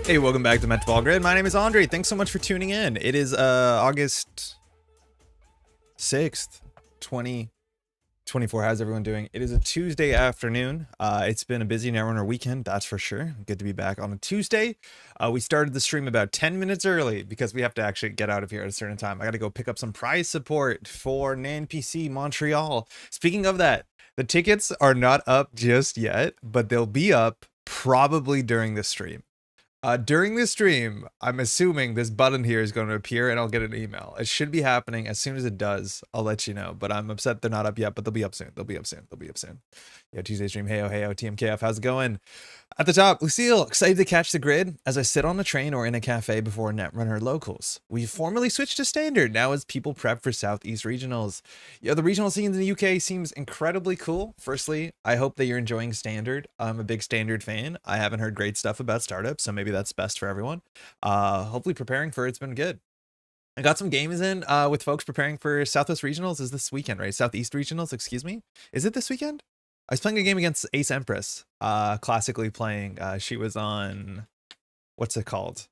Hey, welcome back to Métropole Grid. My name is Andre. Thanks so much for tuning in. It is August 6th, 2024. How's everyone doing? It is a Tuesday afternoon. It's been a busy Netrunner weekend, that's for sure. Good to be back on a Tuesday. We started the stream about 10 minutes early because we have to actually get out of here at a certain time. I got to go pick up some prize support for NANPC Montreal. Speaking of that, the tickets are not up just yet, but they'll be up probably during the stream. During this stream, I'm assuming this button here is going to appear and I'll get an email. It should be happening as soon as it does. I'll let you know, but I'm upset they're not up yet, but they'll be up soon. They'll be up soon. They'll be up soon. Yeah, Tuesday stream. Heyo, heyo, TMKF. How's it going? At the top, Lucille, excited to catch the grid as I sit on a train or in a cafe before Netrunner locals. We've formally switched to standard now as people prep for Southeast regionals. Yeah, the regional scene in the UK seems incredibly cool. Firstly, I hope that you're enjoying standard. I'm a big standard fan. I haven't heard great stuff about startups, so maybe that's best for everyone. Hopefully preparing for it's been good. I got some games in with folks preparing for Southwest regionals. Is this weekend, right? Southeast regionals, excuse me. Is it this weekend? I was playing a game against Ace Empress, classically playing. She was on, what's it called?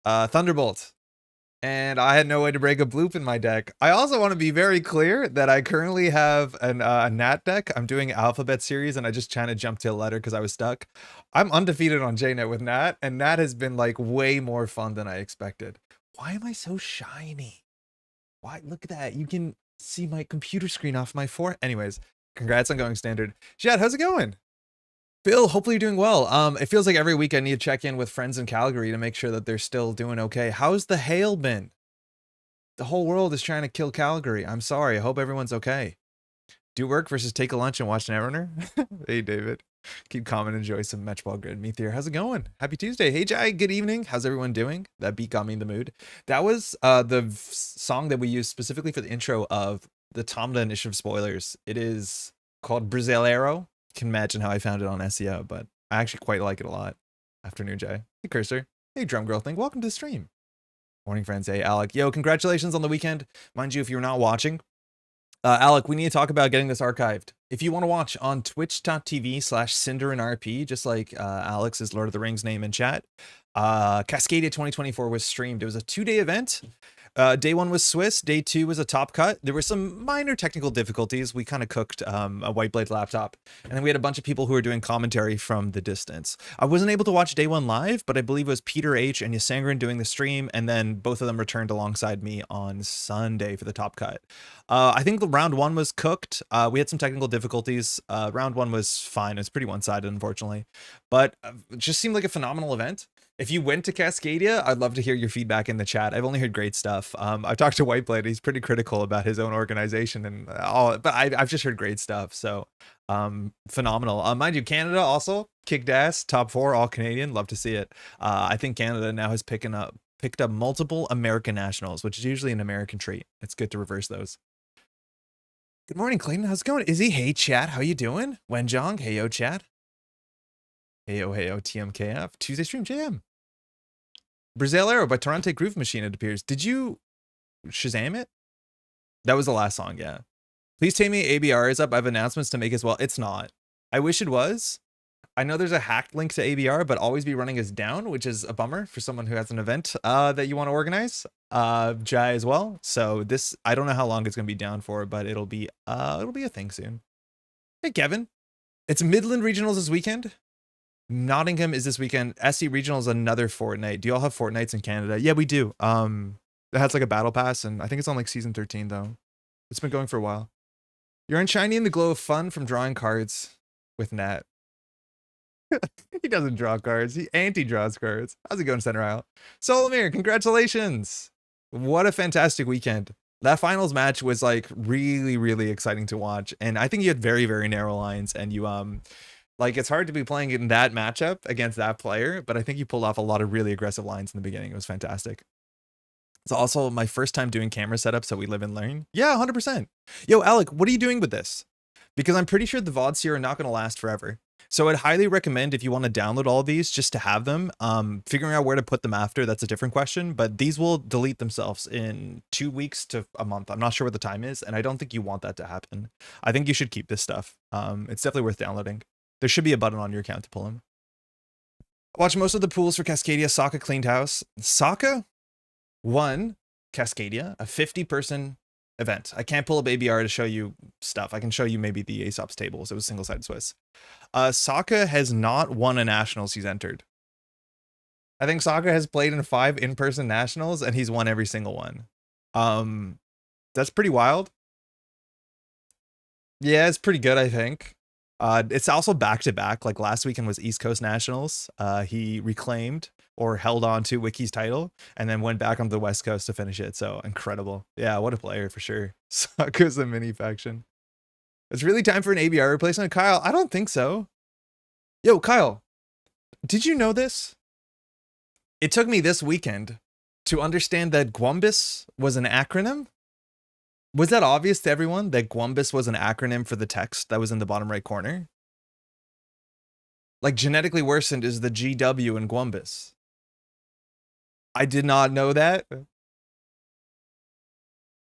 Thunderbolt. And I had no way to break a bloop in my deck. I also want to be very clear that I currently have a Nat deck. I'm doing Alphabet series, and I just kind of jumped to a letter because I was stuck. I'm undefeated on JNet with Nat, and Nat has been like way more fun than I expected. Why am I so shiny? Why? Look at that. You can see my computer screen off my forehead. Anyways, congrats on going standard. Chad, how's it going? Bill, hopefully you're doing well. It feels like every week I need to check in with friends in Calgary to make sure that they're still doing okay. How's the hail been? The whole world is trying to kill Calgary. I'm sorry. I hope everyone's okay. Do work versus take a lunch and watch Netrunner. Hey, David. Keep calm and enjoy some Métropole Grid. Meteor, how's it going? Happy Tuesday. Hey, Jai, good evening. How's everyone doing? That beat got me in the mood. That was the song that we used specifically for the intro of the Tomda Initiative spoilers. It is called Brasileiro. You can imagine how I found it on SEO, but I actually quite like it a lot. Afternoon, Jay. Hey, Cursor. Hey, Drum Girl Thing. Welcome to the stream. Morning, friends. Hey, Alec. Yo, congratulations on the weekend. Mind you, if you're not watching, Alec, we need to talk about getting this archived. If you want to watch on twitch.tv/CinderanRP, just like Alex's Lord of the Rings name in chat, Cascadia 2024 was streamed. It was a 2-day event. Day 1 was Swiss. Day 2 was a top cut. There were some minor technical difficulties. We kind of cooked a White Blade laptop. And then we had a bunch of people who were doing commentary from the distance. I wasn't able to watch Day 1 live, but I believe it was Peter H. and Yasangran doing the stream. And then both of them returned alongside me on Sunday for the top cut. I think the round 1 was cooked. We had some technical difficulties. Round 1 was fine. It was pretty one-sided, unfortunately. But it just seemed like a phenomenal event. If you went to Cascadia, I'd love to hear your feedback in the chat. I've only heard great stuff. I've talked to Whiteblade. He's pretty critical about his own organization and all, but I've just heard great stuff. So phenomenal. Mind you, Canada also kicked ass, top 4, all Canadian. Love to see it. I think Canada now has picked up multiple American nationals, which is usually an American trait. It's good to reverse those. Good morning, Clayton. How's it going? Izzy, hey, chat. How you doing? Wenjong, hey, yo, chat. Hey, yo, TMKF. Tuesday stream, JM. Brasileiro by Torrente Groove Machine, it appears. Did you Shazam it? That was the last song, yeah. Please tell me ABR is up. I have announcements to make as well. It's not. I wish it was. I know there's a hacked link to ABR, but always be running is down, which is a bummer for someone who has an event that you want to organize. Jai as well. So this, I don't know how long it's going to be down for, but it'll be a thing soon. Hey, Kevin. It's Midland Regionals this weekend. Nottingham is this weekend. SC Regional is another fortnight. Do you all have fortnights in Canada? Yeah, we do. It has like a battle pass, and I think it's on like season 13 though. It's been going for a while. You're shiny in the glow of fun from drawing cards with Nat. He doesn't draw cards. He anti-draws cards. How's it going, Center Isle? Solomir, congratulations. What a fantastic weekend. That finals match was like really, really exciting to watch. And I think you had very, very narrow lines, and you like, it's hard to be playing in that matchup against that player, but I think you pulled off a lot of really aggressive lines in the beginning. It was fantastic. It's also my first time doing camera setup, so we live and learn. Yeah, 100%. Yo, Alec, what are you doing with this? Because I'm pretty sure the VODs here are not going to last forever. So I'd highly recommend, if you want to download all of these, just to have them. Figuring out where to put them after, that's a different question, but these will delete themselves in 2 weeks to a month. I'm not sure what the time is, and I don't think you want that to happen. I think you should keep this stuff. It's definitely worth downloading. There should be a button on your account to pull them. Watch most of the pools for Cascadia. Sokka cleaned house. Sokka won Cascadia, a 50-person event. I can't pull up ABR to show you stuff. I can show you maybe the Aesop's tables. It was single-sided Swiss. Sokka has not won a nationals he's entered. I think Sokka has played in 5 in-person nationals and he's won every single one. That's pretty wild. Yeah, it's pretty good, I think. It's also back-to-back. Like last weekend was East Coast Nationals. He reclaimed or held on to Wiki's title and then went back onto the West Coast to finish it. So incredible. Yeah, what a player for sure. Sokka's a mini faction. It's really time for an ABR replacement. Kyle, I don't think so. Yo, Kyle, did you know this? It took me this weekend to understand that Gwumbus was an acronym. Was that obvious to everyone that Gwumbus was an acronym for the text that was in the bottom right corner? Like genetically worsened is the GW in Gwumbus. I did not know that.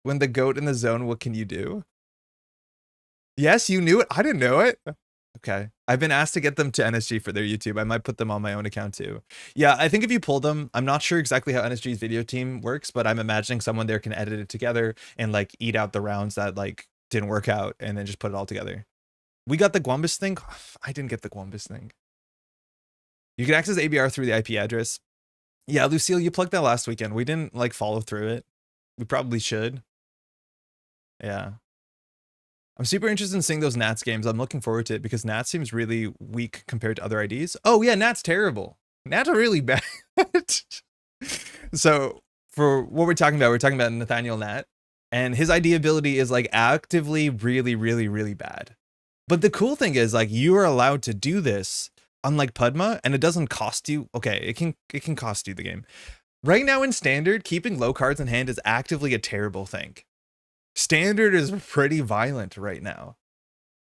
When the goat in the zone, what can you do? Yes, you knew it. I didn't know it. Okay. I've been asked to get them to NSG for their YouTube. I might put them on my own account too. Yeah, I think if you pull them, I'm not sure exactly how NSG's video team works, but I'm imagining someone there can edit it together and like eat out the rounds that like didn't work out and then just put it all together. We got the Gwumbus thing. I didn't get the Gwumbus thing. You can access ABR through the IP address. Yeah, Lucille, you plugged that last weekend. We didn't like follow through it. We probably should. Yeah. I'm super interested in seeing those Nats games. I'm looking forward to it because Nats seems really weak compared to other IDs. Oh yeah, Nats terrible. Nats are really bad. So for what we're talking about Nathaniel Nat, and his ID ability is like actively really, really, really bad. But the cool thing is like you are allowed to do this unlike Pudma, and it doesn't cost you. Okay, it can cost you the game. Right now in standard, keeping low cards in hand is actively a terrible thing. Standard is pretty violent right now.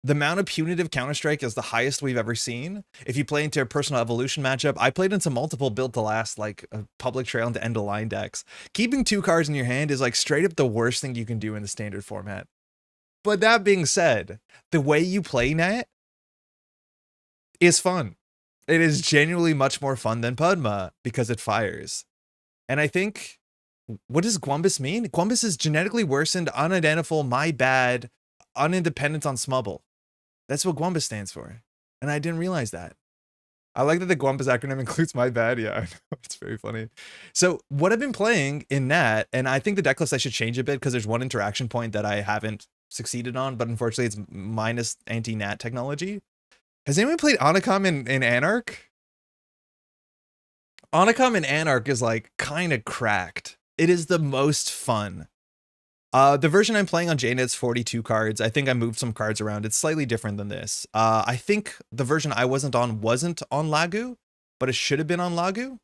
The amount of punitive Counter-Strike is the highest we've ever seen. If you play into a personal evolution matchup, I played into multiple built to last, like a public trail into end of line decks. Keeping 2 cards in your hand is like straight up the worst thing you can do in the standard format. But that being said, the way you play Nat is fun. It is genuinely much more fun than Pudma because it fires. And I think, what does Gwumbus mean? Gwumbus is genetically worsened, unidentifiable, my bad, unindependent on Smubble. That's what Gwumbus stands for. And I didn't realize that. I like that the Gwumbus acronym includes my bad. Yeah, I know. It's very funny. So what I've been playing in Nat, and I think the deck list I should change a bit because there's one interaction point that I haven't succeeded on, but unfortunately it's minus anti-Nat technology. Has anyone played Aniccam in Anarch? Aniccam in Anarch is like kind of cracked. It is the most fun. The version I'm playing on JNet's 42 cards. I think I moved some cards around. It's slightly different than this. I think the version I wasn't on Lagu, but it should have been on Lagu.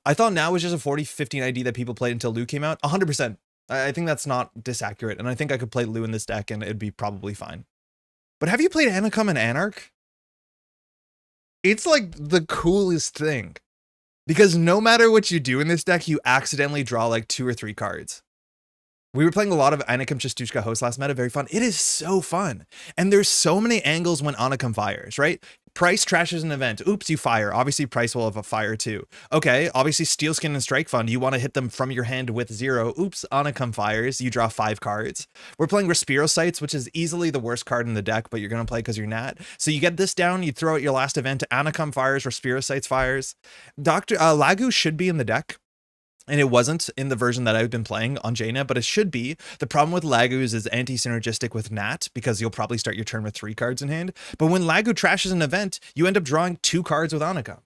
I thought now was just a 40-15 ID that people played until Lu came out. 100%. I think that's not disaccurate, and I think I could play Lu in this deck and it'd be probably fine. But have you played Aniccam in Anarch? It's like the coolest thing. Because no matter what you do in this deck, you accidentally draw like 2 or 3 cards. We were playing a lot of Aniccam Chistushka host last meta. Very fun. It is so fun. And there's so many angles when Aniccam fires, right? Price trashes an event. Oops, you fire. Obviously, Price will have a fire too. Okay, obviously, Steelskin and Strike Fund, you want to hit them from your hand with 0. Oops, Aniccam fires. You draw 5 cards. We're playing Respirocytes, which is easily the worst card in the deck, but you're going to play because you're Nat. So you get this down, you throw out your last event, Aniccam fires, Respirocytes fires. Lagu should be in the deck. And it wasn't in the version that I've been playing on JNet, but it should be. The problem with Lagus is anti-synergistic with Nat, because you'll probably start your turn with 3 cards in hand. But when Lagu trashes an event, you end up drawing 2 cards with Aniccam.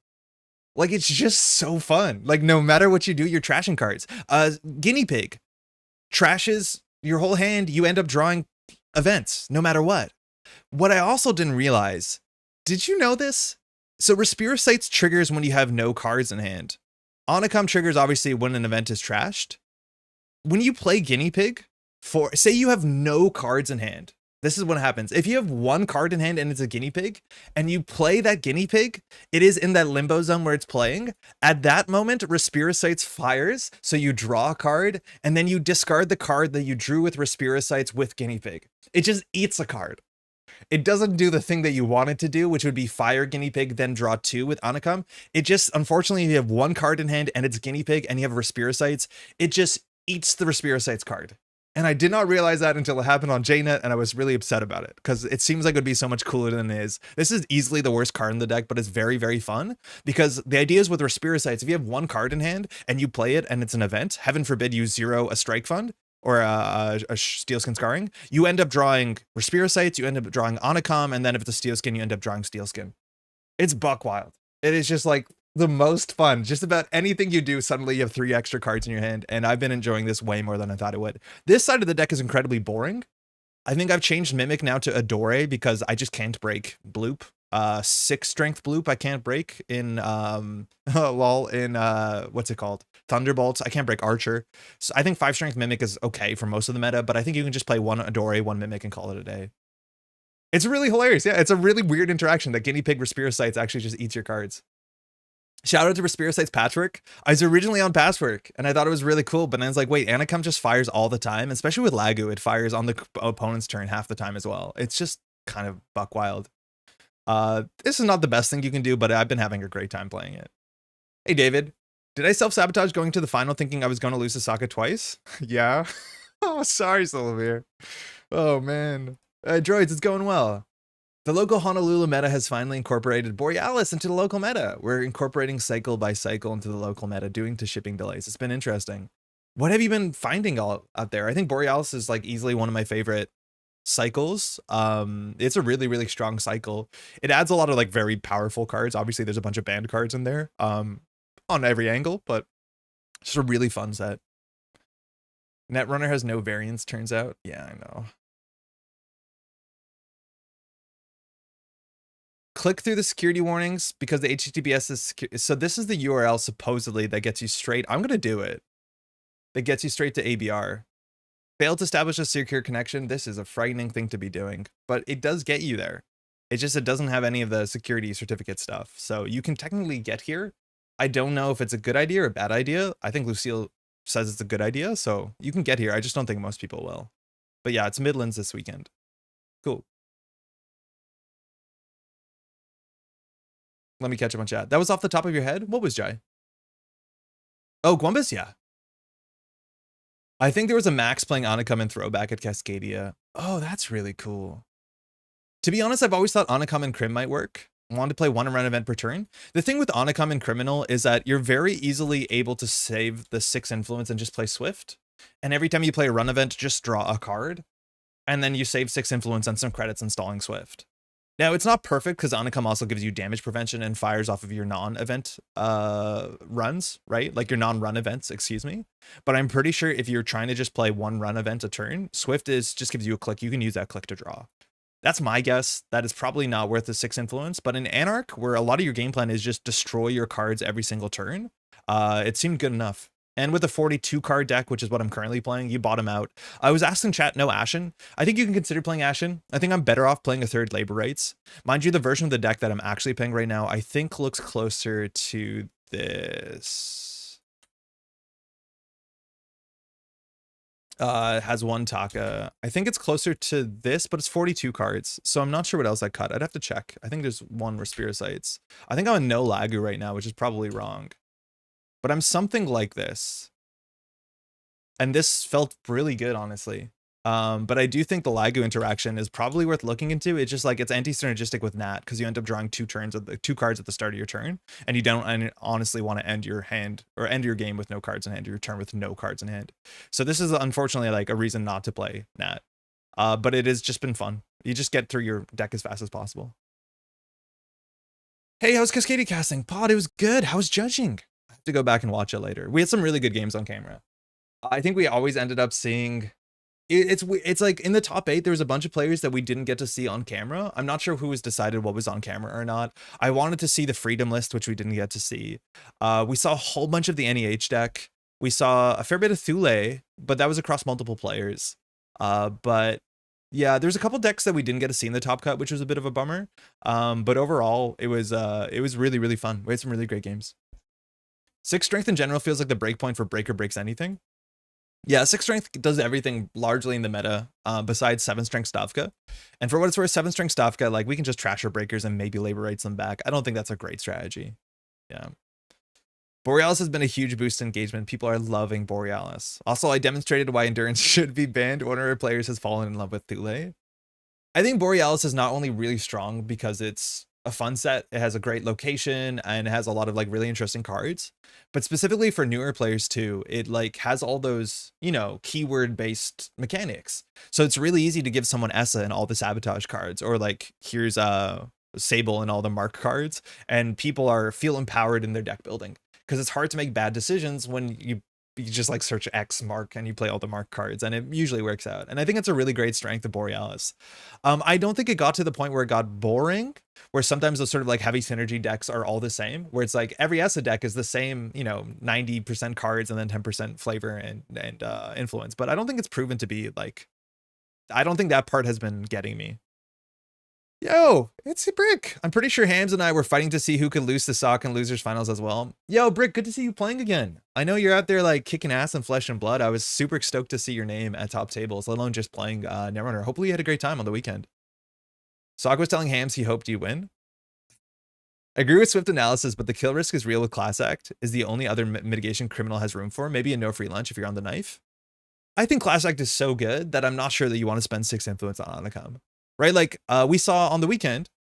Like, it's just so fun. Like, no matter what you do, you're trashing cards. Guinea Pig trashes your whole hand, you end up drawing events, no matter what. What I also didn't realize, did you know this? So Respirocytes triggers when you have no cards in hand. Aniccam triggers obviously when an event is trashed. When you play Guinea Pig, say you have no cards in hand, this is what happens. If you have 1 card in hand and it's a Guinea Pig, and you play that Guinea Pig, it is in that limbo zone where it's playing. At that moment, Respirocytes fires, so you draw a card, and then you discard the card that you drew with Respirocytes with Guinea Pig. It just eats a card. It doesn't do the thing that you want it to do, which would be fire Guinea Pig, then draw 2 with Aniccam. It just, unfortunately, if you have 1 card in hand and it's Guinea Pig and you have Respiricides, it just eats the Respiricides card. And I did not realize that until it happened on JNet, and I was really upset about it, because it seems like it would be so much cooler than it is. This is easily the worst card in the deck, but it's very, very fun, because the idea is with Respiricides, if you have 1 card in hand and you play it and it's an event, heaven forbid you 0 a Strike Fund, or a Steelskin Scarring, you end up drawing Respiricides, you end up drawing Aniccam, and then if it's a Steelskin, you end up drawing Steelskin. It's buck wild. It is just like the most fun. Just about anything you do, suddenly you have 3 extra cards in your hand, and I've been enjoying this way more than I thought it would. This side of the deck is incredibly boring. I think I've changed Mimic now to Adore because I just can't break Bloop. 6 strength Bloop I can't break in lol in what's it called, Thunderbolts. I can't break Archer, so I think 5 strength Mimic is okay for most of the meta, but I think you can just play 1 Adore, 1 Mimic, and call it a day. It's really hilarious. Yeah, it's a really weird interaction that Guinea Pig Respiricides actually just eats your cards. Shout out to Respiricides Patchwork. I was originally on Patchwork and I thought it was really cool, but then it's like, wait, Aniccam just fires all the time, especially with Lagu. It fires on the opponent's turn half the time as well. It's just kind of buck wild. This is not the best thing you can do, but I've been having a great time playing it. Hey, David, did I self-sabotage going to the final thinking I was going to lose Osaka twice? Yeah. Oh, sorry, Solovir. Oh, man. Droids, it's going well. The local Honolulu meta has finally incorporated Borealis into the local meta. We're incorporating cycle by cycle into the local meta, due to shipping delays. It's been interesting. What have you been finding all out there? I think Borealis is like easily one of my favorite cycles. It's a really, really strong cycle. It adds a lot of like very powerful cards. Obviously, there's a bunch of banned cards in there on every angle, but it's just a really fun set. Netrunner has no variants, turns out. Yeah, I know. Click through the security warnings because the HTTPS is so this is the URL supposedly that gets you straight. I'm gonna do it. That gets you straight to ABR. Failed to establish a secure connection. This is a frightening thing to be doing, but it does get you there. It doesn't have any of the security certificate stuff. So you can technically get here. I don't know if it's a good idea or a bad idea. I think Lucille says it's a good idea, so you can get here. I just don't think most people will. But yeah, it's Midlands this weekend. Cool. Let me catch up on chat. That was off the top of your head? What was Jai? Oh, Gwumbus? Yeah. I think there was a Max playing Aniccam and Throwback at Cascadia. Oh, that's really cool. To be honest, I've always thought Aniccam and Crim might work. I wanted to play 1 around event per turn. The thing with Aniccam and Criminal is that you're very easily able to save the 6 influence and just play Swift. And every time you play a run event, just draw a card. And then you save 6 influence and some credits installing Swift. Now, it's not perfect because Aniccam also gives you damage prevention and fires off of your non-event runs, right? Like your non-run events, excuse me. But I'm pretty sure if you're trying to just play 1 run event a turn, Swift just gives you a click. You can use that click to draw. That's my guess. That is probably not worth the 6 influence. But in Anarch, where a lot of your game plan is just destroy your cards every single turn, it seemed good enough. And with a 42 card deck, which is what I'm currently playing, you bottom out. I was asking chat, no Ashen. I think you can consider playing Ashen. I think I'm better off playing a 3rd Labor Rights. Mind you, the version of the deck that I'm actually playing right now, I think looks closer to this. It has 1 Taka. I think it's closer to this, but it's 42 cards. So I'm not sure what else I cut. I'd have to check. I think there's 1 Respiricides. I think I'm a no Lagu right now, which is probably wrong. But I'm something like this. And this felt really good, honestly. But I do think the Lagu interaction is probably worth looking into. It's just like it's anti-synergistic with Nat because you end up drawing 2 cards at the start of your turn, and you don't honestly want to end your hand or end your game with no cards in hand, or your turn with no cards in hand. So this is unfortunately like a reason not to play Nat. But it has just been fun. You just get through your deck as fast as possible. Hey, how's Cascadia casting? Pod, it was good. How's judging? I have to go back and watch it later. We had some really good games on camera. I think we always ended up seeing it's like in the top 8 there was a bunch of players that we didn't get to see on camera. I'm not sure who was decided what was on camera or not. I wanted to see the freedom list, which we didn't get to see. We saw a whole bunch of the NEH deck. We saw a fair bit of Thule, but that was across multiple players. But yeah, there's a couple decks that we didn't get to see in the top cut, which was a bit of a bummer. But overall it was really, really fun. We had some really great games. 6 strength in general feels like the break point for Breaker breaks anything. Yeah, 6 strength does everything largely in the meta, besides 7 strength Stavka. And for what it's worth, 7 strength Stavka, like, we can just trash our breakers and maybe labor rights them back. I don't think that's a great strategy. Yeah. Borealis has been a huge boost in engagement. People are loving Borealis. Also, I demonstrated why Endurance should be banned. One of our players has fallen in love with Thule. I think Borealis is not only really strong because it's a fun set, it has a great location, and it has a lot of like really interesting cards, but specifically for newer players too, it like has all those, you know, keyword based mechanics. So it's really easy to give someone Essa and all the sabotage cards, or like here's Sable and all the mark cards, and people feel empowered in their deck building, because it's hard to make bad decisions when you just like search X mark and you play all the mark cards, and it usually works out. And I think it's a really great strength of Borealis. I don't think it got to the point where it got boring, where sometimes those sort of like heavy synergy decks are all the same, where it's like every ESA deck is the same, you know, 90% cards and then 10% flavor and influence. But I don't think it's proven to be like, I don't think that part has been getting me. Yo, it's Brick. I'm pretty sure Hams and I were fighting to see who could lose the Sock and Losers Finals as well. Yo, Brick, good to see you playing again. I know you're out there like kicking ass in flesh and blood. I was super stoked to see your name at top tables, let alone just playing Netrunner. Hopefully you had a great time on the weekend. Sock was telling Hams he hoped you win. I agree with Swift analysis, but the kill risk is real with Class Act. Is the only other mitigation Criminal has room for. Maybe a no free lunch if you're on the knife. I think Class Act is so good that I'm not sure that you want to spend 6 influence on Aniccam. Right, like we saw on the weekend,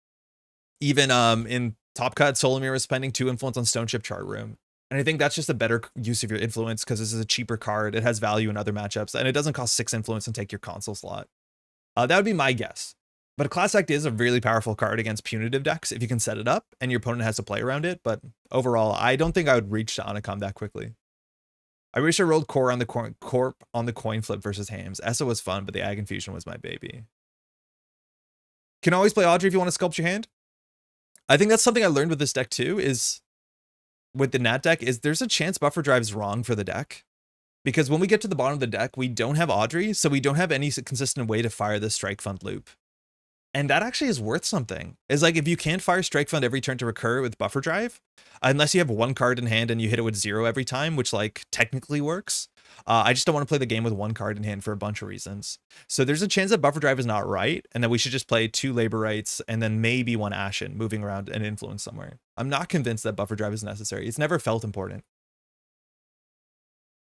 even in Top Cut, Solomir was spending 2 influence on Stone Chip Chart Room. And I think that's just a better use of your influence, because this is a cheaper card. It has value in other matchups, and it doesn't cost 6 influence and take your console slot. That would be my guess. But Class Act is a really powerful card against punitive decks if you can set it up and your opponent has to play around it. But overall, I don't think I would reach to Aniccam that quickly. I wish I rolled Corp on the coin flip versus Hams. Essa was fun, but the Ag Infusion was my baby. Can always play Audrey if you want to sculpt your hand. I think that's something I learned with this deck too, is with the Nat deck, is there's a chance buffer drive is wrong for the deck. Because when we get to the bottom of the deck, we don't have Audrey, so we don't have any consistent way to fire the Strike Fund loop. And that actually is worth something. Is like, if you can't fire Strike Fund every turn to recur with buffer drive, unless you have 1 card in hand and you hit it with 0 every time, which like technically works. I just don't want to play the game with 1 card in hand for a bunch of reasons. So there's a chance that buffer drive is not right, and that we should just play 2 labor rights and then maybe 1 Ashen moving around and influence somewhere. I'm not convinced that buffer drive is necessary. It's never felt important.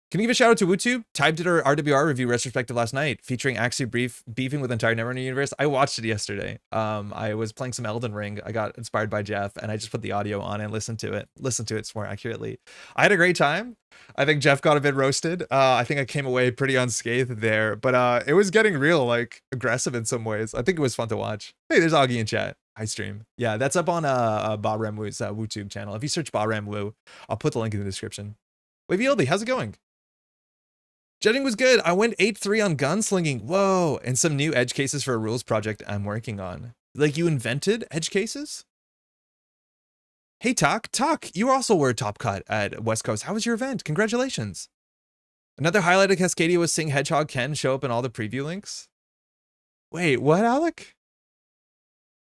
Can you give a shout out to WooTube? Type did our RWR review retrospective last night, featuring Axie beefing with entire Netrunner universe. I watched it yesterday. I was playing some Elden Ring. I got inspired by Jeff, and I just put the audio on and listened to it more accurately. I had a great time. I think Jeff got a bit roasted. I think I came away pretty unscathed there, but it was getting real, like aggressive in some ways. I think it was fun to watch. Hey, there's Augie in chat. I stream. Yeah, that's up on Bob Ramwoo's WooTube channel. If you search Bob Ramwoo, I'll put the link in the description. Wavy Oldie, how's it going? Jetting was good. I went 8-3 on gunslinging. Whoa. And some new edge cases for a rules project I'm working on. Like, you invented edge cases? Hey, Talk, you also were top cut at West Coast. How was your event? Congratulations. Another highlight of Cascadia was seeing Hedgehog Ken show up in all the preview links. Wait, what, Alec?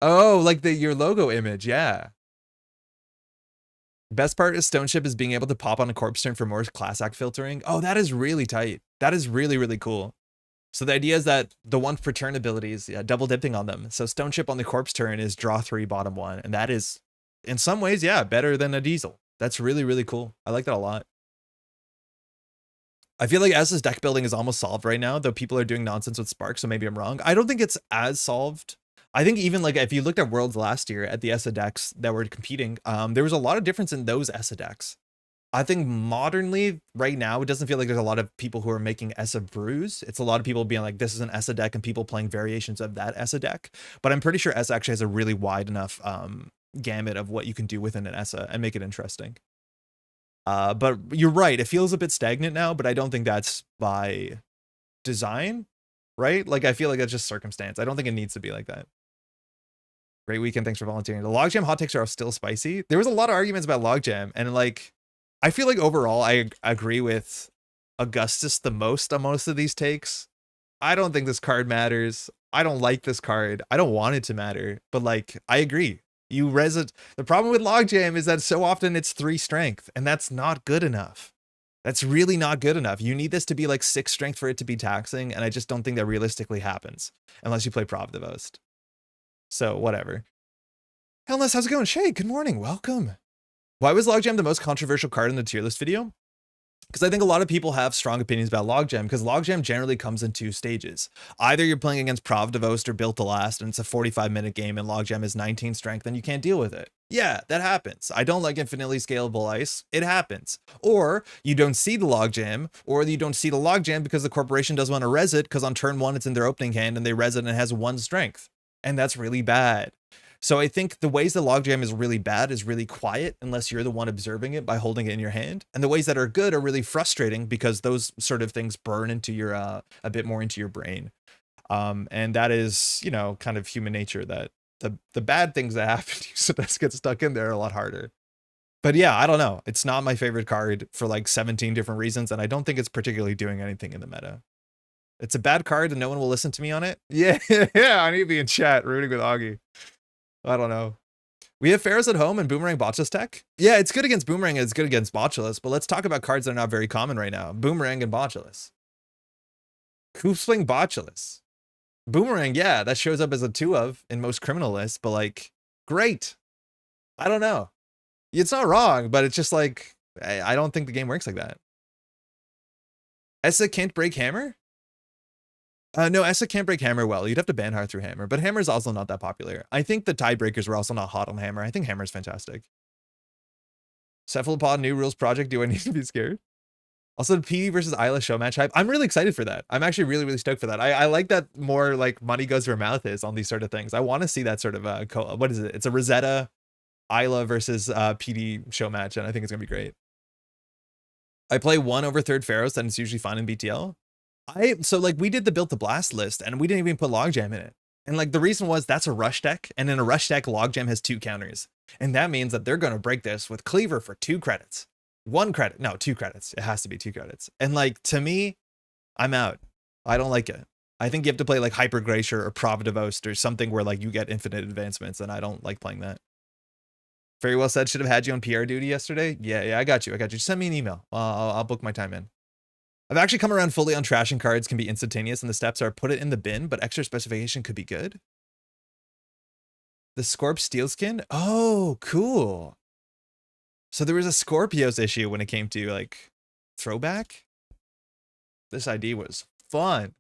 Oh, like your logo image, yeah. Best part is Stone Ship is being able to pop on a corpse turn for more Class Act filtering. Oh, that is really tight. That is really, really cool. So the idea is that the 1 per turn abilities, yeah, double dipping on them. So Stone Ship on the corpse turn is draw 3, bottom 1. And that is, in some ways, yeah, better than a Diesel. That's really, really cool. I like that a lot. I feel like S's deck building is almost solved right now, though people are doing nonsense with Spark, so maybe I'm wrong. I don't think it's as solved. I think even like if you looked at Worlds last year at the ESA decks that were competing, there was a lot of difference in those ESA decks. I think modernly right now, it doesn't feel like there's a lot of people who are making ESA brews. It's a lot of people being like, this is an ESA deck, and people playing variations of that ESA deck. But I'm pretty sure ESA actually has a really wide enough gamut of what you can do within an ESA and make it interesting. But you're right, it feels a bit stagnant now, but I don't think that's by design, right? Like, I feel like that's just circumstance. I don't think it needs to be like that. Great weekend. Thanks for volunteering. The Logjam hot takes are still spicy. There was a lot of arguments about Logjam, and like, I feel like overall I agree with Augustus the most on most of these takes. I don't think this card matters. I don't like this card. I don't want it to matter, but like, I agree. The problem with Logjam is that so often it's 3 strength, and that's not good enough. That's really not good enough. You need this to be like 6 strength for it to be taxing, and I just don't think that realistically happens unless you play Pravdavost. So whatever. Hellness, how's it going? Shay, good morning. Welcome. Why was Logjam the most controversial card in the tier list video? Because I think a lot of people have strong opinions about Logjam, because Logjam generally comes in 2 stages. Either you're playing against Pravdavost or Built to Last, and it's a 45-minute game, and Logjam is 19 strength, and you can't deal with it. Yeah, that happens. I don't like infinitely scalable ice. It happens. Or you don't see the Logjam, or you don't see the Logjam because the corporation doesn't want to res it, because on turn 1 it's in their opening hand, and they res it and it has 1 strength. And that's really bad. So I think the ways the Logjam is really bad is really quiet unless you're the one observing it by holding it in your hand. And the ways that are good are really frustrating because those sort of things burn into your, a bit more into your brain. And that is, you know, kind of human nature, that the bad things that happen to you sometimes get stuck in there a lot harder. But yeah, I don't know. It's not my favorite card for like 17 different reasons. And I don't think it's particularly doing anything in the meta. It's a bad card and no one will listen to me on it. Yeah, yeah, I need to be in chat rooting with Augie. I don't know. We have Pharaohs at home and Boomerang Botchless tech. Yeah, it's good against Boomerang and it's good against Botchless, but let's talk about cards that are not very common right now. Boomerang and Botchless. Hoofswing Botchless. Boomerang, yeah, that shows up as a 2 of in most criminal lists, but like, great. I don't know. It's not wrong, but it's just like, I don't think the game works like that. Essa can't break hammer? No, Essa can't break hammer well. You'd have to ban her through hammer, but hammer is also not that popular. I think the tiebreakers were also not hot on hammer. I think hammer is fantastic. Cephalopod new rules project. Do I need to be scared? Also, the PD versus Isla show match hype. I'm really excited for that. I'm actually really, really stoked for that. I like that more like money goes where mouth is on these sort of things. I want to see that sort of what is it? It's a Rosetta Isla versus PD show match, and I think it's gonna be great. I play 1 over 3rd Pharaohs, and it's usually fine in BTL. So like we did the Built to Blast list and we didn't even put Logjam in it. And like the reason was that's a rush deck, and in a rush deck, Logjam has 2 counters. And that means that they're going to break this with Cleaver for 2 credits. 1 credit. No, 2 credits. It has to be 2 credits. And like, to me, I'm out. I don't like it. I think you have to play like Hyper Glacier or Pravdavost or something where like you get infinite advancements, and I don't like playing that. Very well said. Should have had you on PR duty yesterday. Yeah, I got you. Just send me an email. I'll book my time in. I've actually come around fully on trashing cards can be instantaneous, and the steps are put it in the bin, but extra specification could be good. The Scorp Steel Skin? Oh, cool. So there was a Scorpios issue when it came to like throwback. This ID was fun.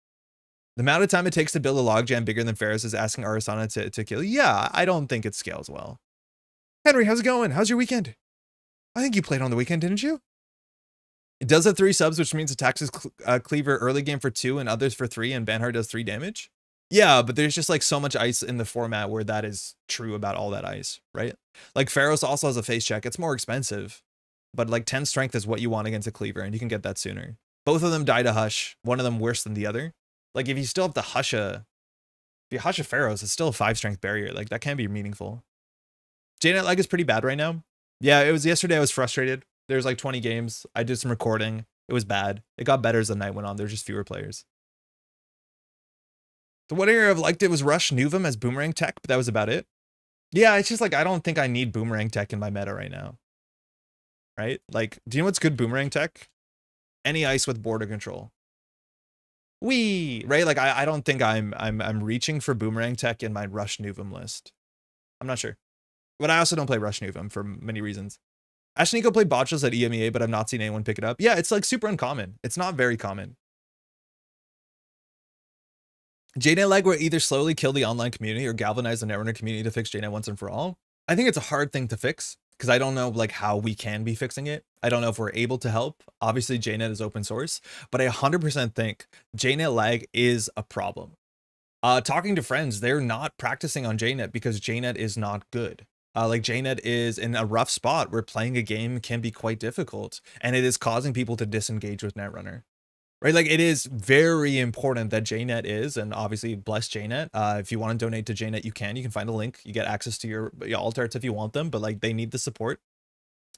The amount of time it takes to build a Logjam bigger than Ferris is asking Arasana to kill. Yeah, I don't think it scales well. Henry, how's it going? How's your weekend? I think you played on the weekend, didn't you? It does have 3 subs, which means it taxes Cleaver early game for 2 and others for 3, and Banhart does 3 damage. Yeah, but there's just like so much ice in the format where that is true about all that ice, right? Like Pharaohs also has a face check. It's more expensive, but like 10 strength is what you want against a Cleaver, and you can get that sooner. Both of them die to Hush. One of them worse than the other. Like if you still have to Hush if you Hush a Pharaohs, it's still a 5 strength barrier. Like that can be meaningful. JNet lag is pretty bad right now. Yeah, it was yesterday. I was frustrated. There's like 20 games. I did some recording. It was bad. It got better as the night went on. There's just fewer players. The one area I've liked it was Rush Nuvum as Boomerang tech, but that was about it. Yeah, it's just like, I don't think I need Boomerang tech in my meta right now. Right? Like, do you know what's good Boomerang tech? Any ice with border control. Right? Like, I don't think I'm reaching for Boomerang tech in my Rush Nuvum list. I'm not sure. But I also don't play Rush Nuvum for many reasons. Ashnico played Botchless at EMEA, but I've not seen anyone pick it up. Yeah, it's like super uncommon. It's not very common. JNet lag will either slowly kill the online community or galvanize the Netrunner community to fix JNet once and for all. I think it's a hard thing to fix because I don't know like how we can be fixing it. I don't know if we're able to help. Obviously, JNet is open source, but I 100% think JNet lag is a problem. Talking to friends, they're not practicing on JNet because JNet is not good. Like JNet is in a rough spot where playing a game can be quite difficult, and it is causing people to disengage with Netrunner, right? Like it is very important that JNet is, and obviously bless JNet. If you want to donate to JNet, you can find a link. You get access to your alt arts if you want them, but like they need the support.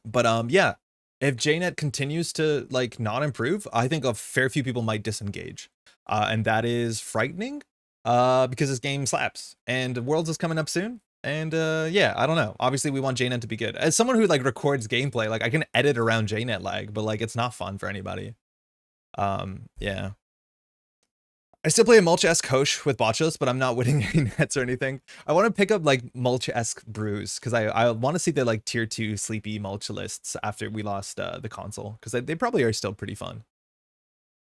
But yeah, if JNet continues to like not improve, I think a fair few people might disengage, and that is frightening because this game slaps, and Worlds is coming up soon. And yeah, I don't know. Obviously, we want JNet to be good. As someone who like records gameplay, like I can edit around JNet lag, but like it's not fun for anybody. Yeah. I still play a Mulch-esque Hosh with Botchos, but I'm not winning any nets or anything. I want to pick up like Mulch-esque brews because I want to see the like tier 2 sleepy Mulch lists after we lost the console because they probably are still pretty fun.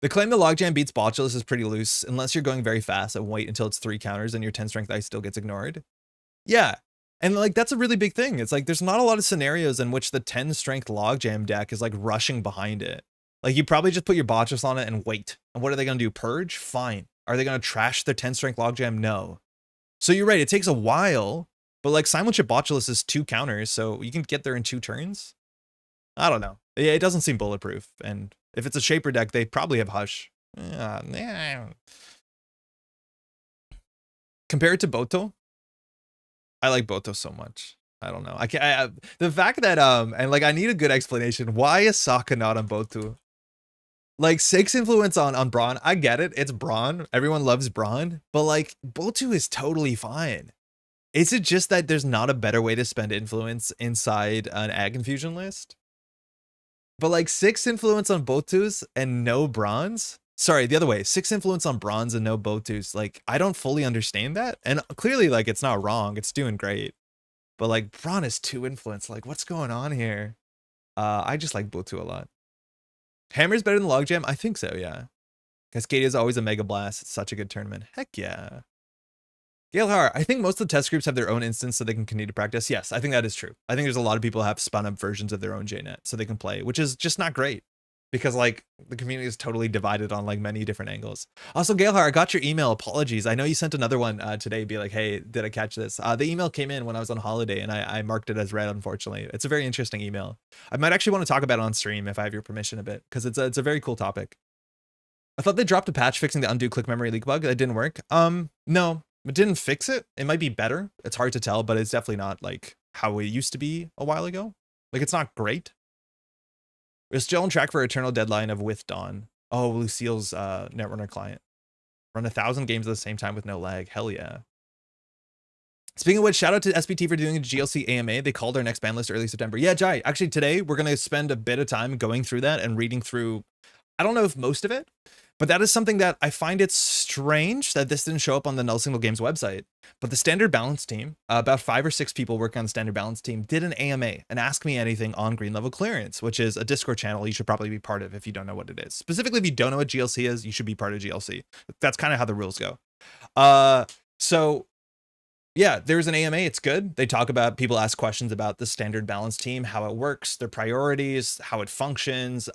The claim the logjam beats Botchos is pretty loose unless you're going very fast and wait until it's 3 counters and your 10 strength ice still gets ignored. Yeah. And like that's a really big thing. It's like there's not a lot of scenarios in which the 10 strength logjam deck is like rushing behind it. Like you probably just put your Botchos on it and wait. And what are they going to do? Purge? Fine. Are they going to trash their 10 strength logjam? No. So you're right. It takes a while, but like Simulchip Botulus is 2 counters, so you can get there in 2 turns. I don't know. It doesn't seem bulletproof. And if it's a Shaper deck, they probably have Hush. Compared to Boto, I like Boto so much. I don't know. The fact that and like I need a good explanation. Why is Sokka not on Boto? Like 6 influence on Braun. I get it. It's Braun. Everyone loves Braun, but like Boto is totally fine. Is it just that there's not a better way to spend influence inside an Ag Infusion list? But like 6 influence on Botus and no bronze? Sorry, the other way. 6 influence on bronze and no Botus. Like, I don't fully understand that. And clearly, like, it's not wrong. It's doing great. But like, Braun is 2 influence. Like, what's going on here? I just like Botu a lot. Hammer's better than Logjam? I think so, yeah. Cascadia is always a Mega Blast. It's such a good tournament. Heck yeah. Gailhar, I think most of the test groups have their own instance so they can continue to practice. Yes, I think that is true. I think there's a lot of people who have spun up versions of their own JNet so they can play, which is just not great because like the community is totally divided on like many different angles. Also, Gailhar, I got your email. Apologies. I know you sent another one today. Be like, hey, did I catch this? The email came in when I was on holiday and I marked it as read, unfortunately. It's a very interesting email. I might actually want to talk about it on stream if I have your permission a bit because it's a very cool topic. I thought they dropped a patch fixing the undo click memory leak bug. That didn't work. No. It didn't fix it. It might be better. It's hard to tell, but it's definitely not like how it used to be a while ago. Like it's not great. We're still on track for eternal deadline of With Dawn. Oh, Lucille's Netrunner client. Run 1,000 games at the same time with no lag. Hell yeah. Speaking of which, shout out to SBT for doing a GLC AMA. They called our next ban list early September. Yeah, Jai, actually today we're going to spend a bit of time going through that and reading through, I don't know if most of it, but that is something that I find it strange that this didn't show up on the Null Single Games website. But the Standard Balance team, about 5 or 6 people working on the Standard Balance team, did an AMA and Ask Me Anything on Green Level Clearance, which is a Discord channel you should probably be part of if you don't know what it is. Specifically, if you don't know what GLC is, you should be part of GLC. That's kind of how the rules go. So yeah, there's an AMA. It's good. They talk about, people ask questions about the Standard Balance team, how it works, their priorities, how it functions,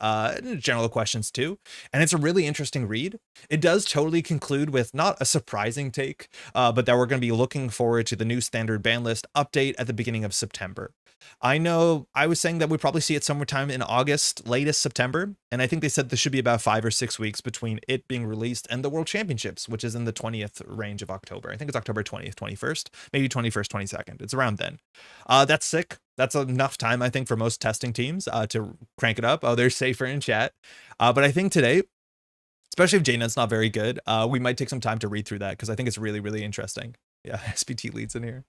general questions too. And it's a really interesting read. It does totally conclude with not a surprising take, but that we're going to be looking forward to the new Standard Ban List update at the beginning of September. I know I was saying that we'd probably see it sometime in August, latest September. And I think they said there should be about 5 or 6 weeks between it being released and the World Championships, which is in the 20th range of October. I think it's October 20th, 21st, maybe 21st, 22nd. It's around then. That's sick. That's enough time, I think, for most testing teams to crank it up. Oh, they're safer in chat. But I think today, especially if JNet's not very good, we might take some time to read through that because I think it's really, really interesting. Yeah, SBT leads in here.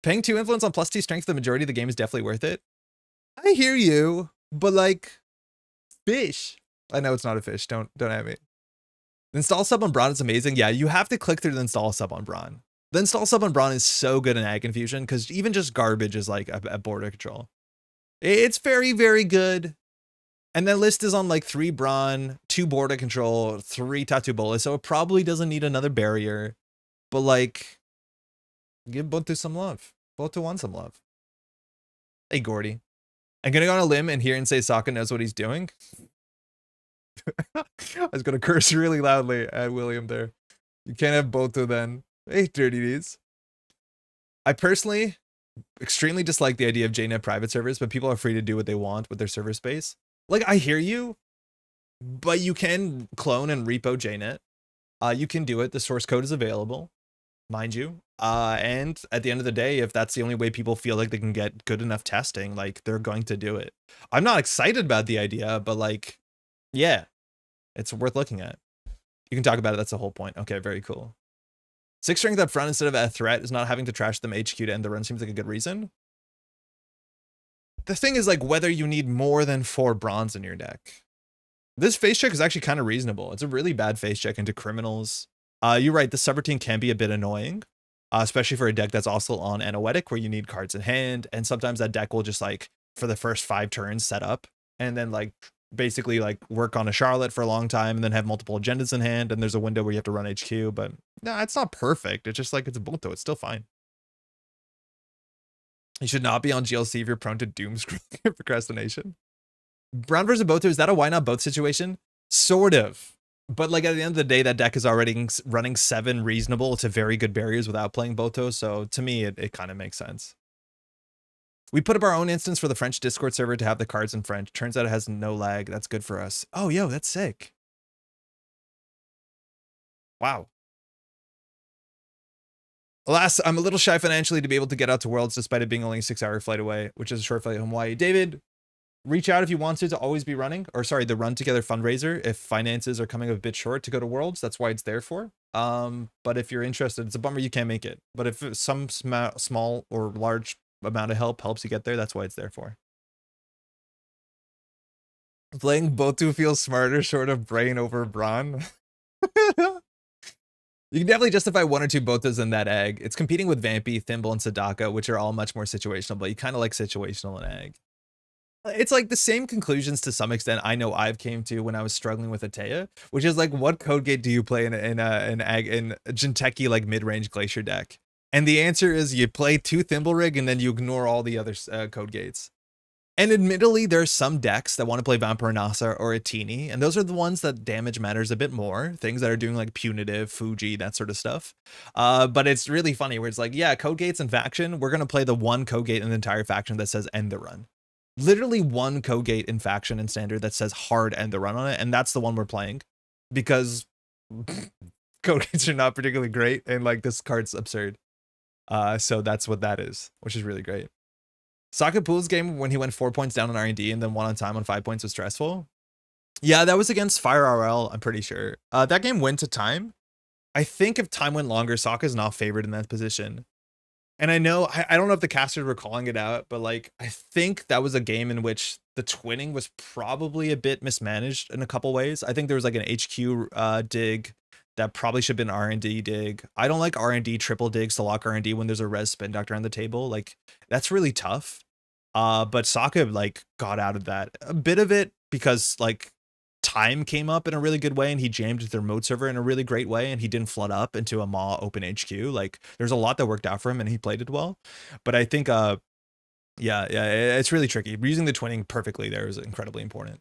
Paying 2 influence on +2 strength the majority of the game is definitely worth it. I hear you, but like, fish. I know it's not a fish. Don't at me. The install sub on Braun is amazing. Yeah, you have to click through the install sub on Braun. The install sub on Braun is so good in Ag Infusion because even just garbage is like a border control. It's very, very good. And that list is on like 3 Braun, 2 border control, 3 Tattoo Bolas, so it probably doesn't need another barrier. But like, give Botu some love. Botu wants some love. Hey, Gordy. I'm going to go on a limb and hear and say Sokka knows what he's doing. I was going to curse really loudly at William there. You can't have Botu then. Hey, Dirty D's. I personally extremely dislike the idea of JNet private servers, but people are free to do what they want with their server space. Like, I hear you, but you can clone and repo JNet. You can do it. The source code is available, mind you. And at the end of the day, if that's the only way people feel like they can get good enough testing, like, they're going to do it. I'm not excited about the idea, but like, yeah, it's worth looking at. You can talk about it. That's the whole point. Okay, very cool. 6 strength up front instead of a threat is not having to trash them HQ to end the run seems like a good reason. The thing is, like, whether you need more than 4 bronze in your deck. This face check is actually kind of reasonable. It's a really bad face check into criminals. You're right, the subroutine can be a bit annoying, especially for a deck that's also on Anoetic, where you need cards in hand, and sometimes that deck will just, like, for the first 5 turns set up, and then, like, basically, like, work on a Charlotte for a long time, and then have multiple agendas in hand, and there's a window where you have to run HQ, but no, it's not perfect. It's just, like, it's a Bolto. It's still fine. You should not be on GLC if you're prone to doom scrolling and procrastination. Brown versus Boto, is that a why not both situation? Sort of. But like at the end of the day, that deck is already running 7 reasonable to very good barriers without playing Boto. So to me, it kind of makes sense. We put up our own instance for the French Discord server to have the cards in French. Turns out it has no lag. That's good for us. Oh, yo, that's sick. Wow. Alas, I'm a little shy financially to be able to get out to Worlds despite it being only a 6-hour flight away, which is a short flight from Hawaii. David, reach out if you want to always be running, or sorry, the Run Together fundraiser if finances are coming a bit short to go to Worlds. That's why it's there for. But if you're interested, it's a bummer you can't make it. But if some small or large amount of help helps you get there, that's why it's there for. Playing Botu feels smarter short of brain over brawn. You can definitely justify 1 or 2 Botas in that egg. It's competing with Vampy, Thimble, and Sadaka, which are all much more situational, but you kind of like situational in egg. It's like the same conclusions to some extent I know I've came to when I was struggling with Atea, which is like, what code gate do you play in Jinteki like mid-range Glacier deck? And the answer is you play 2 Thimble Rig and then you ignore all the other code gates. And admittedly, there's some decks that want to play Vampire Nasa or Atini, and those are the ones that damage matters a bit more. Things that are doing like Punitive, Fuji, that sort of stuff. But it's really funny where it's like, yeah, code gates and faction, we're going to play the one code gate in the entire faction that says end the run. Literally one code gate in faction and standard that says hard end the run on it, and that's the one we're playing. Because code gates are not particularly great, and like this card's absurd. So that's what that is, which is really great. Saka Pool's game when he went 4 points down on R&D and then won on time on 5 points was stressful. Yeah, that was against Fire RL, I'm pretty sure. That game went to time. I think if time went longer, Sokka's not favored in that position. And I know, I don't know if the casters were calling it out, but like, I think that was a game in which the twinning was probably a bit mismanaged in a couple ways. I think there was like an HQ dig that probably should have been R&D dig. I don't like R&D triple digs to lock R&D when there's a res spin doctor on the table. Like, that's really tough. But Sokka like got out of that a bit of it because like time came up in a really good way and he jammed their mode server in a really great way and he didn't flood up into a Maw open HQ. Like there's a lot that worked out for him and he played it well. But I think yeah, it's really tricky. Using the twinning perfectly there is incredibly important.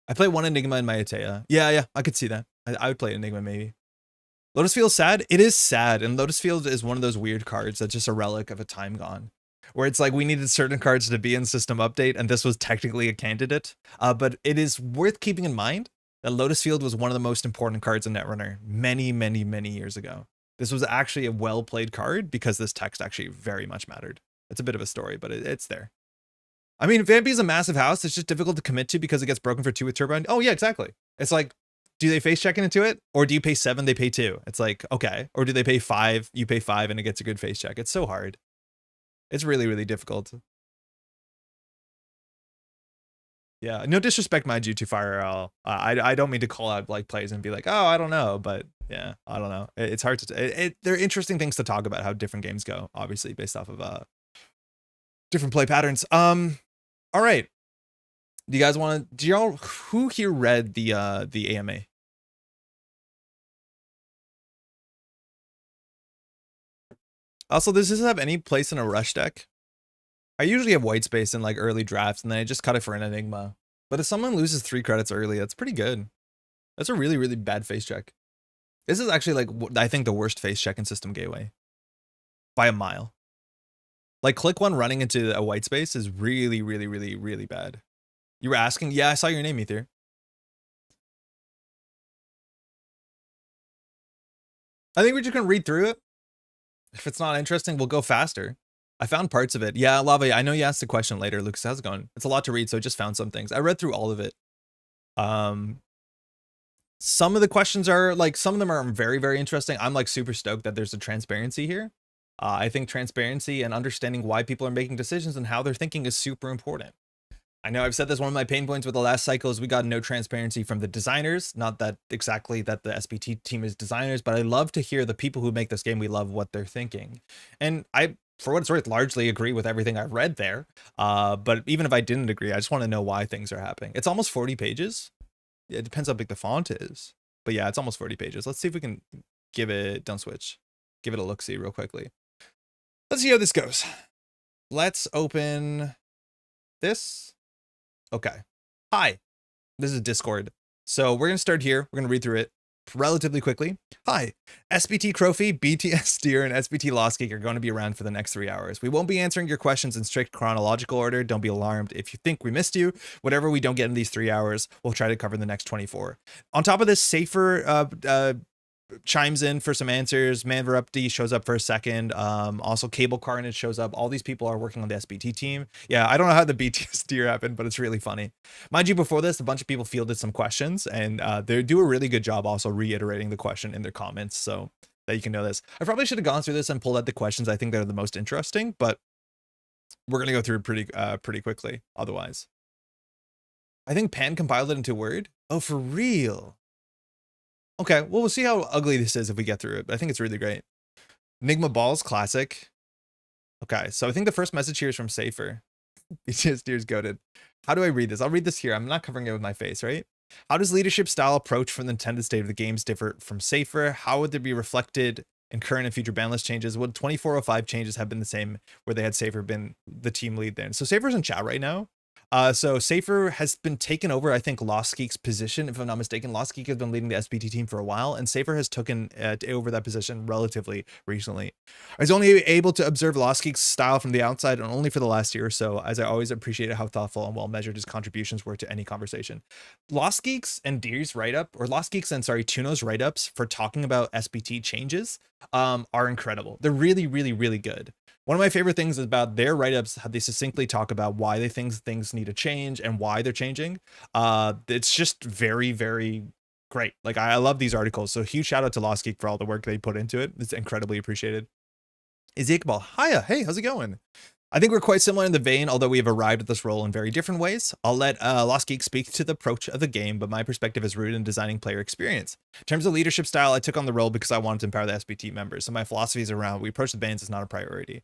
I play one Enigma in my Atea. Yeah, I could see that. I would play Enigma maybe. Lotus Field's sad. It is sad, and Lotus Field is one of those weird cards that's just a relic of a time gone. Where it's like we needed certain cards to be in system update, and this was technically a candidate. But it is worth keeping in mind that Lotus Field was one of the most important cards in Netrunner many years ago. This was actually a well-played card because this text actually very much mattered. It's a bit of a story, but it's there. I mean, Vampy's a massive house. It's just difficult to commit to because it gets broken for 2 with Turbine. Oh yeah, exactly. It's like, do they face check into it? Or do you pay 7, they pay 2? It's like, okay. Or do they pay 5, you pay 5, and it gets a good face check? It's so hard. It's really difficult. Yeah, no disrespect, mind you, to Fire RL. I don't mean to call out like plays and be like, oh, I don't know, but yeah, I don't know. It's hard to. They're interesting things to talk about how different games go, obviously based off of different play patterns. All right. Do you guys want to? Do y'all who here read the AMA? Also, does this have any place in a rush deck? I usually have white space in like early drafts and then I just cut it for an Enigma. But if someone loses 3 credits early, that's pretty good. That's a really bad face check. This is actually like, I think the worst face check in System Gateway. By a mile. Like click 1 running into a white space is really bad. You were asking? Yeah, I saw your name, Ether. I think we're just gonna read through it. If it's not interesting, we'll go faster. I found parts of it. Yeah, Lava, I know you asked the question later. Lucas, how's it going? It's a lot to read, so I just found some things. I read through all of it. Some of the questions are like, some of them are very, very interesting. I'm like super stoked that there's a transparency here. I think transparency and understanding why people are making decisions and how they're thinking is super important. I know I've said this, one of my pain points with the last cycle is we got no transparency from the designers. Not that exactly that the SBT team is designers, but I love to hear the people who make this game, we love what they're thinking. And I, for what it's worth, largely agree with everything I've read there. But even if I didn't agree, I just want to know why things are happening. It's almost 40 pages. It depends how big the font is. But yeah, it's almost 40 pages. Let's see if we can give it, don't switch, give it a look-see real quickly. Let's see how this goes. Let's open this. Okay. Hi, this is Discord. So we're going to start here. We're going to read through it relatively quickly. Hi, SBT Trophy, BTS Steer, and SBT Lost Geek are going to be around for the next 3 hours. We won't be answering your questions in strict chronological order. Don't be alarmed if you think we missed you. Whatever we don't get in these 3 hours, we'll try to cover in the next 24. On top of this, Safer chimes in for some answers. Manverupti shows up for a second. Also Cable Carnage shows up. All these people are working on the SBT team. Yeah, I don't know how the BTS steer happened, but it's really funny. Mind you, before this, a bunch of people fielded some questions, and they do a really good job also reiterating the question in their comments, so that you can know this. I probably should have gone through this and pulled out the questions I think that are the most interesting, but we're gonna go through it pretty quickly otherwise. I think Pan compiled it into Word. Oh, for real? Okay, well, we'll see how ugly this is if we get through it, but I think it's really great. Enigma Balls, classic. Okay, so I think the first message here is from Safer. BTS Steer's goated. How do I read this? I'll read this here. I'm not covering it with my face, right? How does leadership style approach from the intended state of the games differ from Safer? How would they be reflected in current and future ban list changes? Would 2405 changes have been the same where they had Safer been the team lead then? So Safer's in chat right now. So Safer has been taken over, I think, Lost Geek's position. If I'm not mistaken, Lost Geek has been leading the SBT team for a while, and Safer has taken over that position relatively recently. I was only able to observe Lost Geek's style from the outside and only for the last year or so, as I always appreciated how thoughtful and well-measured his contributions were to any conversation. Lost Geeks and Deer's write-up, or Lost Geeks and, sorry, Tuno's write-ups for talking about SBT changes are incredible. They're really, really, really good. One of my favorite things about their write-ups, how they succinctly talk about why they think things need to change and why they're changing. It's just very, very great. Like, I love these articles. So huge shout out to Lost Geek for all the work they put into it. It's incredibly appreciated. Iqbal, hiya, hey, how's it going? I think we're quite similar in the vein, although we have arrived at this role in very different ways. I'll let Lost Geek speak to the approach of the game, but my perspective is rooted in designing player experience. In terms of leadership style, I took on the role because I wanted to empower the SBT members, so my philosophy is around we approach the bans as not a priority.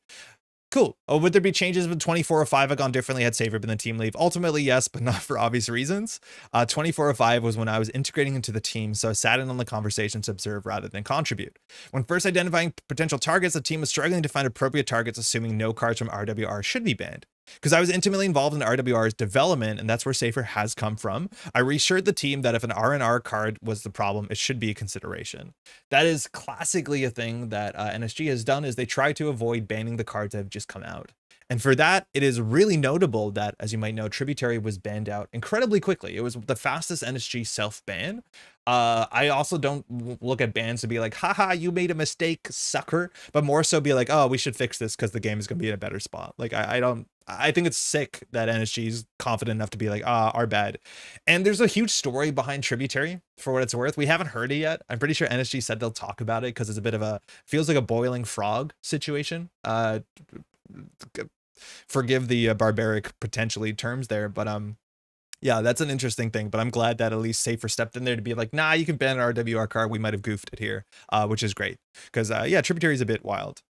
Cool. Oh, would there be changes if 2405 had gone differently had Safer been the team leave? Ultimately, yes, but not for obvious reasons. 2405 was when I was integrating into the team, so I sat in on the conversation to observe rather than contribute. When first identifying potential targets, the team was struggling to find appropriate targets, assuming no cards from RWR should be banned. Because I was intimately involved in RWR's development, and that's where Safer has come from, I reassured the team that if an RNR card was the problem, it should be a consideration. That is classically a thing that NSG has done, is they try to avoid banning the cards that have just come out. And for that, it is really notable that, as you might know, Tributary was banned out incredibly quickly. It was the fastest NSG self-ban. I also don't look at bans to be like, haha, you made a mistake, sucker, but more so be like, oh, we should fix this because the game is going to be in a better spot. Like, I think it's sick that NSG is confident enough to be like, our bad. And there's a huge story behind Tributary, for what it's worth. We haven't heard it yet. I'm pretty sure NSG said they'll talk about it because it's a bit of a, feels like a boiling frog situation. Forgive the barbaric potentially terms there, but yeah, that's an interesting thing. But I'm glad that at least Safer stepped in there to be like, nah, you can ban an RWR card. We might have goofed it here, which is great because yeah, Tributary is a bit wild.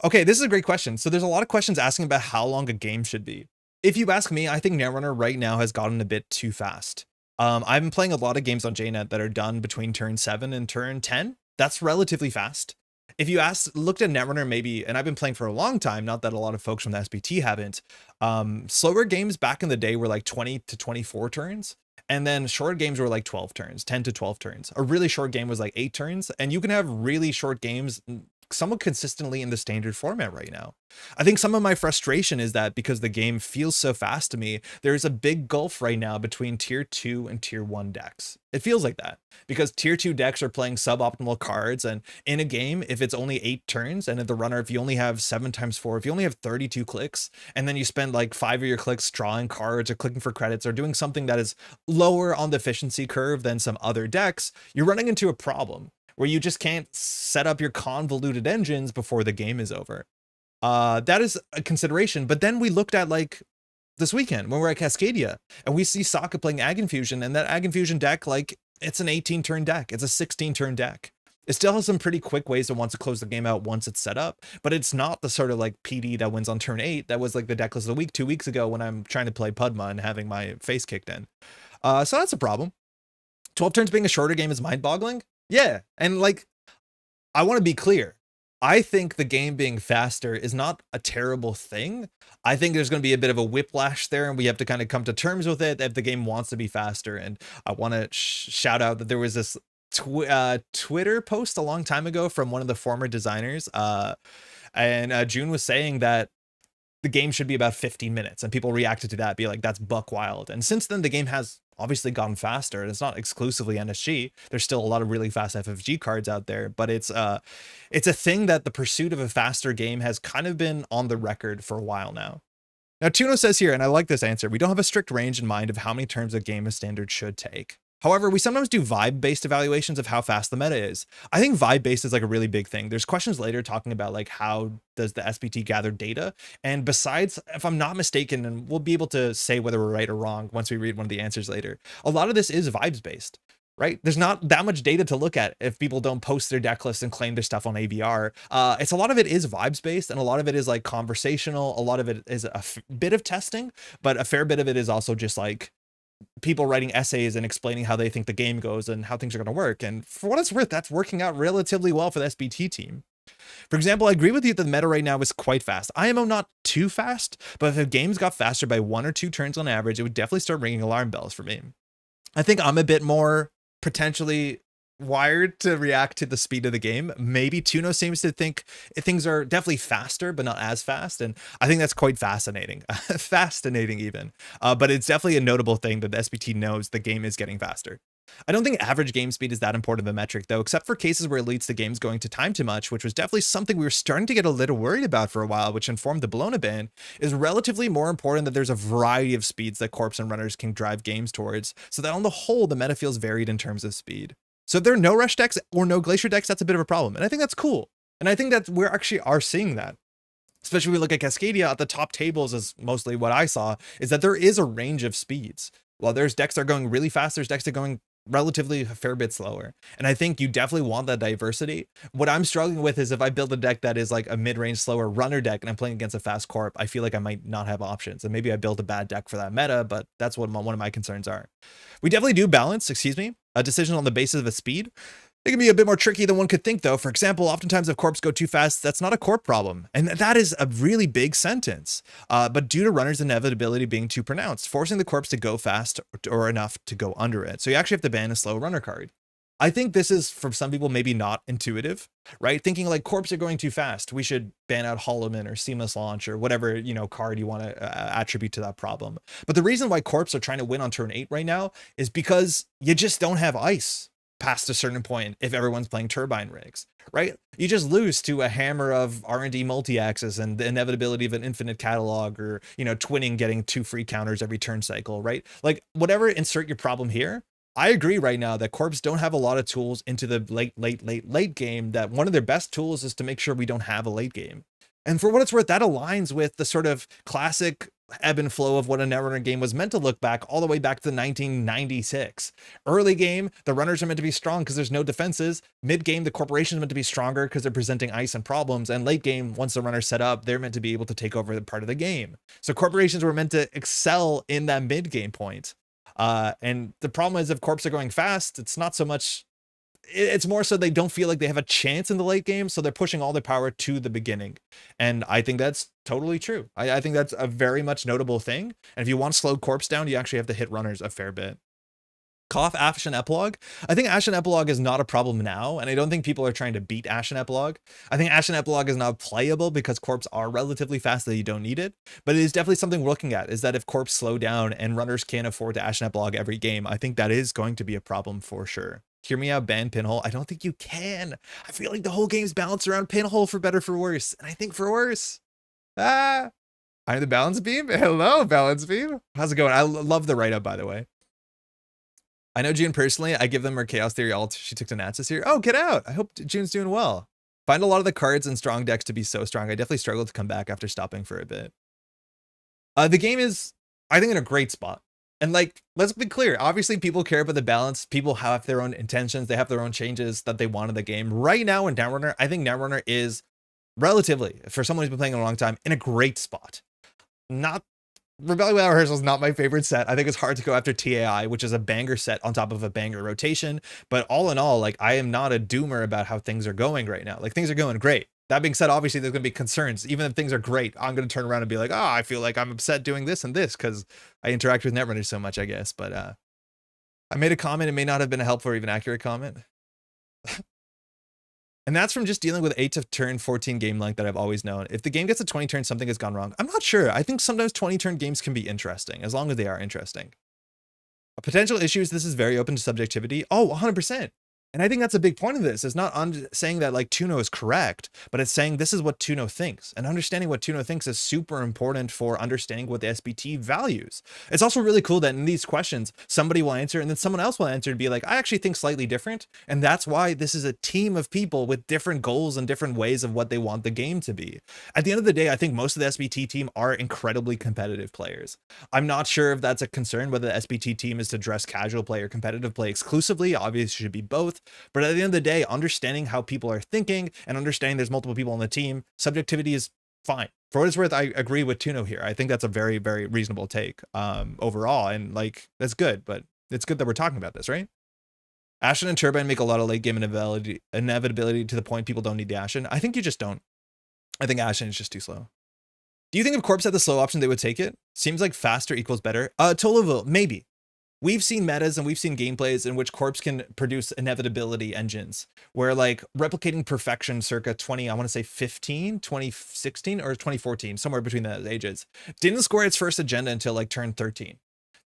Okay, this is a great question. So there's a lot of questions asking about how long a game should be. If you ask me, I think Netrunner right now has gotten a bit too fast. I've been playing a lot of games on JNet that are done between turn 7 and turn 10. That's relatively fast. If you looked at Netrunner maybe, and I've been playing for a long time, not that a lot of folks from the SBT haven't, slower games back in the day were like 20 to 24 turns. And then short games were like 12 turns, 10 to 12 turns. A really short game was like 8 turns. And you can have really short games somewhat consistently in the standard format right now. I think some of my frustration is that because the game feels so fast to me, there's a big gulf right now between tier 2 and tier 1 decks. It feels like that because tier 2 decks are playing suboptimal cards, and in a game, if it's only 8 turns and at the runner, if you only have 7 times 4, if you only have 32 clicks, and then you spend like 5 of your clicks drawing cards or clicking for credits or doing something that is lower on the efficiency curve than some other decks, you're running into a problem where you just can't set up your convoluted engines before the game is over. That is a consideration. But then we looked at like this weekend when we're at Cascadia and we see Sokka playing Ag Infusion, and that Ag Infusion deck, like it's an 18 turn deck. It's a 16 turn deck. It still has some pretty quick ways to want to close the game out once it's set up, but it's not the sort of like PD that wins on turn 8. That was like the decklist of the week 2 weeks ago when I'm trying to play Pudma and having my face kicked in. So that's a problem. 12 turns being a shorter game is mind-boggling. Yeah, and like, I want to be clear. I think the game being faster is not a terrible thing. I think there's going to be a bit of a whiplash there, and we have to kind of come to terms with it if the game wants to be faster. And I want to shout out that there was this Twitter post a long time ago from one of the former designers, and June was saying that the game should be about 15 minutes, and people reacted to that, be like, that's buck wild. And since then, the game has obviously gotten faster, and it's not exclusively NSG. There's still a lot of really fast FFG cards out there, but it's a thing that the pursuit of a faster game has kind of been on the record for a while now. Now, Tuno says here, and I like this answer, we don't have a strict range in mind of how many turns a game of standard should take. However, we sometimes do vibe-based evaluations of how fast the meta is. I think vibe-based is like a really big thing. There's questions later talking about like how does the SBT gather data? And besides, if I'm not mistaken, and we'll be able to say whether we're right or wrong once we read one of the answers later, a lot of this is vibes-based, right? There's not that much data to look at if people don't post their deck lists and claim their stuff on AVR. It's a lot of it is vibes-based, and a lot of it is like conversational. A lot of it is a bit of testing, but a fair bit of it is also just like people writing essays and explaining how they think the game goes and how things are going to work. And for what it's worth, that's working out relatively well for the SBT team. For example, I agree with you that the meta right now is quite fast. IMO not too fast, but if games got faster by 1 or 2 turns on average, it would definitely start ringing alarm bells for me. I think I'm a bit more potentially wired to react to the speed of the game. Maybe Tuno seems to think things are definitely faster, but not as fast. And I think that's quite fascinating, fascinating even. But it's definitely a notable thing that the SBT knows the game is getting faster. I don't think average game speed is that important of a metric though, except for cases where it leads to games going to time too much, which was definitely something we were starting to get a little worried about for a while, which informed the Bologna ban. Is relatively more important that there's a variety of speeds that corps and runners can drive games towards, so that on the whole, the meta feels varied in terms of speed. So if there are no rush decks or no glacier decks, that's a bit of a problem. And I think that's cool. And I think that we actually are seeing that. Especially when we look at Cascadia at the top tables, is mostly what I saw, is that there is a range of speeds. While there's decks that are going really fast, there's decks that are going relatively a fair bit slower. And I think you definitely want that diversity. What I'm struggling with is if I build a deck that is like a mid-range slower runner deck and I'm playing against a fast corp, I feel like I might not have options. And maybe I build a bad deck for that meta, but that's what one of my concerns are. We definitely do balance, a decision on the basis of its speed. It can be a bit more tricky than one could think, though. For example, oftentimes if corps go too fast, that's not a corp problem. And that is a really big sentence. But due to runners' inevitability being too pronounced, forcing the corps to go fast or enough to go under it. So you actually have to ban a slow runner card. I think this is, for some people, maybe not intuitive, right? Thinking like corps are going too fast, we should ban out Holloman or Seamless Launch or whatever, card you want to attribute to that problem. But the reason why corps are trying to win on turn 8 right now is because you just don't have ice past a certain point if everyone's playing turbine rigs, right? You just lose to a hammer of R&D multi-axis and the inevitability of an infinite catalog, or, twinning getting 2 free counters every turn cycle, right? Like, whatever, insert your problem here. I agree right now that corps don't have a lot of tools into the late game, that one of their best tools is to make sure we don't have a late game. And for what it's worth, that aligns with the sort of classic ebb and flow of what a Netrunner game was meant to look back all the way back to 1996. Early game, the runners are meant to be strong because there's no defenses. Mid game, the corporation's meant to be stronger because they're presenting ice and problems. And late game, once the runner's set up, they're meant to be able to take over the part of the game. So corporations were meant to excel in that mid game point. And the problem is if corps are going fast, it's not so much, it's more so they don't feel like they have a chance in the late game, so they're pushing all their power to the beginning. And I think that's totally true. I think that's a very much notable thing. And if you want to slow corps down, you actually have to hit runners a fair bit. Cough Ashen Epilogue. I think Ashen Epilogue is not a problem now, and I don't think people are trying to beat Ashen Epilogue. I think Ashen Epilogue is not playable because corps are relatively fast that you don't need it, but it is definitely something we're looking at, is that if corps slow down and runners can't afford to Ashen Epilogue every game, I think that is going to be a problem for sure. Hear me out, ban Pinhole. I don't think you can. I feel like the whole game's balanced around Pinhole for better for worse, and I think for worse. I'm the Balance Beam. Hello, Balance Beam. How's it going? I love the write-up, by the way. I know June personally. I give them her Chaos Theory alt. She took to Nats this year. Oh, get out. I hope June's doing well. Find a lot of the cards and strong decks to be so strong. I definitely struggled to come back after stopping for a bit. The game is, I think, in a great spot. And like, let's be clear. Obviously, people care about the balance. People have their own intentions. They have their own changes that they want in the game. Right now in Netrunner, I think Netrunner is relatively, for someone who's been playing a long time, in a great spot. Not Rebellion Without Rehearsal is not my favorite set. I think it's hard to go after TAI, which is a banger set on top of a banger rotation. But all in all, like, I am not a doomer about how things are going right now. Like, things are going great. That being said, obviously there's going to be concerns. Even if things are great, I'm going to turn around and be like, oh, I feel like I'm upset doing this and this because I interact with Netrunner so much, I guess. But I made a comment. It may not have been a helpful or even accurate comment. And that's from just dealing with 8 to turn 14 game length that I've always known. If the game gets to 20 turns, something has gone wrong. I'm not sure. I think sometimes 20 turn games can be interesting, as long as they are interesting. Potential issues, this is very open to subjectivity. Oh, 100%. And I think that's a big point of this. It's not saying that like Tuno is correct, but it's saying this is what Tuno thinks. And understanding what Tuno thinks is super important for understanding what the SBT values. It's also really cool that in these questions, somebody will answer and then someone else will answer and be like, I actually think slightly different. And that's why this is a team of people with different goals and different ways of what they want the game to be. At the end of the day, I think most of the SBT team are incredibly competitive players. I'm not sure if that's a concern, whether the SBT team is to dress casual play or competitive play exclusively. Obviously, it should be both. But at the end of the day, understanding how people are thinking and understanding there's multiple people on the team, subjectivity is fine. For what it's worth, I agree with Tuno here. I think that's a very, very reasonable take overall. And like, that's good, but it's good that we're talking about this, right? Ashen and Turbine make a lot of late game inevitability to the point people don't need the Ashen. I think you just don't. I think Ashen is just too slow. Do you think if Corpse had the slow option, they would take it? Seems like faster equals better. Toloville, maybe. We've seen metas and we've seen gameplays in which Corpse can produce inevitability engines where like replicating perfection circa 2016 or 2014, somewhere between those ages, didn't score its first agenda until like turn 13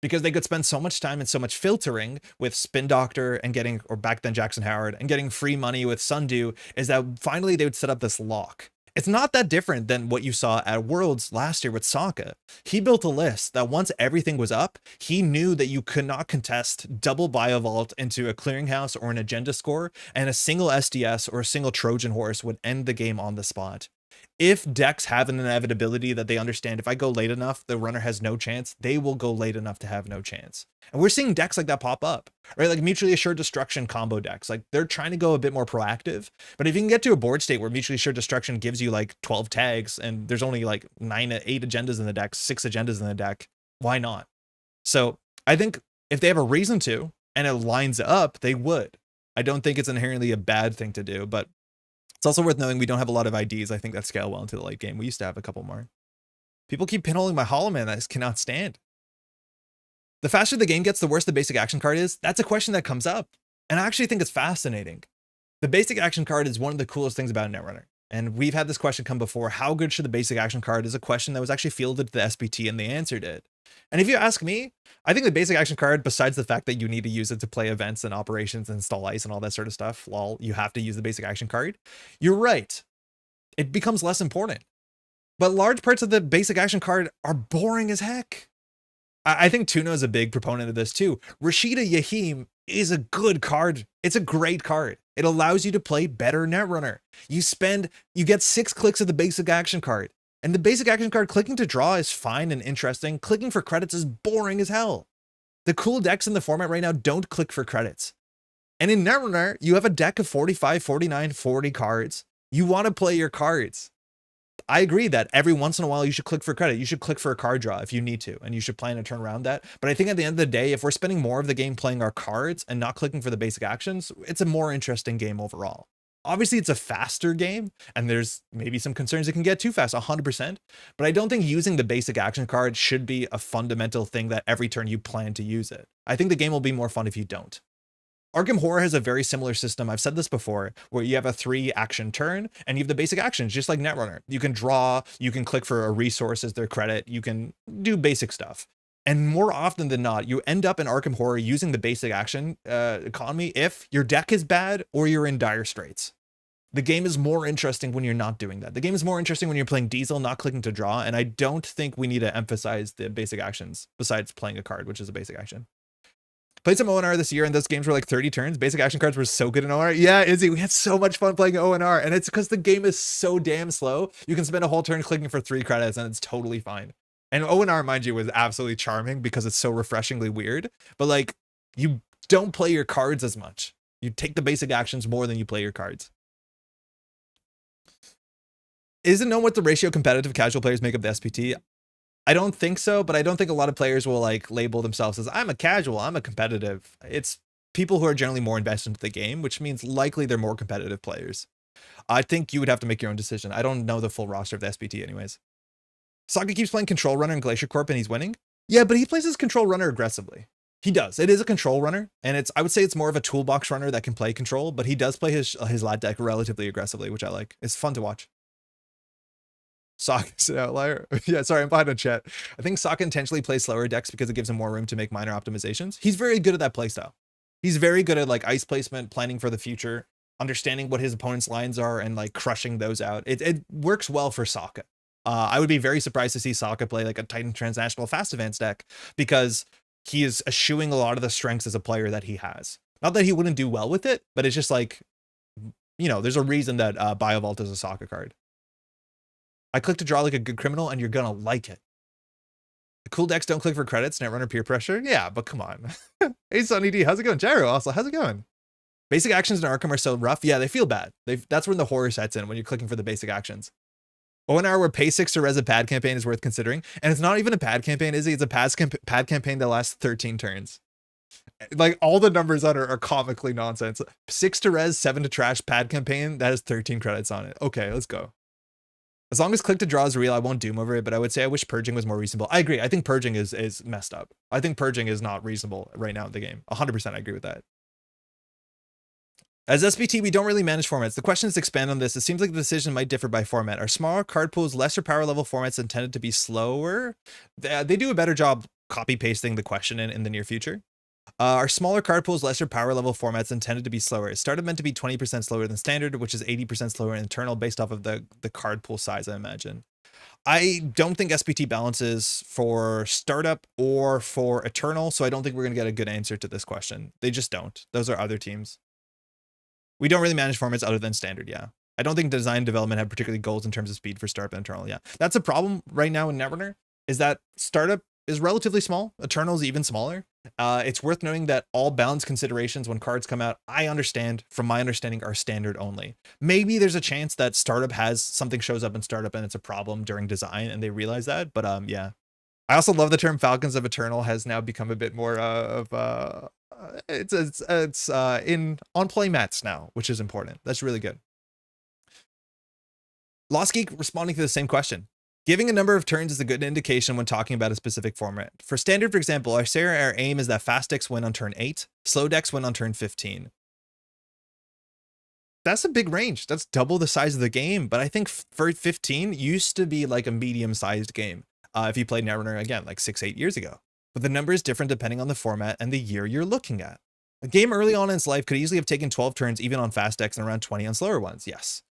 because they could spend so much time and so much filtering with Spin Doctor and getting, or back then Jackson Howard, and getting free money with Sundew, is that finally they would set up this lock. It's not that different than what you saw at Worlds last year with Sokka. He built a list that once everything was up, he knew that you could not contest double Biovault into a clearinghouse or an agenda score, and a single SDS or a single Trojan horse would end the game on the spot. If decks have an inevitability that they understand, if I go late enough, the runner has no chance, they will go late enough to have no chance. And we're seeing decks like that pop up, right? Like mutually assured destruction combo decks. Like they're trying to go a bit more proactive, but if you can get to a board state where mutually assured destruction gives you like 12 tags and there's only like 8 agendas in the deck, 6 agendas in the deck, why not? So I think if they have a reason to, and it lines up, they would. I don't think it's inherently a bad thing to do, but it's also worth knowing we don't have a lot of IDs, I think, that scale well into the late game. We used to have a couple more. People keep pinholing my Hollow Man that I just cannot stand. The faster the game gets, the worse the basic action card is. That's a question that comes up. And I actually think it's fascinating. The basic action card is one of the coolest things about Netrunner. And we've had this question come before. How good should the basic action card is a question that was actually fielded to the SBT and they answered it. And if you ask me, I think the basic action card, besides the fact that you need to use it to play events and operations and install ice and all that sort of stuff, lol, you have to use the basic action card. You're right. It becomes less important. But large parts of the basic action card are boring as heck. I think Tuna is a big proponent of this too. Rashida Yahim is a good card. It's a great card. It allows you to play better Netrunner. You get 6 clicks of the basic action card. And the basic action card clicking to draw is fine and interesting. Clicking for credits is boring as hell. The cool decks in the format right now don't click for credits. And in Netrunner, you have a deck of 45, 49, 40 cards. You want to play your cards. I agree that every once in a while you should click for credit. You should click for a card draw if you need to, and you should plan to turn around that. But I think at the end of the day, if we're spending more of the game playing our cards and not clicking for the basic actions, it's a more interesting game overall. Obviously, it's a faster game, and there's maybe some concerns it can get too fast, 100%. But I don't think using the basic action card should be a fundamental thing that every turn you plan to use it. I think the game will be more fun if you don't. Arkham Horror has a very similar system. I've said this before, where you have a 3-action turn and you have the basic actions, just like Netrunner. You can draw, you can click for a resource as their credit, you can do basic stuff. And more often than not, you end up in Arkham Horror using the basic action economy if your deck is bad or you're in dire straits. The game is more interesting when you're not doing that. The game is more interesting when you're playing Diesel, not clicking to draw, and I don't think we need to emphasize the basic actions besides playing a card, which is a basic action. Played some ONR this year, and those games were like 30 turns. Basic action cards were so good in ONR. Yeah, Izzy, we had so much fun playing ONR, and it's because the game is so damn slow. You can spend a whole turn clicking for 3 credits, and it's totally fine. And ONR, mind you, was absolutely charming because it's so refreshingly weird. But like, you don't play your cards as much. You take the basic actions more than you play your cards. Isn't known what the ratio competitive casual players make up the SBT? I don't think so, but I don't think a lot of players will like label themselves as I'm a casual, I'm a competitive. It's people who are generally more invested into the game, which means likely they're more competitive players. I think you would have to make your own decision. I don't know the full roster of the SBT anyways. Sokka keeps playing Control Runner in Glacier Corp and he's winning. Yeah, but he plays his Control Runner aggressively. He does. It is a control runner, and I would say it's more of a toolbox runner that can play control, but he does play his lat deck relatively aggressively, which I like. It's fun to watch. Sokka's an outlier. Yeah, sorry, I'm behind on chat. I think Sokka intentionally plays slower decks because it gives him more room to make minor optimizations. He's very good at that playstyle. He's very good at like ice placement, planning for the future, understanding what his opponent's lines are, and like crushing those out. It works well for Sokka. I would be very surprised to see Sokka play like a Titan Transnational Fast Advance deck because he is eschewing a lot of the strengths as a player that he has. Not that he wouldn't do well with it, but it's just like, you know, there's a reason that Biovault is a Sokka card. I click to draw like a good criminal and you're gonna like it. The cool decks don't click for credits, Netrunner peer pressure. Yeah, but come on. Hey, Sonny D, how's it going? Gyro also, how's it going? Basic actions in Arkham are so rough. Yeah, they feel bad. That's when the horror sets in, when you're clicking for the basic actions. ONR where pay 6 to res a pad campaign is worth considering. And it's not even a pad campaign, is it? It's a pad campaign that lasts 13 turns. Like all the numbers on it are comically nonsense. 6 to res, 7 to trash pad campaign, that has 13 credits on it. Okay, let's go. As long as click to draw is real, I won't doom over it, but I would say I wish purging was more reasonable. I agree. I think purging is messed up. I think purging is not reasonable right now in the game. 100% I agree with that. As SBT, we don't really manage formats. The question is to expand on this. It seems like the decision might differ by format. Are smaller card pools lesser power level formats intended to be slower? They do a better job copy pasting the question in the near future. Are smaller card pools lesser power level formats intended to be slower? Is startup meant to be 20% slower than standard, which is 80% slower in internal based off of the card pool size, I imagine. I don't think SBT balances for startup or for eternal, so I don't think we're going to get a good answer to this question. They just don't. Those are other teams. We don't really manage formats other than standard, yeah. I don't think design development have particularly goals in terms of speed for startup and eternal, yeah. That's a problem right now in Netrunner, is that startup is relatively small. Eternal is even smaller. It's worth noting that all balance considerations when cards come out, I understand, from my understanding, are standard only. Maybe there's a chance that startup has something shows up in startup and it's a problem during design and they realize that, but yeah. I also love the term Falcons of Eternal has now become a bit more it's in on play mats now, which is important. That's really good. Lost Geek responding to the same question. Giving a number of turns is a good indication when talking about a specific format. For standard, for example, our aim is that fast decks win on turn 8, slow decks win on turn 15. That's a big range. That's double the size of the game, but I think for 15 used to be like a medium-sized game. If you played Netrunner again, like 6-8 years ago. But the number is different depending on the format and the year you're looking at. A game early on in its life could easily have taken 12 turns even on fast decks and around 20 on slower ones, yes.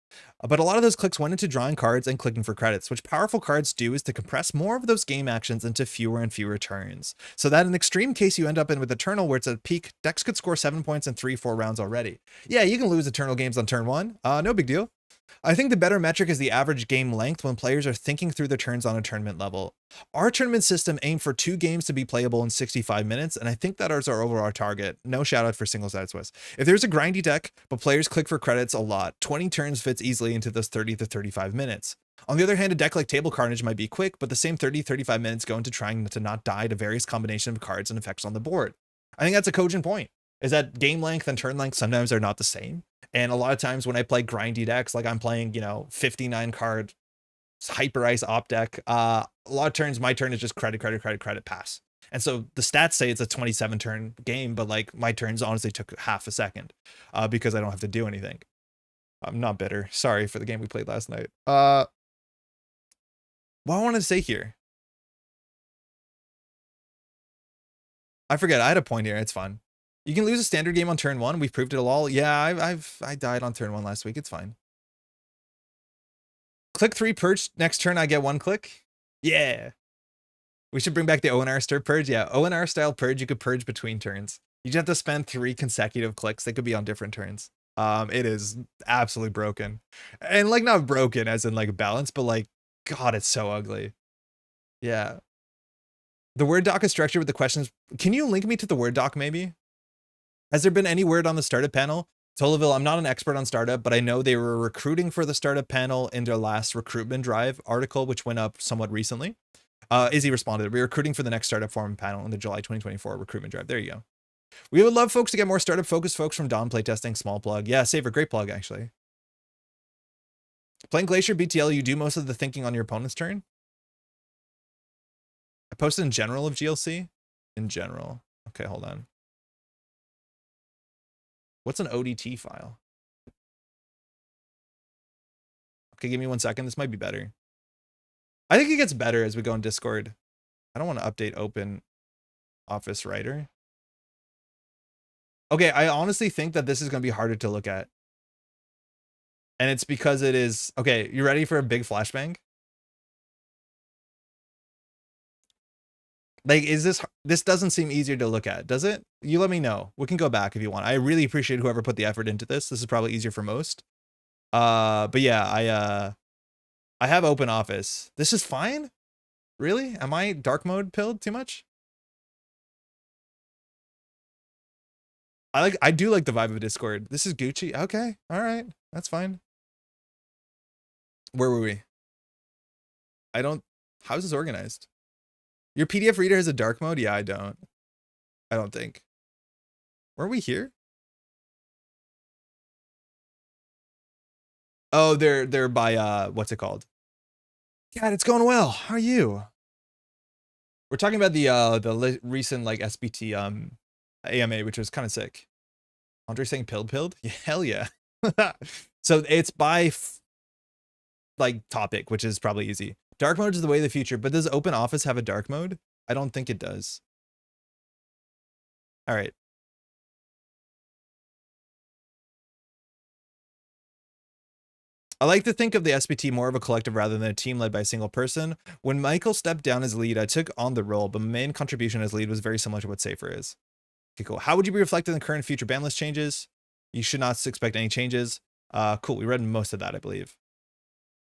But a lot of those clicks went into drawing cards and clicking for credits, which powerful cards do is to compress more of those game actions into fewer and fewer turns. So that in extreme case you end up in with Eternal where it's at peak, decks could score 7 points in 3-4 rounds already. Yeah, you can lose Eternal games on turn 1, no big deal. I think the better metric is the average game length when players are thinking through their turns on a tournament level. Our tournament system aimed for 2 games to be playable in 65 minutes, and I think that is our overall target. No shout out for single-sided Swiss. If there's a grindy deck, but players click for credits a lot, 20 turns fits easily into those 30 to 35 minutes. On the other hand, a deck like Table Carnage might be quick, but the same 30-35 minutes go into trying to not die to various combinations of cards and effects on the board. I think that's a cogent point, is that game length and turn length sometimes are not the same. And a lot of times when I play grindy decks, like I'm playing, 59 card Hyper Ice Op deck, a lot of turns, my turn is just credit, credit, credit, credit, pass. And so the stats say it's a 27 turn game, but like my turns honestly took half a second because I don't have to do anything. I'm not bitter. Sorry for the game we played last night. What I wanted to say here. I forget. I had a point here. It's fun. You can lose a standard game on turn 1. We've proved it all. Yeah, I died on turn 1 last week. It's fine. Click 3 purge. Next turn I get 1 click. Yeah. We should bring back the ONR style purge. Yeah, ONR style purge. You could purge between turns. You just have to spend 3 consecutive clicks. They could be on different turns. It is absolutely broken. And like not broken as in like balance, but like, God, it's so ugly. Yeah. The Word doc is structured with the questions. Can you link me to the Word doc maybe? Has there been any word on the startup panel? Tolaville, I'm not an expert on startup, but I know they were recruiting for the startup panel in their last recruitment drive article, which went up somewhat recently. Izzy responded, we're recruiting for the next startup forum panel in the July 2024 recruitment drive. There you go. We would love folks to get more startup focused folks from Dawn playtesting. Small plug. Yeah, Saver, great plug actually. Playing Glacier BTL, you do most of the thinking on your opponent's turn. I posted in general of GLC. In general. Okay, hold on. What's an ODT file? Okay, give me 1 second. This might be better. I think it gets better as we go in Discord. I don't want to update Open Office Writer. Okay, I honestly think that this is going to be harder to look at. And it's because it is... Okay, you ready for a big flashbang? Like, is this doesn't seem easier to look at, does it? You let me know. We can go back if you want. I really appreciate whoever put the effort into this. This is probably easier for most. But yeah, I have Open Office. This is fine? Really? Am I dark mode pilled too much? I do like the vibe of Discord. This is Gucci. Okay. All right. That's fine. Where were we? How is this organized? Your PDF reader has a dark mode? Yeah, I don't think. Were we here? Oh, they're by what's it called? God, it's going well. How are you? We're talking about the recent like SBT AMA, which was kind of sick. Andre saying pilled? Yeah, hell yeah. So it's by like topic, which is probably easy. Dark mode is the way of the future, but does Open Office have a dark mode? I don't think it does. All right. I like to think of the SBT more of a collective rather than a team led by a single person. When Michael stepped down as lead, I took on the role, but my main contribution as lead was very similar to what Safer is. Okay, cool. How would you be reflected in the current future ban list changes? You should not expect any changes. Cool. We read most of that, I believe.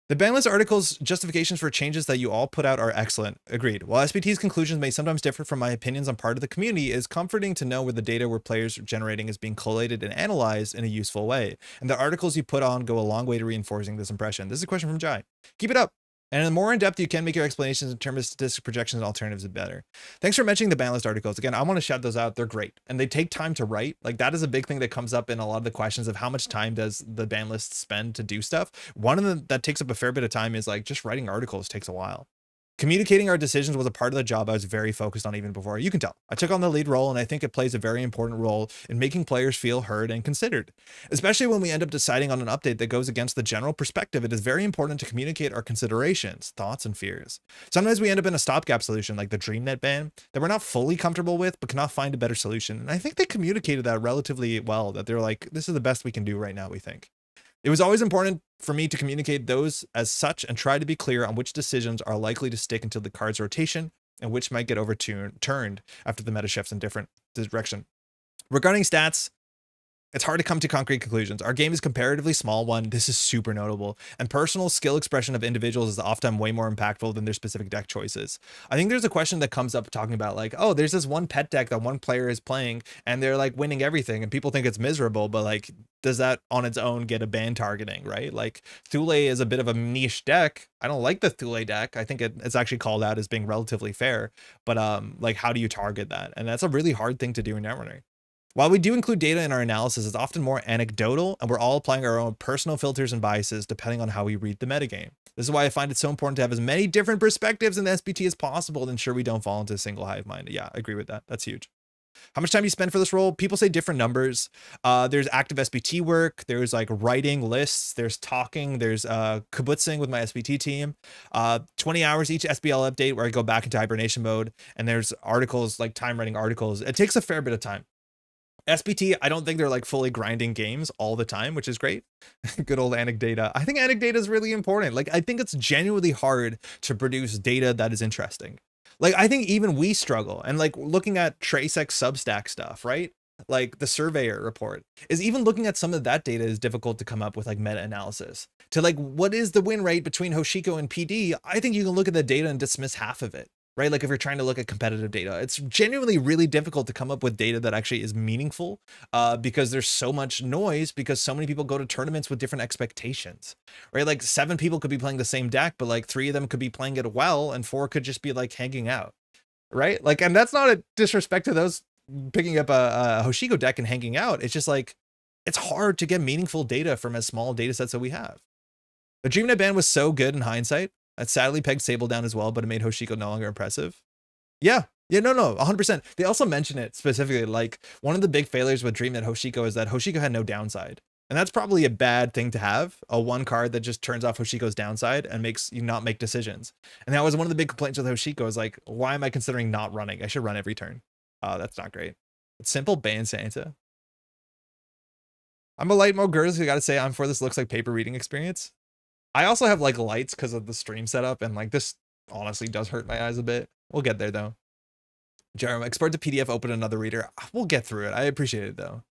The ban list article's justifications for changes that you all put out are excellent. Agreed. While SBT's conclusions may sometimes differ from my opinions on part of the community, it is comforting to know where the data where players are generating is being collated and analyzed in a useful way. And the articles you put on go a long way to reinforcing this impression. This is a question from Jai. Keep it up. And the more in-depth you can make your explanations in terms of statistics, projections, and alternatives, the better. Thanks for mentioning the ban list articles. Again, I want to shout those out. They're great. And they take time to write. Like, that is a big thing that comes up in a lot of the questions of how much time does the ban list spend to do stuff. One of them that takes up a fair bit of time is like just writing articles takes a while. Communicating our decisions was a part of the job I was very focused on even before. You can tell. I took on the lead role, and I think it plays a very important role in making players feel heard and considered. Especially when we end up deciding on an update that goes against the general perspective, it is very important to communicate our considerations, thoughts, and fears. Sometimes we end up in a stopgap solution like the DreamNet ban that we're not fully comfortable with, but cannot find a better solution. And I think they communicated that relatively well, that they're like, this is the best we can do right now, we think. It was always important for me to communicate those as such and try to be clear on which decisions are likely to stick until the card's rotation and which might get overturned after the meta shifts in different direction. Regarding stats, it's hard to come to concrete conclusions. Our game is comparatively small one. This is super notable. And personal skill expression of individuals is often way more impactful than their specific deck choices. I think there's a question that comes up talking about like, oh, there's this one pet deck that one player is playing and they're like winning everything and people think it's miserable, but like, does that on its own get a ban targeting, right? Like Thule is a bit of a niche deck. I don't like the Thule deck. I think it's actually called out as being relatively fair, but like, how do you target that? And that's a really hard thing to do in Netrunner. While we do include data in our analysis, it's often more anecdotal, and we're all applying our own personal filters and biases depending on how we read the metagame. This is why I find it so important to have as many different perspectives in the SBT as possible to ensure we don't fall into a single hive mind. Yeah, I agree with that. That's huge. How much time do you spend for this role? People say different numbers. There's active SBT work. There's like writing lists. There's talking. There's kibutzing with my SBT team. 20 hours each SBL update where I go back into hibernation mode. And there's articles, like time writing articles. It takes a fair bit of time. SBT, I don't think they're like fully grinding games all the time, which is great. Good old anecdata. I think anecdata is really important. Like, I think it's genuinely hard to produce data that is interesting. Like, I think even we struggle. And like looking at TraceX Substack stuff, right? Like the surveyor report is even looking at some of that data is difficult to come up with like meta analysis to like, what is the win rate between Hoshiko and PD? I think you can look at the data and dismiss half of it. Right? Like if you're trying to look at competitive data, it's genuinely really difficult to come up with data that actually is meaningful because there's so much noise because so many people go to tournaments with different expectations, right? Like 7 people could be playing the same deck, but like 3 of them could be playing it well and 4 could just be like hanging out, right? Like, and that's not a disrespect to those picking up a Hoshiko deck and hanging out. It's just like, it's hard to get meaningful data from as small data sets that we have. The DreamNet ban was so good in hindsight. It sadly pegged Sable down as well, but it made Hoshiko no longer impressive. Yeah, no, 100%. They also mention it specifically, like one of the big failures with DreamNet Hoshiko is that Hoshiko had no downside. And that's probably a bad thing to have, a one card that just turns off Hoshiko's downside and makes you not make decisions. And that was one of the big complaints with Hoshiko is like, why am I considering not running? I should run every turn. That's not great. It's simple, ban Santa. I'm a light mode girl, so you gotta say I'm for this looks like paper reading experience. I also have like lights because of the stream setup, and like this honestly does hurt my eyes a bit. We'll get there though. Jeremy, export to PDF, open another reader. We'll get through it. I appreciate it though.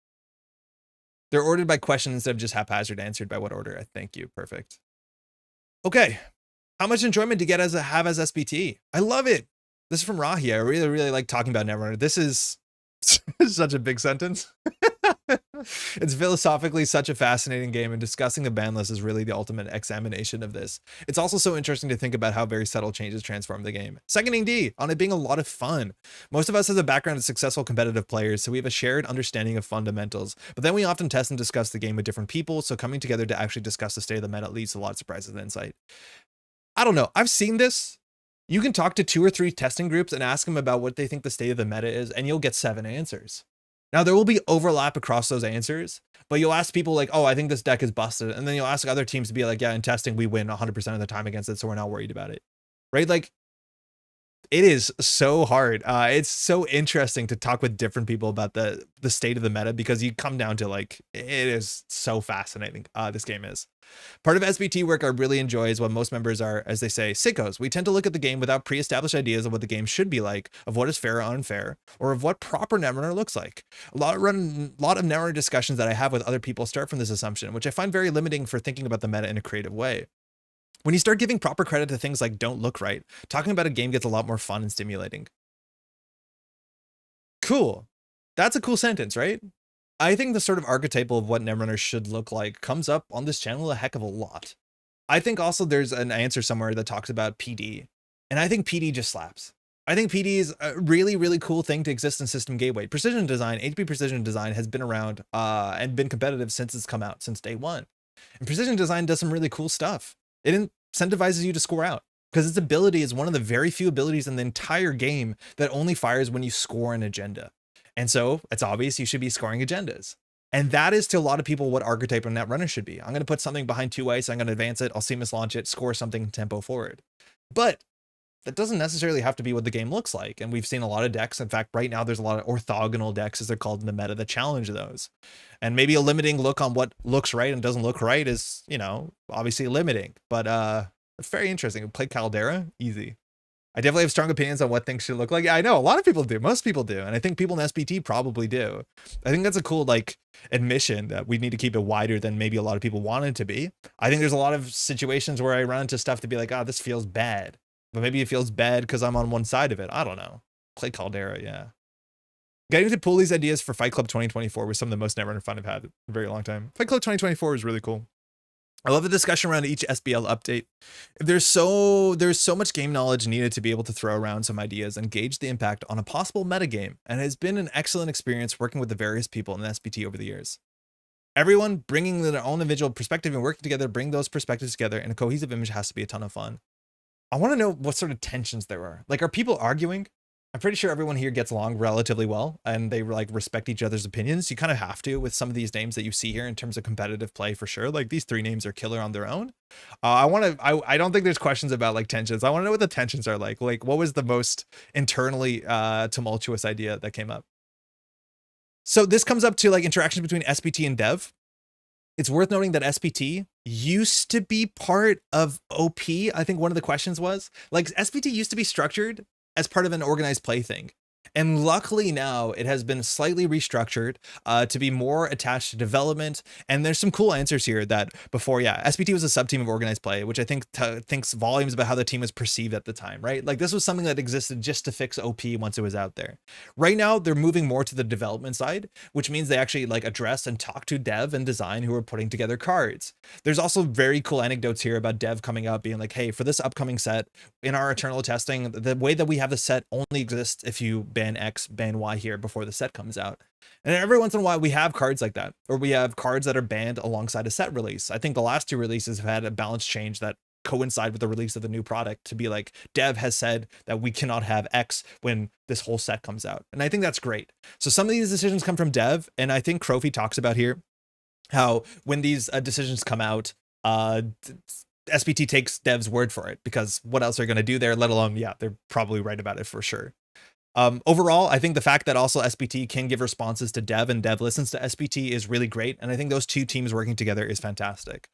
They're ordered by question instead of just haphazard answered by what order. I thank you. Perfect. Okay. How much enjoyment do you get have as SBT? I love it. This is from Rahi. I really, really like talking about Netrunner. This is such a big sentence. It's philosophically such a fascinating game, and discussing the ban list is really the ultimate examination of this. It's also so interesting to think about how very subtle changes transform the game. Seconding D on it being a lot of fun. Most of us has a background as successful competitive players, so we have a shared understanding of fundamentals, but then we often test and discuss the game with different people, so coming together to actually discuss the state of the meta leads to a lot of surprises and insight. I don't know. I've seen this. You can talk to 2 or 3 testing groups and ask them about what they think the state of the meta is, and you'll get 7 answers. Now, there will be overlap across those answers, but you'll ask people like, oh, I think this deck is busted. And then you'll ask other teams to be like, yeah, in testing, we win 100% of the time against it, so we're not worried about it. Right? Like, it is so hard. It's so interesting to talk with different people about the state of the meta, because you come down to like, it is so fascinating. This game is. Part of SBT work I really enjoy is what most members are, as they say, sickos. We tend to look at the game without pre-established ideas of what the game should be like, of what is fair or unfair, or of what proper Netrunner looks like. A lot of Netrunner discussions that I have with other people start from this assumption, which I find very limiting for thinking about the meta in a creative way. When you start giving proper credit to things like don't look right, talking about a game gets a lot more fun and stimulating. Cool. That's a cool sentence, right? I think the sort of archetypal of what Netrunner should look like comes up on this channel a heck of a lot. I think also there's an answer somewhere that talks about PD, and I think PD just slaps. I think PD is a really, really cool thing to exist in System Gateway. Precision Design, HP Precision Design has been around and been competitive since it's come out, since day one. And Precision Design does some really cool stuff. It incentivizes you to score out, because its ability is one of the very few abilities in the entire game that only fires when you score an agenda. And so it's obvious you should be scoring agendas. And that is to a lot of people what archetype of Netrunner should be. I'm going to put something behind 2 ice, I'm going to advance it, I'll seamless launch it, score something tempo forward. But that doesn't necessarily have to be what the game looks like. And we've seen a lot of decks. In fact, right now there's a lot of orthogonal decks, as they're called in the meta, that challenge those. And maybe a limiting look on what looks right and doesn't look right is, you know, obviously limiting. But it's very interesting. Play Caldera, easy. I definitely have strong opinions on what things should look like. Yeah, I know a lot of people do. Most people do. And I think people in SBT probably do. I think that's a cool, like, admission that we need to keep it wider than maybe a lot of people want it to be. I think there's a lot of situations where I run into stuff to be like, oh, this feels bad. But maybe it feels bad because I'm on one side of it. I don't know. Play Caldera, yeah. Getting to pull these ideas for Fight Club 2024 was some of the most Netrunner fun I've had in a very long time. Fight Club 2024 was really cool. I love the discussion around each SBL update. There's so much game knowledge needed to be able to throw around some ideas and gauge the impact on a possible metagame, and it has been an excellent experience working with the various people in the SBT over the years. Everyone bringing their own individual perspective and working together, bring those perspectives together in a cohesive image has to be a ton of fun. I want to know what sort of tensions there are. Like, are people arguing? I'm pretty sure everyone here gets along relatively well and they like respect each other's opinions. You kind of have to with some of these names that you see here in terms of competitive play for sure. Like these 3 names are killer on their own. I don't think there's questions about like tensions. I want to know what the tensions are like. Like what was the most internally tumultuous idea that came up? So this comes up to like interactions between SBT and dev. It's worth noting that SBT used to be part of OP. I think one of the questions was like SBT used to be structured as part of an organized play thing. And luckily now it has been slightly restructured to be more attached to development. And there's some cool answers here that before, yeah, SBT was a sub-team of organized play, which I think thinks volumes about how the team was perceived at the time, right? Like this was something that existed just to fix OP once it was out there. Right now, they're moving more to the development side, which means they actually like address and talk to dev and design who are putting together cards. There's also very cool anecdotes here about dev coming up being like, hey, for this upcoming set, in our eternal testing, the way that we have the set only exists if you ban X, ban Y here before the set comes out. And every once in a while we have cards like that, or we have cards that are banned alongside a set release. I think the last 2 releases have had a balance change that coincide with the release of the new product to be like, dev has said that we cannot have X when this whole set comes out. And I think that's great. So some of these decisions come from dev. And I think Crofy talks about here how when these decisions come out, SBT takes dev's word for it, because what else are they going to do there, let alone, yeah, they're probably right about it for sure. Overall, I think the fact that also SBT can give responses to dev and dev listens to SBT is really great. And I think those 2 teams working together is fantastic.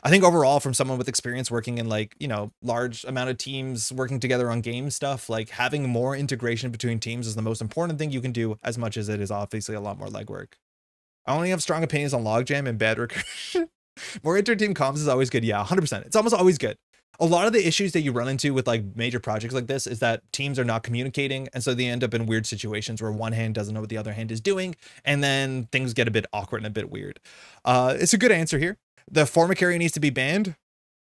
I think overall, from someone with experience working in like, you know, large amount of teams working together on game stuff, like having more integration between teams is the most important thing you can do, as much as it is obviously a lot more legwork. I only have strong opinions on logjam and bad recursion. More inter-team comms is always good. Yeah, 100%. It's almost always good. A lot of the issues that you run into with like major projects like this is that teams are not communicating. And so they end up in weird situations where one hand doesn't know what the other hand is doing. And then things get a bit awkward and a bit weird. It's a good answer here. The forma carry needs to be banned.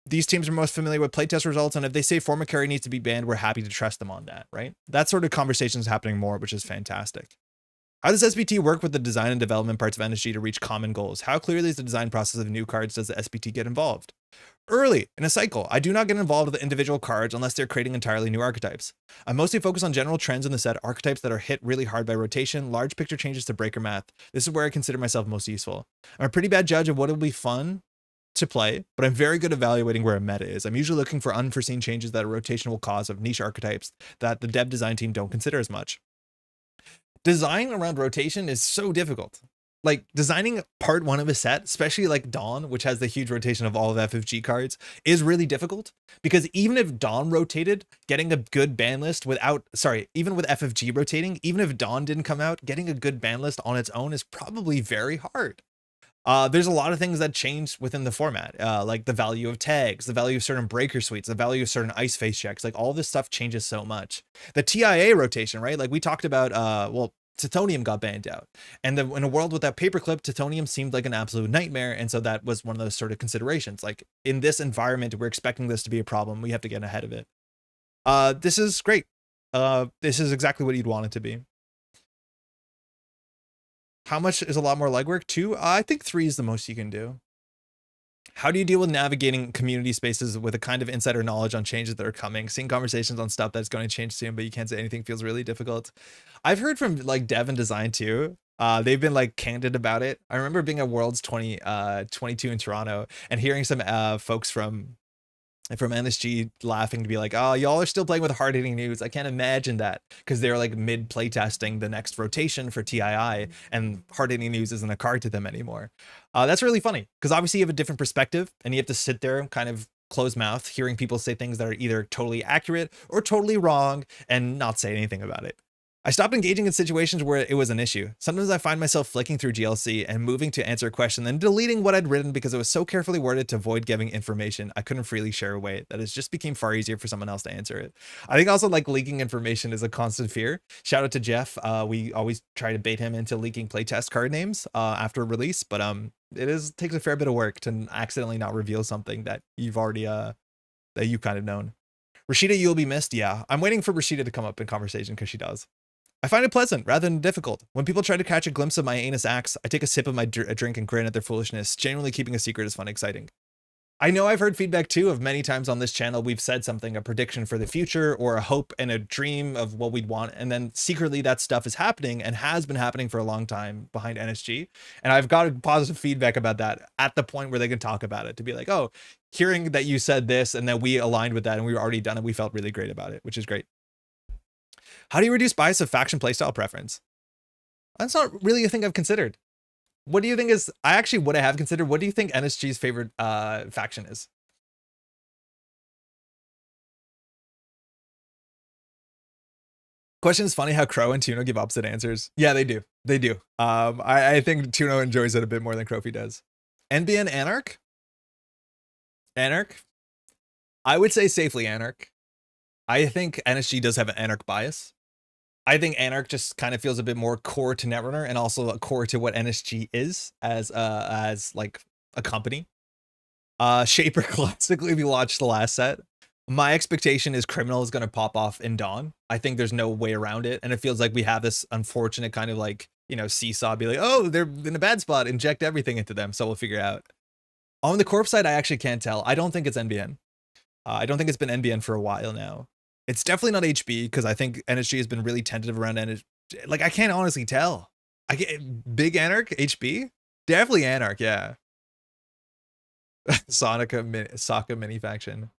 These teams are most familiar with playtest results. And if they say forma carry needs to be banned, we're happy to trust them on that, right? That sort of conversation is happening more, which is fantastic. How does SBT work with the design and development parts of NSG to reach common goals? How clearly is the design process of new cards does the SBT get involved? Early in a cycle, I do not get involved with the individual cards unless they're creating entirely new archetypes. I mostly focus on general trends in the set, archetypes that are hit really hard by rotation, large picture changes to breaker math. This is where I consider myself most useful. I'm a pretty bad judge of what will be fun to play, but I'm very good evaluating where a meta is. I'm usually looking for unforeseen changes that a rotation will cause of niche archetypes that the dev design team don't consider as much. Design around rotation is so difficult. Like designing part 1 of a set, especially like Dawn, which has the huge rotation of all of FFG cards, is really difficult, because even if Dawn rotated, getting a good ban list even with FFG rotating, even if Dawn didn't come out, getting a good ban list on its own is probably very hard. There's a lot of things that change within the format, like the value of tags, the value of certain breaker suites, the value of certain ice face checks. Like all this stuff changes so much. The TIA rotation, right? Like we talked about, well, Titanium got banned out, and in a world without paperclip, Titanium seemed like an absolute nightmare. And so that was one of those sort of considerations. Like in this environment, we're expecting this to be a problem. We have to get ahead of it. This is great. This is exactly what you'd want it to be. How much is a lot more legwork? 2? I think 3 is the most you can do. How do you deal with navigating community spaces with a kind of insider knowledge on changes that are coming? Seeing conversations on stuff that's going to change soon, but you can't say anything feels really difficult. I've heard from like dev and design too. They've been like candid about it. I remember being at Worlds 2022 in Toronto and hearing some folks from NSG laughing to be like, oh, y'all are still playing with hard-hitting news. I can't imagine that, because they're like mid playtesting the next rotation for TII, and hard-hitting news isn't a card to them anymore. That's really funny, because obviously you have a different perspective and you have to sit there kind of closed mouth hearing people say things that are either totally accurate or totally wrong and not say anything about it. I stopped engaging in situations where it was an issue. Sometimes I find myself flicking through GLC and moving to answer a question, then deleting what I'd written because it was so carefully worded to avoid giving information I couldn't freely share away that it just became far easier for someone else to answer it. I think also like leaking information is a constant fear. Shout out to Jeff. We always try to bait him into leaking playtest card names after release, but takes a fair bit of work to accidentally not reveal something that you've already that you kind of known. Rashida, you'll be missed. Yeah, I'm waiting for Rashida to come up in conversation because she does. I find it pleasant rather than difficult. When people try to catch a glimpse of my anus axe, I take a sip of my drink and grin at their foolishness. Genuinely keeping a secret is fun and exciting. I know I've heard feedback too of many times on this channel. We've said something, a prediction for the future or a hope and a dream of what we'd want. And then secretly that stuff is happening and has been happening for a long time behind NSG. And I've got positive feedback about that at the point where they can talk about it, to be like, oh, hearing that you said this and that we aligned with that and we were already done it, we felt really great about it, which is great. How do you reduce bias of faction playstyle preference? That's not really a thing I've considered. What do you think is, what I have considered, what do you think NSG's favorite faction is? Question is funny how Crow and Tuno give opposite answers. Yeah, they do. They do. I think Tuno enjoys it a bit more than Crofi does. NBN Anarch? Anarch? I would say safely Anarch. I think NSG does have an Anarch bias. I think Anarch just kind of feels a bit more core to Netrunner and also a core to what NSG is as like a company. Shaper classically, if you watch the last set, my expectation is Criminal is going to pop off in Dawn. I think there's no way around it. And it feels like we have this unfortunate kind of like, you know, seesaw, be like, oh, they're in a bad spot, inject everything into them. So we'll figure it out. On the Corp side, I actually can't tell. I don't think it's NBN. I don't think it's been NBN for a while now. It's definitely not HB because I think NSG has been really tentative around NSG. Like, I can't honestly tell. I get big Anarch, HB? Definitely Anarch, yeah. Sokka mini faction.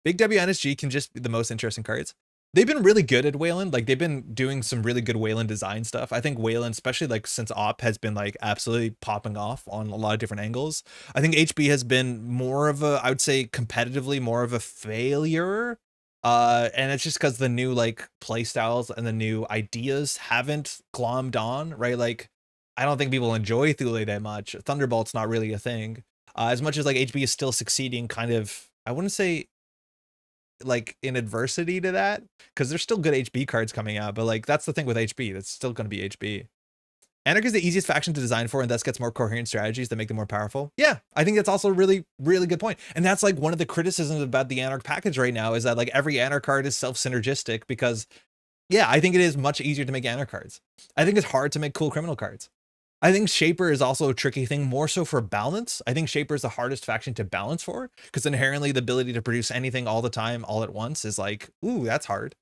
Big W NSG can just be the most interesting cards. They've been really good at Wayland. Like, they've been doing some really good Wayland design stuff. I think Wayland, especially like since OP, has been like absolutely popping off on a lot of different angles. I think HB has been more of a, I would say competitively more of a failure. And it's just because the new like play styles and the new ideas haven't glommed on, right? Like, I don't think people enjoy Thule that much. Thunderbolt's not really a thing. As much as like HB is still succeeding kind of, I wouldn't say like in adversity to that, because there's still good HB cards coming out, but like that's the thing with HB, that's still going to be HB. Anarch is the easiest faction to design for and thus gets more coherent strategies that make them more powerful. Yeah, I think that's also a really, really good point. And that's like one of the criticisms about the Anarch package right now is that like every Anarch card is self-synergistic because, yeah, I think it is much easier to make Anarch cards. I think it's hard to make cool criminal cards. I think Shaper is also a tricky thing, more so for balance. I think Shaper is the hardest faction to balance for because inherently the ability to produce anything all the time, all at once is like, ooh, that's hard.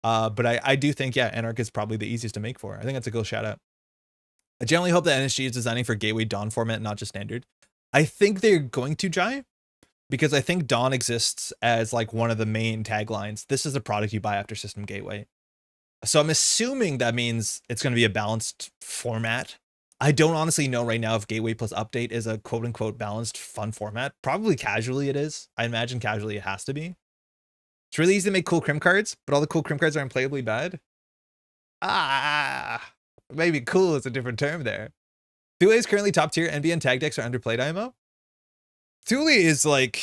But I do think, yeah, Anarch is probably the easiest to make for. I think that's a cool shout out. I generally hope that NSG is designing for Gateway Dawn format, not just standard. I think they're going to, Jai, because I think Dawn exists as like one of the main taglines. This is a product you buy after System Gateway. So I'm assuming that means it's going to be a balanced format. I don't honestly know right now if Gateway plus Update is a quote unquote balanced fun format. Probably casually it is. I imagine casually it has to be. It's really easy to make cool crim cards, but all the cool crim cards are unplayably bad. Maybe cool is a different term there. Thule is currently top tier. NBN tag decks are underplayed IMO. Thule is like,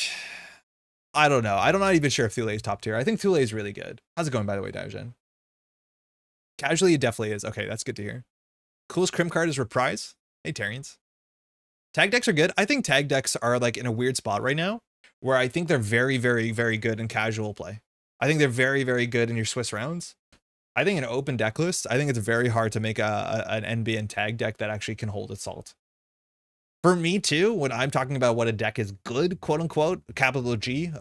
I don't know. I'm not even sure if Thule is top tier. I think Thule is really good. How's it going, by the way, Diogen? Casually, it definitely is. Okay, that's good to hear. Coolest crim card is Reprise. Hey, Tarians. Tag decks are good. I think tag decks are like in a weird spot right now where I think they're very, very, very good in casual play. I think they're very, very good in your Swiss rounds. I think in open deck lists, I think it's very hard to make an NBN tag deck that actually can hold its salt. For me too, when I'm talking about what a deck is good, quote unquote, capital G,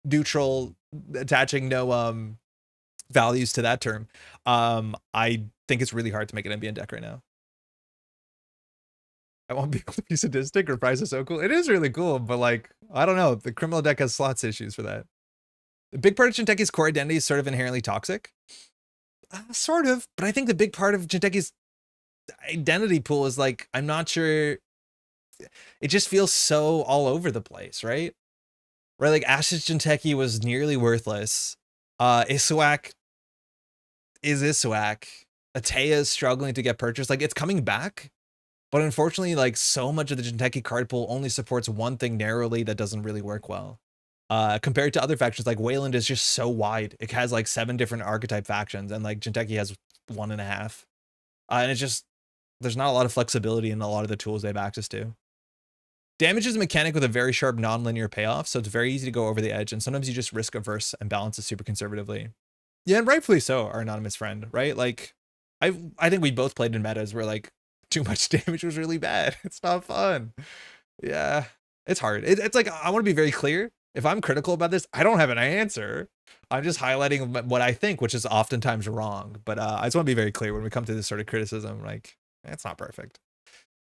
neutral, attaching no values to that term, I think it's really hard to make an NBN deck right now. I won't be able to be sadistic. Reprise is so cool. It is really cool, but like, I don't know. The criminal deck has slots issues for that. The big part of Jinteki's core identity is sort of inherently toxic. Sort of, but I think the big part of Jinteki's identity pool is like, I'm not sure. It just feels so all over the place, right? Right, like Ash's Jinteki was nearly worthless. Isuak is Isuak. Atea is struggling to get purchased. Like, it's coming back, but unfortunately, like, so much of the Jinteki card pool only supports one thing narrowly that doesn't really work well. Compared to other factions, like Wayland is just so wide. It has like 7 different archetype factions, and like Jinteki has 1.5. And it's just, there's not a lot of flexibility in a lot of the tools they have access to. Damage is a mechanic with a very sharp non-linear payoff, so it's very easy to go over the edge, and sometimes you just risk averse and balance it super conservatively. Yeah, and rightfully so, our anonymous friend, right? Like, I think we both played in metas where like too much damage was really bad. It's not fun. Yeah, it's hard. It's like, I want to be very clear. If I'm critical about this, I don't have an answer. I'm just highlighting what I think, which is oftentimes wrong. But I just want to be very clear when we come to this sort of criticism, like, it's not perfect.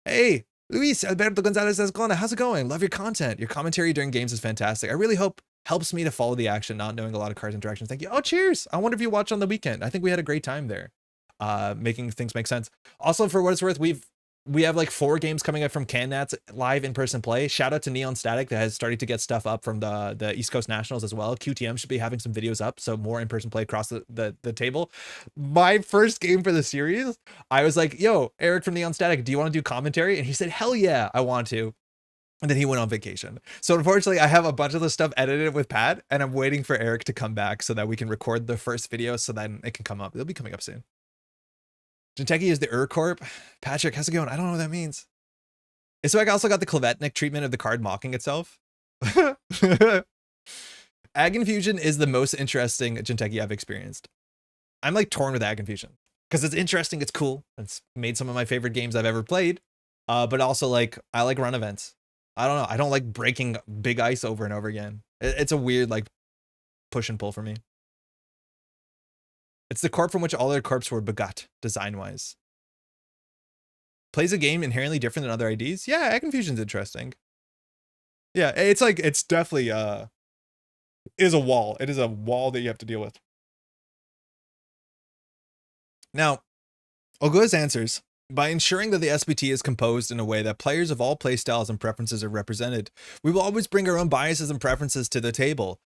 Hey, Luis Alberto Gonzalez says, Glonna, how's it going? Love your content. Your commentary during games is fantastic. I really hope helps me to follow the action, not knowing a lot of cards interactions. Thank you. Oh, cheers. I wonder if you watched on the weekend. I think we had a great time there, making things make sense. Also, for what it's worth, we have like 4 games coming up from Gnat's live in-person play. Shout out to Neon Static that has started to get stuff up from the East Coast Nationals as well. QTM should be having some videos up, so more in-person play across the table. My first game for the series, I was like, yo, Eric from Neon Static, do you want to do commentary? And he said, hell yeah, I want to. And then he went on vacation. So unfortunately, I have a bunch of the stuff edited with Pat, and I'm waiting for Eric to come back so that we can record the first video so then it can come up. It'll be coming up soon. Jinteki is the Corp. Patrick, how's it going? I don't know what that means. It's like I also got the Klavetnik treatment of the card mocking itself. Ag Infusion is the most interesting Jinteki I've experienced. I'm like torn with Ag Infusion because it's interesting, it's cool, it's made some of my favorite games I've ever played. But also like I like run events. I don't know. I don't like breaking big ice over and over again. It's a weird like push and pull for me. It's the corp from which all other corps were begot, design-wise. Plays a game inherently different than other IDs? Yeah, Ag Infusion's interesting. Yeah, it's like, it's definitely, is a wall. It is a wall that you have to deal with. Now, I'll go as answers. By ensuring that the SBT is composed in a way that players of all playstyles and preferences are represented, we will always bring our own biases and preferences to the table.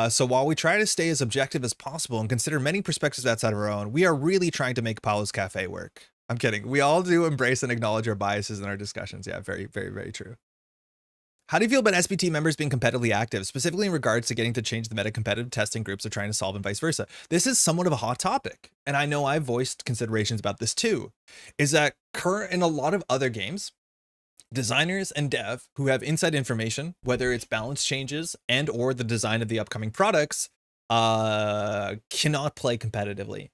So while we try to stay as objective as possible and consider many perspectives outside of our own, we are really trying to make Paolo's Cafe work. I'm kidding. We all do embrace and acknowledge our biases in our discussions. Yeah, very, very, very true. How do you feel about SBT members being competitively active, specifically in regards to getting to change the meta competitive testing groups are trying to solve and vice versa? This is somewhat of a hot topic, and I know I've voiced considerations about this too, is that in a lot of other games, designers and dev who have inside information, whether it's balance changes and or the design of the upcoming products, cannot play competitively.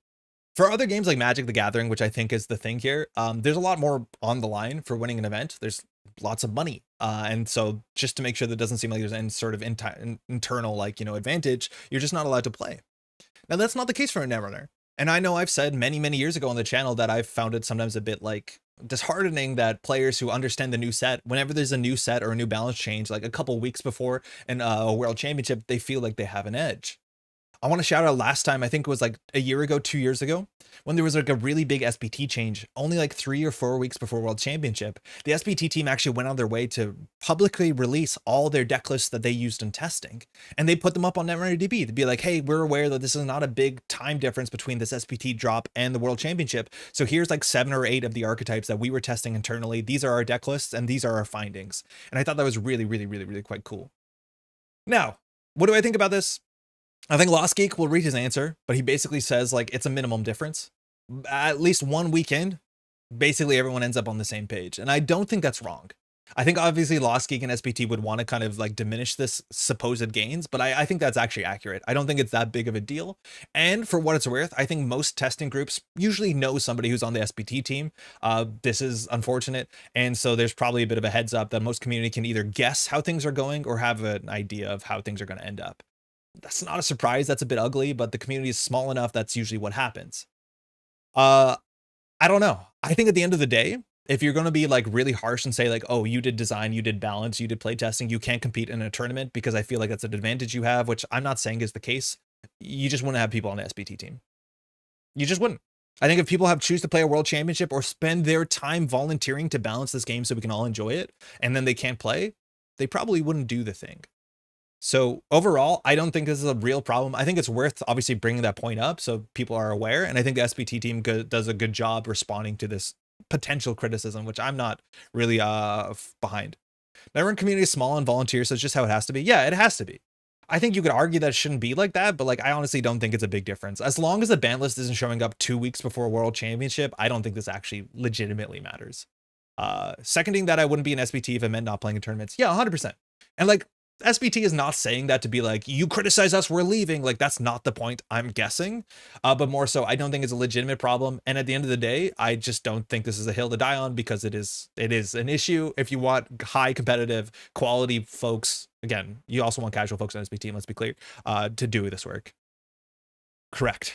For other games like Magic the Gathering, which I think is the thing here, there's a lot more on the line for winning an event. There's lots of money. And so just to make sure that it doesn't seem like there's any sort of internal, like, you know, advantage, you're just not allowed to play. Now, that's not the case for a Netrunner. And I know I've said many, many years ago on the channel that I've found it sometimes a bit like disheartening that players who understand the new set, whenever there's a new set or a new balance change, like a couple weeks before a world championship, they feel like they have an edge. I want to shout out last time, I think it was like a year ago, 2 years ago, when there was like a really big SBT change, only like 3 or 4 weeks before World Championship. The SBT team actually went on their way to publicly release all their deck lists that they used in testing. And they put them up on Netrunner DB to be like, hey, we're aware that this is not a big time difference between this SBT drop and the World Championship. So here's like 7 or 8 of the archetypes that we were testing internally. These are our deck lists and these are our findings. And I thought that was really, really, really, really quite cool. Now, what do I think about this? I think Lost Geek will read his answer, but he basically says like it's a minimum difference. At least one weekend, basically everyone ends up on the same page. And I don't think that's wrong. I think obviously Lost Geek and SBT would want to kind of like diminish this supposed gains, but I think that's actually accurate. I don't think it's that big of a deal. And for what it's worth, I think most testing groups usually know somebody who's on the SBT team. This is unfortunate. And so there's probably a bit of a heads up that most community can either guess how things are going or have an idea of how things are going to end up. That's not a surprise. That's a bit ugly, but the community is small enough. That's usually what happens. I don't know. I think at the end of the day, if you're going to be like really harsh and say like, oh, you did design, you did balance, you did play testing, you can't compete in a tournament because I feel like that's an advantage you have, which I'm not saying is the case. You just wouldn't have people on the SBT team. You just wouldn't. I think if people choose to play a world championship or spend their time volunteering to balance this game so we can all enjoy it, and then they can't play, they probably wouldn't do the thing. So overall, I don't think this is a real problem. I think it's worth obviously bringing that point up so people are aware. And I think the SBT team does a good job responding to this potential criticism, which I'm not really behind. Netrunner community is small and volunteer, so it's just how it has to be. Yeah, it has to be. I think you could argue that it shouldn't be like that, but like I honestly don't think it's a big difference. As long as the ban list isn't showing up 2 weeks before World Championship, I don't think this actually legitimately matters. Seconding that I wouldn't be an SBT if it meant not playing in tournaments. Yeah, 100%. And like SBT is not saying that to be like, you criticize us, we're leaving. Like that's not the point, I'm guessing. But more so, I don't think it's a legitimate problem. And at the end of the day, I just don't think this is a hill to die on, because it is an issue. If you want high competitive quality folks, again, you also want casual folks on SBT, let's be clear, to do this work. Correct.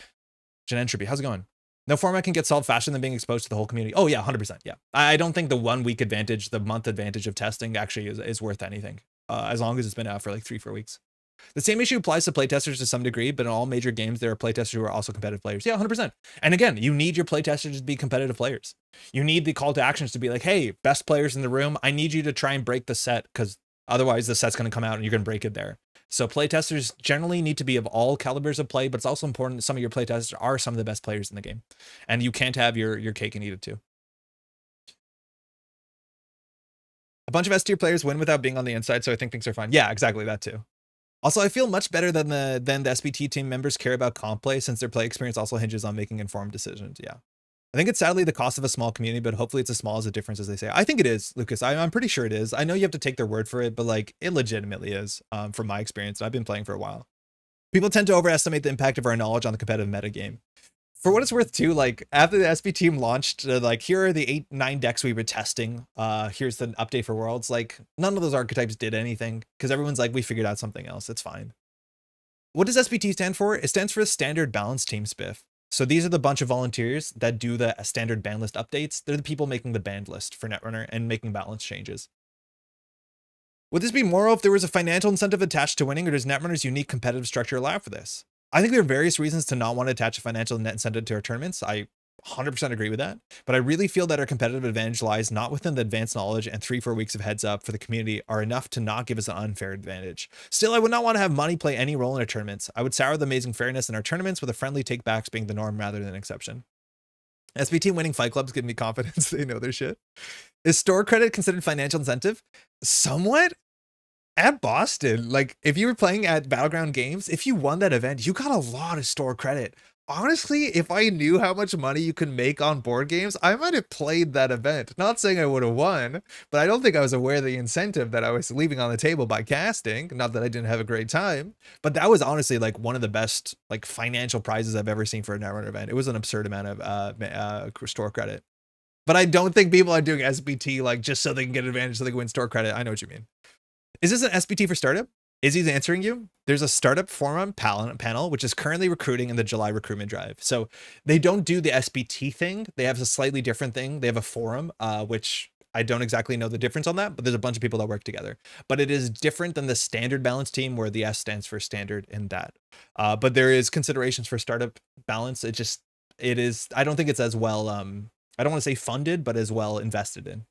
Gen Entropy, how's it going? No format can get solved faster than being exposed to the whole community. Oh yeah, 100%. Yeah. I don't think the 1 week advantage, the month advantage of testing actually is worth anything. As long as it's been out for like 3-4 weeks. The same issue applies to playtesters to some degree, but in all major games, there are playtesters who are also competitive players. Yeah, 100%. And again, you need your playtesters to be competitive players. You need the call to actions to be like, hey, best players in the room, I need you to try and break the set, because otherwise the set's going to come out and you're going to break it there. So playtesters generally need to be of all calibers of play, but it's also important that some of your playtesters are some of the best players in the game. And you can't have your cake and eat it too. A bunch of S tier players win without being on the inside, so I think things are fine. Yeah, exactly, that too. Also, I feel much better than the SBT team members care about comp play, since their play experience also hinges on making informed decisions. Yeah. I think it's sadly the cost of a small community, but hopefully it's as small as a difference as they say. I think it is, Lucas. I'm pretty sure it is. I know you have to take their word for it, but like it legitimately is, from my experience. I've been playing for a while. People tend to overestimate the impact of our knowledge on the competitive meta game. For what it's worth too, like after the SB team launched, like here are the 8-9 decks we were testing. Here's the update for Worlds. Like none of those archetypes did anything, because everyone's like, we figured out something else. It's fine. What does SBT stand for? It stands for Standard Balance Team Spiff. So these are the bunch of volunteers that do the standard ban list updates. They're the people making the banned list for Netrunner and making balance changes. Would this be moral if there was a financial incentive attached to winning, or does Netrunner's unique competitive structure allow for this? I think there are various reasons to not want to attach a financial net incentive to our tournaments. I 100% agree with that, but I really feel that our competitive advantage lies not within the advanced knowledge, and 3-4 weeks of heads up for the community are enough to not give us an unfair advantage. Still, I would not want to have money play any role in our tournaments. I would sour the amazing fairness in our tournaments, with a friendly takebacks being the norm rather than an exception. SBT winning fight clubs give me confidence they know their shit. Is store credit considered financial incentive? Somewhat. At Boston, like if you were playing at Battleground Games, if you won that event, you got a lot of store credit. Honestly, if I knew how much money you could make on board games, I might have played that event. Not saying I would have won, but I don't think I was aware of the incentive that I was leaving on the table by casting. Not that I didn't have a great time, but that was honestly like one of the best like financial prizes I've ever seen for a Netrunner event. It was an absurd amount of store credit. But I don't think people are doing SBT like just so they can get advantage, so they can win store credit. I know what you mean. Is this an SBT for startup? Izzy's answering you. There's a startup forum panel, which is currently recruiting in the July recruitment drive. So they don't do the SBT thing. They have a slightly different thing. They have a forum, which I don't exactly know the difference on that, but there's a bunch of people that work together. But it is different than the standard balance team, where the S stands for standard in that. But there is considerations for startup balance. It is, I don't think it's as well, I don't want to say funded, but as well invested in.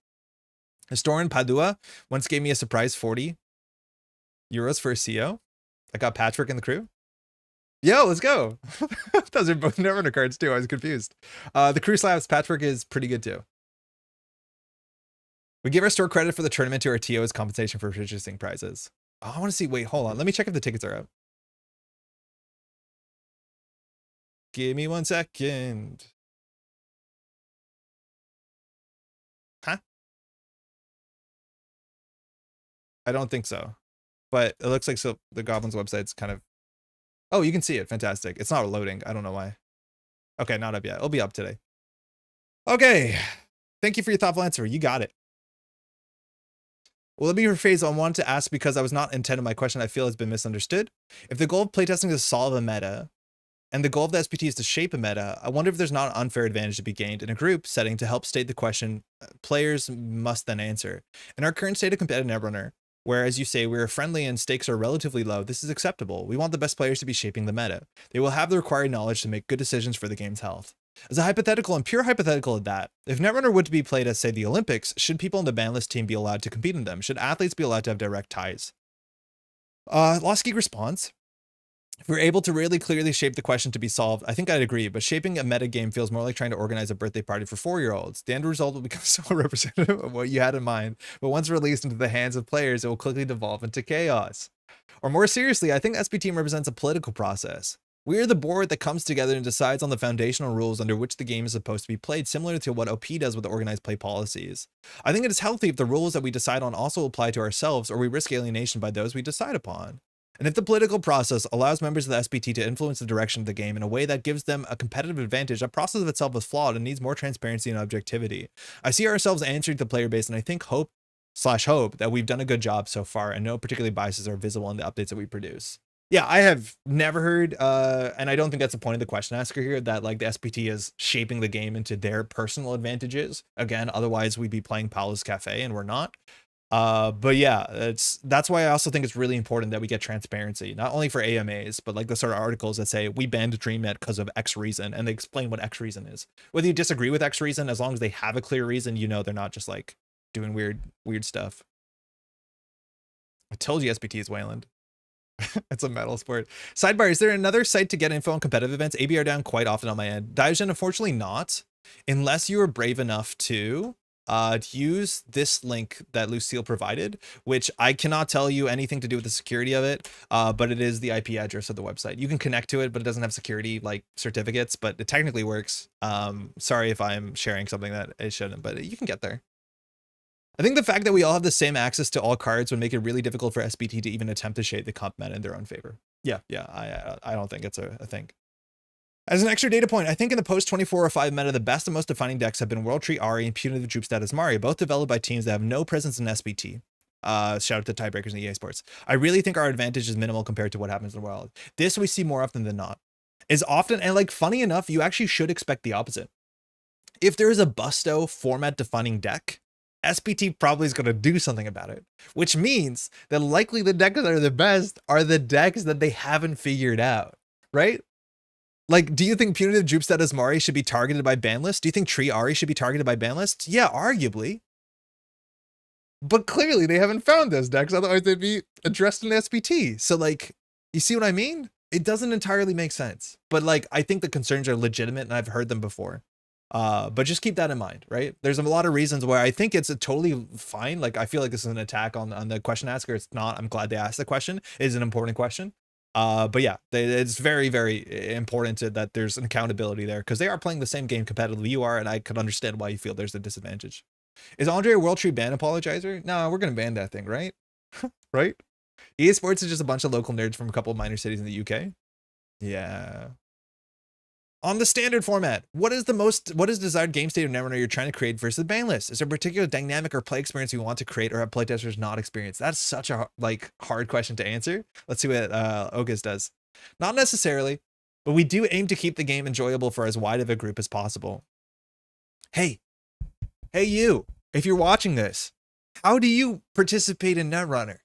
Historian Padua once gave me a surprise 40 euros for a CO. I got Patchwork in the crew. Yo, let's go. Those are both Netrunner cards too. I was confused. The crew slaps. Patchwork is pretty good too. We give our store credit for the tournament to our TO as compensation for purchasing prizes. Oh, I want to see. Wait, hold on. Let me check if the tickets are out. Give me 1 second. Huh? I don't think so, but it looks like so the Goblin's website's kind of, oh, you can see it. Fantastic. It's not loading. I don't know why. Okay, not up yet. It'll be up today. Okay. Thank you for your thoughtful answer. You got it. Well, let me rephrase. I wanted to ask because I was not intended my question. I feel has been misunderstood. If the goal of playtesting is to solve a meta, and the goal of the SBT is to shape a meta, I wonder if there's not an unfair advantage to be gained in a group setting to help state the question players must then answer. In our current state of competitive Netrunner, where, as you say, we are friendly and stakes are relatively low, this is acceptable. We want the best players to be shaping the meta. They will have the required knowledge to make good decisions for the game's health. As a hypothetical and pure hypothetical at that, if Netrunner were to be played at, say, the Olympics, should people in the ban list team be allowed to compete in them? Should athletes be allowed to have direct ties? Lost Geek responds, if we're able to really clearly shape the question to be solved, I think I'd agree, but shaping a meta game feels more like trying to organize a birthday party for 4-year-olds. The end result will become so representative of what you had in mind, but once released into the hands of players, it will quickly devolve into chaos. Or more seriously, I think SBT represents a political process. We are the board that comes together and decides on the foundational rules under which the game is supposed to be played, similar to what OP does with the organized play policies. I think it is healthy if the rules that we decide on also apply to ourselves, or we risk alienation by those we decide upon. And if the political process allows members of the SBT to influence the direction of the game in a way that gives them a competitive advantage, that process of itself is flawed and needs more transparency and objectivity. I see ourselves answering to the player base, and I think hope that we've done a good job so far, and no particular biases are visible in the updates that we produce. Yeah, I have never heard, and I don't think that's the point of the question asker here, that like the SBT is shaping the game into their personal advantages. Again, otherwise we'd be playing Paolo's Cafe, and we're not. But yeah, that's why I also think it's really important that we get transparency, not only for AMAs, but like the sort of articles that say we banned DreamNet because of X reason, and they explain what X reason is. Whether you disagree with X reason, as long as they have a clear reason, you know they're not just like doing weird stuff. I told you SBT is Wayland. It's a metal sport. Sidebar, is there another site to get info on competitive events? ABR down quite often on my end. Diogen, unfortunately not, unless you were brave enough to use this link that Lucille provided, which I cannot tell you anything to do with the security of it, but it is the IP address of the website. You can connect to it, but it doesn't have security like certificates, but it technically works. Sorry if I'm sharing something that it shouldn't, but you can get there. I think the fact that we all have the same access to all cards would make it really difficult for SBT to even attempt to shape the comp meta in their own favor. Yeah, I don't think it's a thing. As an extra data point, I think in the post 24/05 meta, the best and most defining decks have been World Tree Ari and Punitive Droop Status Mario, both developed by teams that have no presence in SBT. Shout out to Tiebreakers and EA Sports. I really think our advantage is minimal compared to what happens in the world. This we see more often than not. Is often, and like funny enough, you actually should expect the opposite. If there is a Busto format defining deck, SBT probably is going to do something about it, which means that likely the decks that are the best are the decks that they haven't figured out, right? Like, do you think Punitive Droop Status Mari should be targeted by ban lists? Do you think Tree Ari should be targeted by ban lists? Yeah, arguably. But clearly they haven't found those decks, otherwise they'd be addressed in SBT. So like, you see what I mean? It doesn't entirely make sense. But like, I think the concerns are legitimate and I've heard them before. But just keep that in mind, right? There's a lot of reasons where I think it's a totally fine. Like, I feel like this is an attack on the question asker. It's not. I'm glad they asked the question. It is an important question. But yeah, it's very, very important that there's an accountability there, because they are playing the same game competitively you are, and I could understand why you feel there's a disadvantage. Is Andre a World Tree ban apologizer? No, we're gonna ban that thing, right? Right? EA Sports is just a bunch of local nerds from a couple of minor cities in the UK. Yeah. On the standard format, what is desired game state of Netrunner you're trying to create versus the ban list? Is there a particular dynamic or play experience you want to create or have playtesters not experience? That's such a like hard question to answer. Let's see what Ogus does. Not necessarily, but we do aim to keep the game enjoyable for as wide of a group as possible. Hey you, if you're watching this, how do you participate in Netrunner?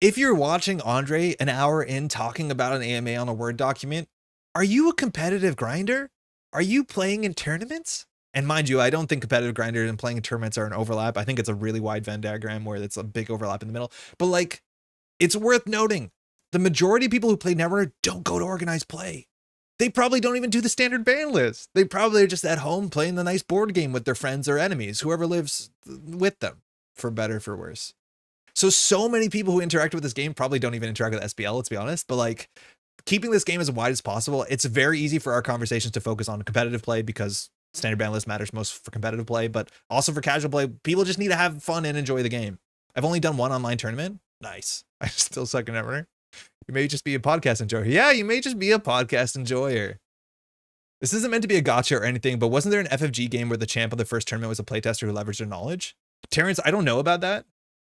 If you're watching Andre an hour in talking about an AMA on a Word document, are you a competitive grinder? Are you playing in tournaments? And mind you, I don't think competitive grinders and playing in tournaments are an overlap. I think it's a really wide Venn diagram where it's a big overlap in the middle. But like, it's worth noting, the majority of people who play Netrunner don't go to organized play. They probably don't even do the standard ban list. They probably are just at home playing the nice board game with their friends or enemies, whoever lives with them, for better, for worse. So many people who interact with this game probably don't even interact with SBL, let's be honest. But like, keeping this game as wide as possible, it's very easy for our conversations to focus on competitive play, because standard ban list matters most for competitive play, but also for casual play. People just need to have fun and enjoy the game. I've only done one online tournament. Nice. I still suck in Netrunner. You may just be a podcast enjoyer. Yeah, you may just be a podcast enjoyer. This isn't meant to be a gotcha or anything, but wasn't there an FFG game where the champ of the first tournament was a playtester who leveraged their knowledge? Terrence, I don't know about that.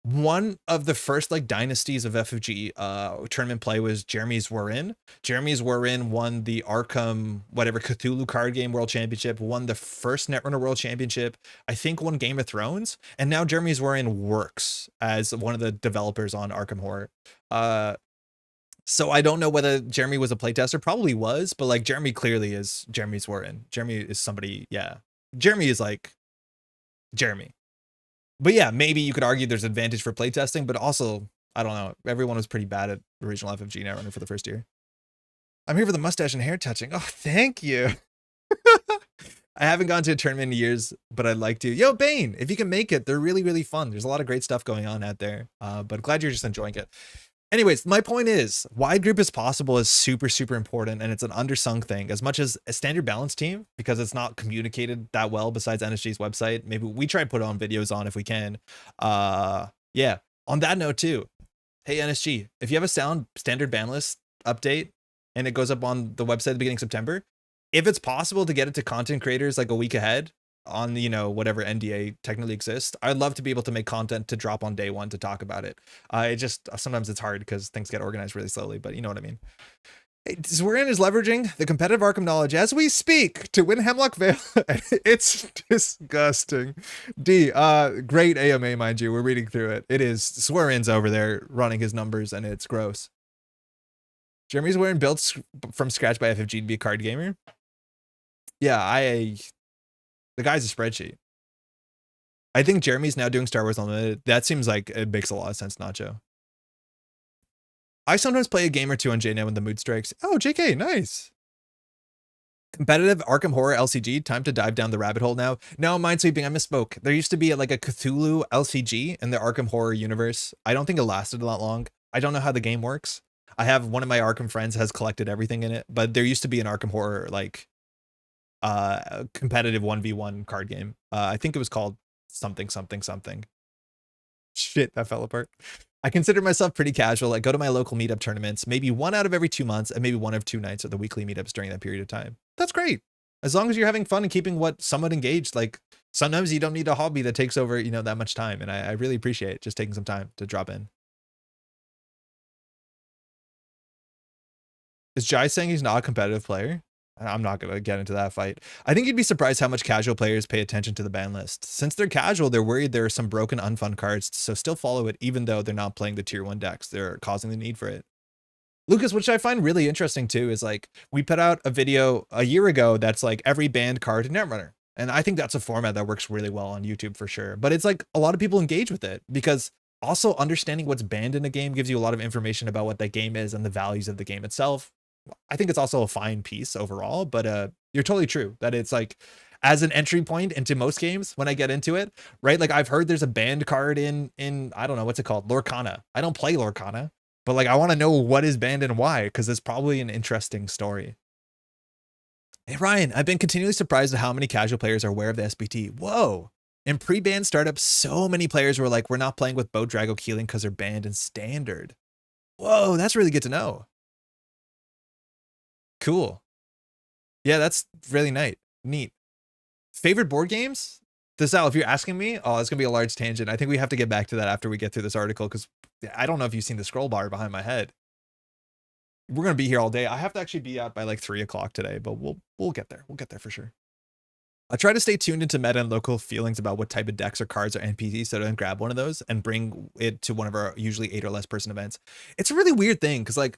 One of the first like dynasties of FFG tournament play was Jeremy's We're Jeremy's We're won the Arkham whatever Cthulhu card game world championship, won the first Netrunner world championship, I think won Game of Thrones, and now Jeremy's We're works as one of the developers on Arkham Horror. So I don't know whether Jeremy was a playtester, probably was, but like Jeremy clearly is Jeremy's We're Jeremy is somebody, yeah. Jeremy is like Jeremy. But yeah, maybe you could argue there's advantage for playtesting, but also, I don't know. Everyone was pretty bad at original FFG Netrunner for the first year. I'm here for the mustache and hair touching. Oh, thank you. I haven't gone to a tournament in years, but I'd like to. Yo, Bane, if you can make it, they're really, really fun. There's a lot of great stuff going on out there. But glad you're just enjoying it. Anyways, my point is wide group as possible is super, super important. And it's an undersung thing as much as a standard balance team, because it's not communicated that well besides NSG's website. Maybe we try to put on videos on if we can. Yeah. On that note too, hey NSG, if you have a standard ban list update and it goes up on the website at the beginning of September, if it's possible to get it to content creators like a week ahead on, you know, whatever NDA technically exists, I'd love to be able to make content to drop on day one to talk about it. It just, sometimes it's hard because things get organized really slowly, but you know what I mean. Hey, Swearin is leveraging the competitive Arkham knowledge as we speak to win Hemlock Vale. It's disgusting. D, great AMA, mind you. We're reading through it. It is. Swearin's over there running his numbers and it's gross. Jeremy's wearing built from scratch by FFG to be a card gamer. Yeah, the guy's a spreadsheet. I think Jeremy's now doing Star Wars Unlimited. That seems like it makes a lot of sense, Nacho. I sometimes play a game or two on JNet when the mood strikes. Oh, JK, nice. Competitive Arkham Horror LCG. Time to dive down the rabbit hole now. No, Minesweeping, I misspoke. There used to be like a Cthulhu LCG in the Arkham Horror universe. I don't think it lasted a lot long. I don't know how the game works. I have one of my Arkham friends has collected everything in it, but there used to be an Arkham Horror like competitive 1v1 card game. I think it was called something. Shit, that fell apart. I consider myself pretty casual. I go to my local meetup tournaments, maybe one out of every 2 months, and maybe one of 2 nights of the weekly meetups during that period of time. That's great. As long as you're having fun and keeping what somewhat engaged. Like sometimes you don't need a hobby that takes over, you know, that much time. And I really appreciate just taking some time to drop in. Is Jai saying he's not a competitive player? I'm not going to get into that fight. I think you'd be surprised how much casual players pay attention to the ban list. Since they're casual, they're worried there are some broken unfun cards, so still follow it even though they're not playing the tier 1 decks. They're causing the need for it. Lucas, which I find really interesting too, is like we put out a video a year ago that's like every banned card in Netrunner. And I think that's a format that works really well on YouTube for sure. But it's like a lot of people engage with it because also understanding what's banned in a game gives you a lot of information about what that game is and the values of the game itself. I think it's also a fine piece overall, but you're totally true that it's like as an entry point into most games when I get into it, right? Like I've heard there's a banned card in I don't know, what's it called? Lorcana. I don't play Lorcana, but like I want to know what is banned and why, because it's probably an interesting story. Hey Ryan, I've been continually surprised at how many casual players are aware of the SBT. Whoa. In pre-ban startups, so many players were like, we're not playing with Boat Drago Keeling because they're banned in standard. Whoa, that's really good to know. Cool. Yeah, that's really neat. Favorite board games? Sal, if you're asking me, oh, it's gonna be a large tangent. I think we have to get back to that after we get through this article because I don't know if you've seen the scroll bar behind my head. We're gonna be here all day. I have to actually be out by like 3 o'clock today, but we'll get there. We'll get there for sure. I try to stay tuned into meta and local feelings about what type of decks or cards or NPCs, so don't grab one of those and bring it to one of our usually 8 or less person events. It's a really weird thing because like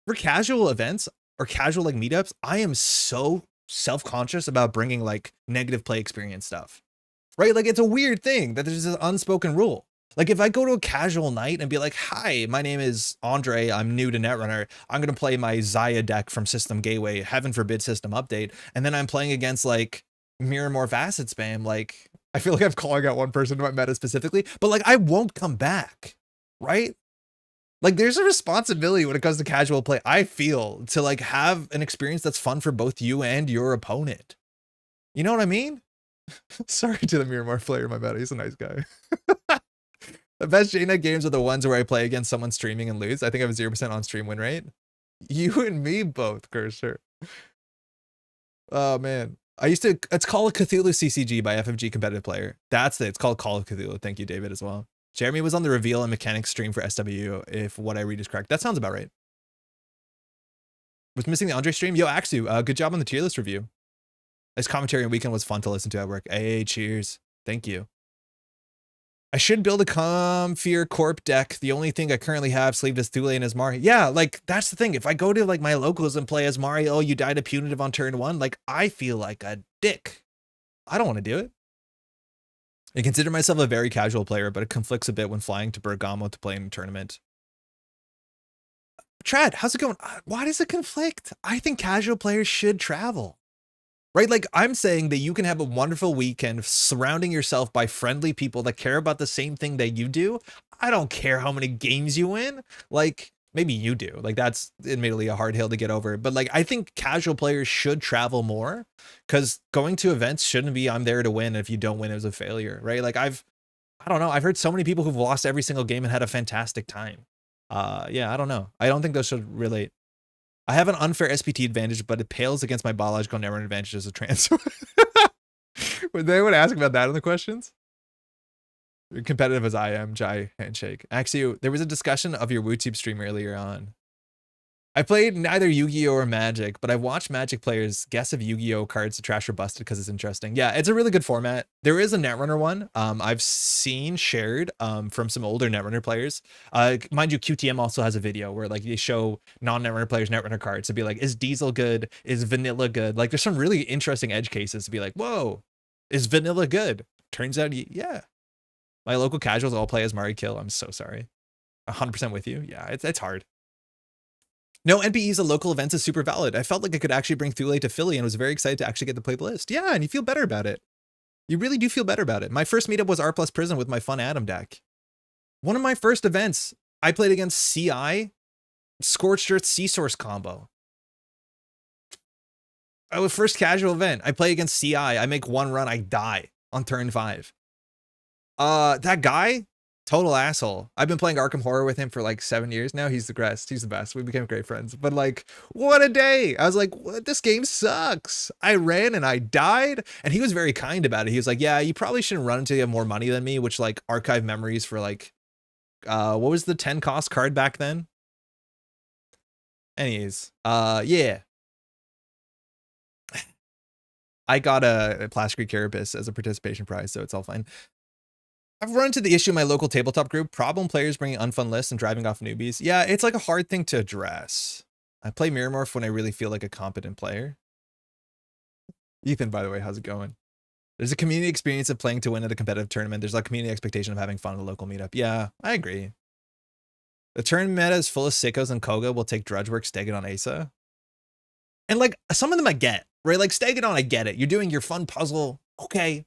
for casual events or casual like meetups, I am so self-conscious about bringing like negative play experience stuff, right? Like it's a weird thing that there's this unspoken rule. Like if I go to a casual night and be like, hi, my name is Andre, I'm new to Netrunner, I'm going to play my Zaya deck from System Gateway, heaven forbid system update, and then I'm playing against like Mirror Morph Acid Spam, like I feel like I'm calling out one person in my meta specifically, but like I won't come back, right? Like there's a responsibility when it comes to casual play, I feel, to like have an experience that's fun for both you and your opponent. You know what I mean? Sorry to the Mirror Morph player in my meta, he's a nice guy. The best JNet games are the ones where I play against someone streaming and lose. I think I have a 0% on stream win rate. You and me both, Cursor. Oh man. It's called Cthulhu CCG by FFG competitive player. That's it. It's called Call of Cthulhu. Thank you, David, as well. Jeremy was on the reveal and mechanics stream for SW, if what I read is correct. That sounds about right. Was missing the Andre stream? Yo, Axu, good job on the tier list review. This commentary on weekend was fun to listen to at work. Hey, cheers. Thank you. I should build a Comfear Corp deck. The only thing I currently have sleeved as Thule and as Mari. Yeah, like that's the thing. If I go to like my locals and play as Mari, oh, you died a punitive on turn 1, like I feel like a dick. I don't want to do it. I consider myself a very casual player, but it conflicts a bit when flying to Bergamo to play in a tournament. Trad, how's it going? Why does it conflict? I think casual players should travel. right? Like, I'm saying that you can have a wonderful weekend surrounding yourself by friendly people that care about the same thing that you do. I don't care how many games you win. Like, maybe you do. Like, that's admittedly a hard hill to get over. But like, I think casual players should travel more, because going to events shouldn't be I'm there to win. If you don't win, it was a failure, right? Like, I don't know. I've heard so many people who've lost every single game and had a fantastic time. Yeah, I don't know. I don't think those should relate. I have an unfair SBT advantage, but it pales against my biological Netrunner advantage as a trans. Would anyone ask about that in the questions? You're competitive as I am, Jai handshake. Actually, there was a discussion of your WooTube stream earlier on. I played neither Yu-Gi-Oh or Magic, but I watched Magic players guess if Yu-Gi-Oh cards are trash or busted because it's interesting. Yeah, it's a really good format. There is a Netrunner one I've seen shared from some older Netrunner players. Mind you, QTM also has a video where like they show non-Netrunner players Netrunner cards to be like, is Diesel good? Is Vanilla good? Like, there's some really interesting edge cases to be like, whoa, is Vanilla good? Turns out, yeah. My local casuals all play as Mari Kill. I'm so sorry. 100% with you. Yeah, it's hard. No, NPEs at local events is super valid. I felt like I could actually bring Thule to Philly and was very excited to actually get to play the list. Yeah, and you feel better about it. You really do feel better about it. My first meetup was R plus Prison with my fun Adam deck. One of my first events, I played against CI, Scorched Earth Sea Source combo. Our first casual event, I play against CI. I make one run, I die on turn 5. That guy, total asshole. I've been playing Arkham Horror with him for like 7 years now. He's the best. He's the best. We became great friends. But like, what a day. I was like, what? This game sucks. I ran and I died. And he was very kind about it. He was like, yeah, you probably shouldn't run until you have more money than me, which like archive memories for like, what was the 10 cost card back then? Anyways, yeah. I got a plastic carapace as a participation prize, so it's all fine. I've run into the issue in my local tabletop group. Problem players bringing unfun lists and driving off newbies. Yeah, it's like a hard thing to address. I play Mirror Morph when I really feel like a competent player. Ethan, by the way, how's it going? There's a community experience of playing to win at a competitive tournament. There's a community expectation of having fun at a local meetup. Yeah, I agree. The turn meta is full of sickos, and Koga will take Drudgework, Stegadon, Asa. And like, some of them I get, right? Like Stegadon, I get it. You're doing your fun puzzle. Okay,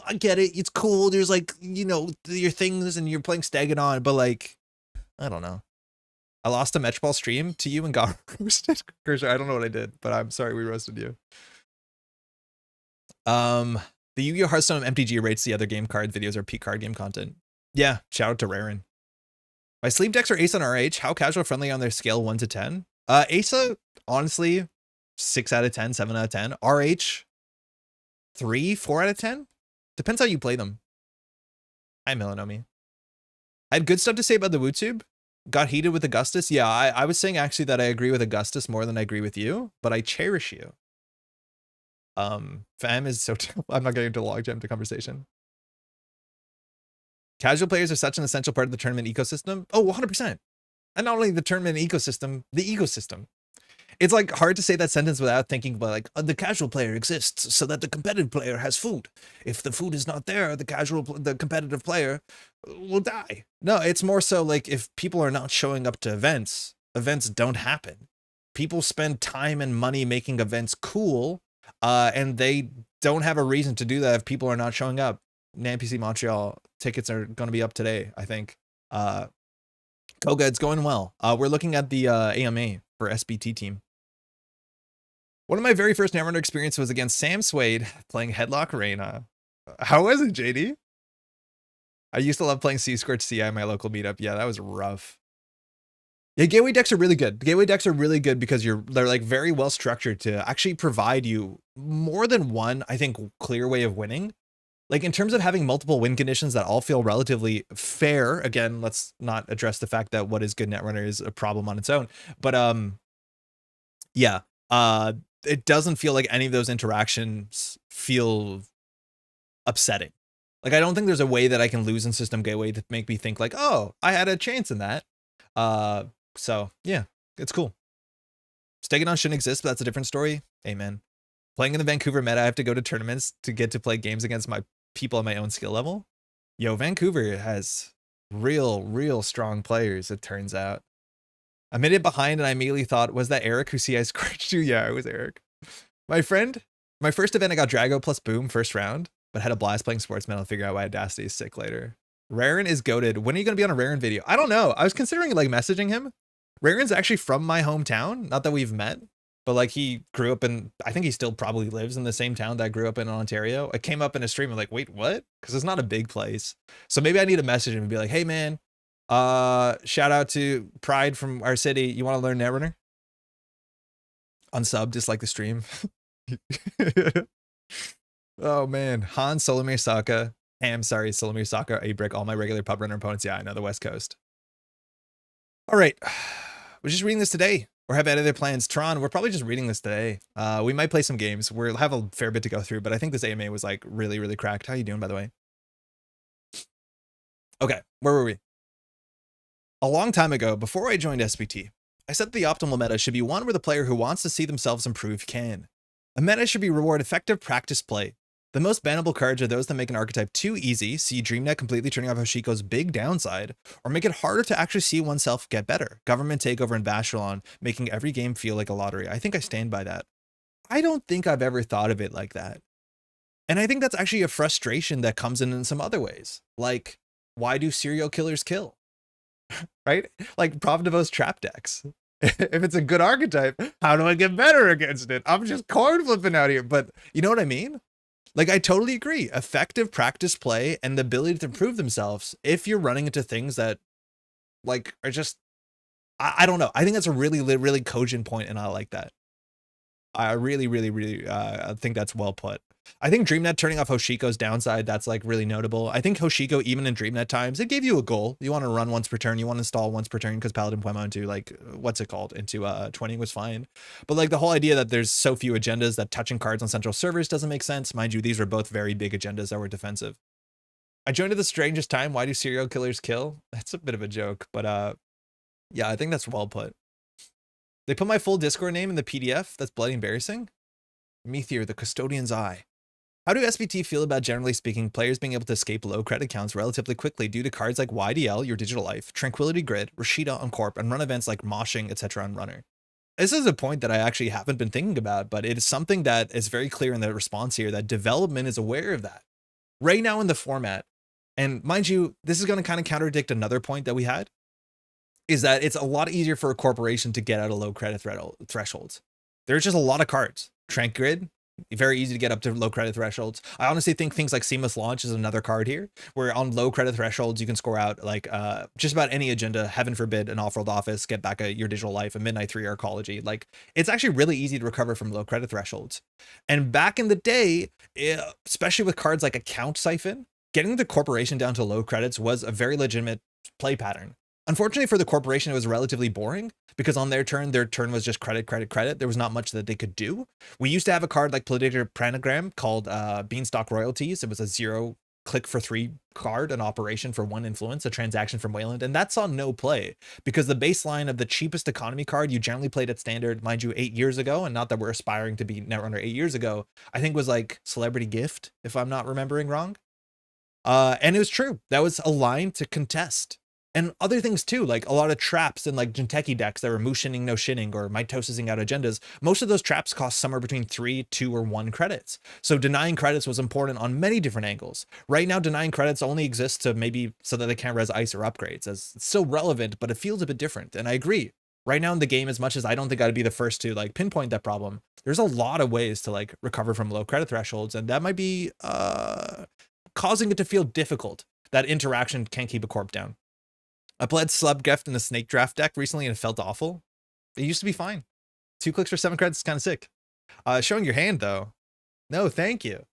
I get it. It's cool. There's like, you know, your things and you're playing Stegadon, but like, I don't know. I lost a Metropole stream to you and got roasted. I don't know what I did, but I'm sorry we roasted you. The Yu-Gi-Oh! Hearthstone MTG rates the other game card videos are peak card game content. Yeah, shout out to Raren. My sleep decks are Ace on RH. How casual friendly on their scale 1 to 10? Asa, honestly, 6 out of 10, 7 out of 10. RH, 3, 4 out of 10. Depends how you play them. Hi, Melanomi. I had good stuff to say about the WooTube. Got heated with Augustus. Yeah, I was saying actually that I agree with Augustus more than I agree with you, but I cherish you. Fam is so I'm not getting into logjam to conversation. Casual players are such an essential part of the tournament ecosystem. Oh, 100%. And not only the tournament ecosystem, the ecosystem. It's like hard to say that sentence without thinking about like the casual player exists so that the competitive player has food. If the food is not there, the competitive player will die. No, it's more so like if people are not showing up to events, events don't happen. People spend time and money making events cool, and they don't have a reason to do that if people are not showing up. NPC Montreal tickets are going to be up today, I think. Koga, it's going well. We're looking at the AMA for SBT team. One of my very first Netrunner experience was against Sam Swade playing Headlock Reina. How was it, JD? I used to love playing Sea Scorch CI in my local meetup. Yeah, that was rough. Yeah, gateway decks are really good. Gateway decks are really good because they're like very well structured to actually provide you more than one, I think, clear way of winning. Like in terms of having multiple win conditions that all feel relatively fair. Again, let's not address the fact that what is good Netrunner is a problem on its own. But yeah, it doesn't feel like any of those interactions feel upsetting. Like I don't think there's a way that I can lose in system gateway to make me think like, oh, I had a chance in that. So yeah, it's cool. Stegadon shouldn't exist, but that's a different story. Amen. Playing in the Vancouver meta, I have to go to tournaments to get to play games against my people at my own skill level. Yo, Vancouver has real strong players, it turns out. I made it behind and I immediately thought, was that Eric who CI scorched you? Yeah, it was Eric. My friend My first event, I got Drago plus Boom first round, but had a blast playing Sportsman. I'll figure out why Audacity is sick later. Raren is goated. When are you going to be on a Raren video? I don't know. I was considering like messaging him. Raren's actually from my hometown. Not that we've met, but like he grew up in, I think he still probably lives in the same town that I grew up in Ontario. I came up in a stream and like, wait, what? Because it's not a big place. So maybe I need to message him and be like, hey man, shout out to Pride from our city. You want to learn Netrunner? Unsub, dislike the stream. Oh man, Han, Solomir Saka, Solomir Saka, A-Brick, all my regular pub runner opponents. Yeah, I know the West Coast. All right, we're just reading this today or have any other plans. Tron, we're probably just reading this today. We might play some games. We'll have a fair bit to go through, but I think this AMA was like really, really cracked. How you doing, by the way? Okay, where were we? A long time ago, before I joined SBT, I said the optimal meta should be one where the player who wants to see themselves improve can. A meta should be reward effective practice play. The most bannable cards are those that make an archetype too easy, see DreamNet completely turning off Hoshiko's big downside, or make it harder to actually see oneself get better. Government Takeover and Bashalon, making every game feel like a lottery. I think I stand by that. I don't think I've ever thought of it like that. And I think that's actually a frustration that comes in some other ways. Like, why do serial killers kill? Right? Like Prov Devo's trap decks. If it's a good archetype, how do I get better against it? I'm just card flipping out here. But you know what I mean? Like, I totally agree. Effective practice play and the ability to improve themselves if you're running into things that, like, are just, I don't know. I think that's a really, really cogent point, and I like that. I really think that's well put. I think DreamNet turning off Hoshiko's downside, that's like really notable. I think Hoshiko, even in DreamNet times, it gave you a goal. You want to run once per turn, you want to install once per turn, because Paladin Puemo into like, what's it called? Into 20 was fine. But like the whole idea that there's so few agendas that touching cards on central servers doesn't make sense. Mind you, these were both very big agendas that were defensive. I joined at the strangest time. Why do serial killers kill? That's a bit of a joke, but yeah, I think that's well put. They put my full Discord name in the PDF. That's bloody embarrassing. Meteor, the custodian's eye. How do SBT feel about, generally speaking, players being able to escape low credit counts relatively quickly due to cards like YDL, Your Digital Life, Tranquility Grid, Rashida on Corp, and run events like Moshing, etc. on Runner? This is a point that I actually haven't been thinking about, but it is something that is very clear in the response here that development is aware of that. Right now in the format, and mind you, this is going to kind of contradict another point that we had, is that it's a lot easier for a corporation to get out of low credit thresholds. There's just a lot of cards. Trank Grid, very easy to get up to low credit thresholds. I honestly think things like Seamless Launch is another card here, where on low credit thresholds, you can score out like just about any agenda, heaven forbid, an off-world office, get back Your Digital Life, a Midnight 3 Arcology. Like, it's actually really easy to recover from low credit thresholds. And back in the day, especially with cards like Account Siphon, getting the corporation down to low credits was a very legitimate play pattern. Unfortunately for the corporation, it was relatively boring because on their turn was just credit. There was not much that they could do. We used to have a card like Political Planogram called Beanstalk Royalties. It was a 0 click for 3 card, an operation for 1 influence, a transaction from Wayland, and that saw no play because the baseline of the cheapest economy card you generally played at standard, mind you, 8 years ago, and not that we're aspiring to be Netrunner 8 years ago, I think was like Celebrity Gift, if I'm not remembering wrong. And it was true. That was aligned to contest. And other things too, like a lot of traps and like Jinteki decks that were Mushining no Shinning or mitosising out agendas. Most of those traps cost somewhere between 3, 2, or 1 credits. So denying credits was important on many different angles. Right now, denying credits only exists to maybe so that they can't res ice or upgrades, as it's still relevant, but it feels a bit different. And I agree. Right now in the game, as much as I don't think I'd be the first to like pinpoint that problem, there's a lot of ways to like recover from low credit thresholds, and that might be causing it to feel difficult. That interaction can't keep a corp down. I played Slubgeft in the Snake Draft deck recently and it felt awful. It used to be fine. 2 clicks for 7 credits is kind of sick. Showing your hand though. No, thank you.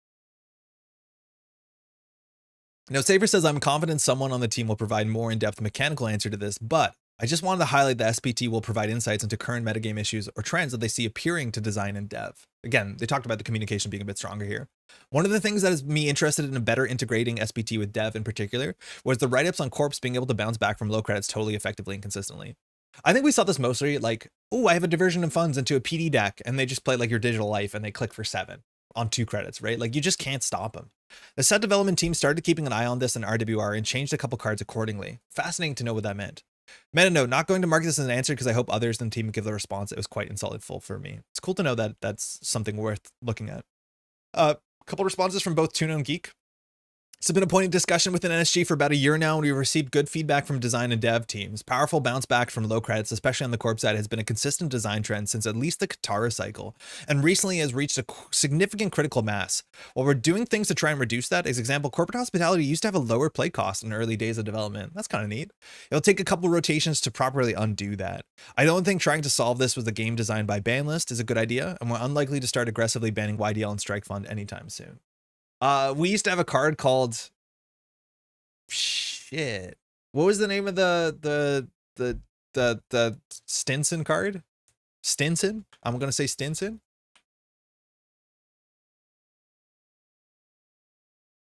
No, Saber says, I'm confident someone on the team will provide more in-depth mechanical answer to this, but I just wanted to highlight that SBT will provide insights into current metagame issues or trends that they see appearing to design and dev. Again, they talked about the communication being a bit stronger here. One of the things that is me interested in better integrating SBT with dev in particular was the write-ups on corps being able to bounce back from low credits totally effectively and consistently. I think we saw this mostly like, oh, I have a diversion of funds into a PD deck, and they just play like Your Digital Life and they click for 7 on 2 credits, right? Like you just can't stop them. The set development team started keeping an eye on this in RWR and changed a couple cards accordingly. Fascinating to know what that meant. Meta note, not going to mark this as an answer because I hope others in the team give the response. It was quite insightful for me. It's cool to know that that's something worth looking at. Couple responses from both Tuna and Geek. It's been a point of discussion within NSG for about a year now, and we've received good feedback from design and dev teams. Powerful bounce back from low credits, especially on the corp side, has been a consistent design trend since at least the Katara cycle, and recently has reached a significant critical mass. While we're doing things to try and reduce that, as example, corporate hospitality used to have a lower play cost in early days of development. That's kind of neat. It'll take a couple rotations to properly undo that. I don't think trying to solve this with a game designed by ban list is a good idea, and we're unlikely to start aggressively banning YDL and Strike Fund anytime soon. We used to have a card called shit. What was the name of the Stinson card? Stinson? I'm gonna say Stinson.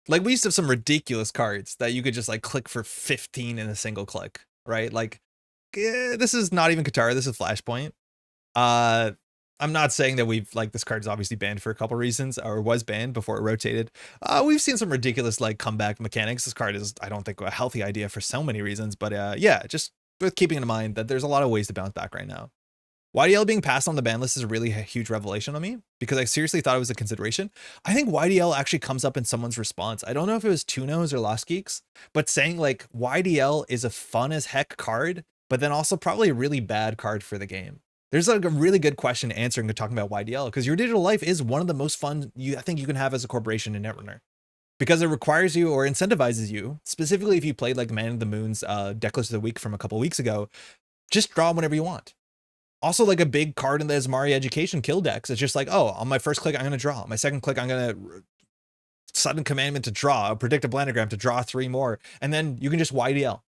Like, we used to have some ridiculous cards that you could just like click for 15 in a single click, right? Like, this is not even Katara, this is Flashpoint. I'm not saying that we've like, this card is obviously banned for a couple reasons, or was banned before it rotated. We've seen some ridiculous like comeback mechanics. This card is, I don't think, a healthy idea for so many reasons, but yeah, just with keeping in mind that there's a lot of ways to bounce back right now. YDL being passed on the ban list is really a huge revelation on me, because I seriously thought it was a consideration. I think YDL actually comes up in someone's response. I don't know if it was Tunos or Lost Geeks, but saying like YDL is a fun as heck card, but then also probably a really bad card for the game. There's like a really good question answering and talking about YDL, because your digital life is one of the most fun I think you can have as a corporation in Netrunner, because it requires you or incentivizes you, specifically if you played like Man of the Moon's Decklist of the Week from a couple weeks ago, just draw whenever you want. Also, like a big card in the Asmari Education kill decks, it's just like, oh, on my first click, I'm going to draw. My second click, I'm going to sudden commandment to draw, predict a blandogram to draw 3 more, and then you can just YDL.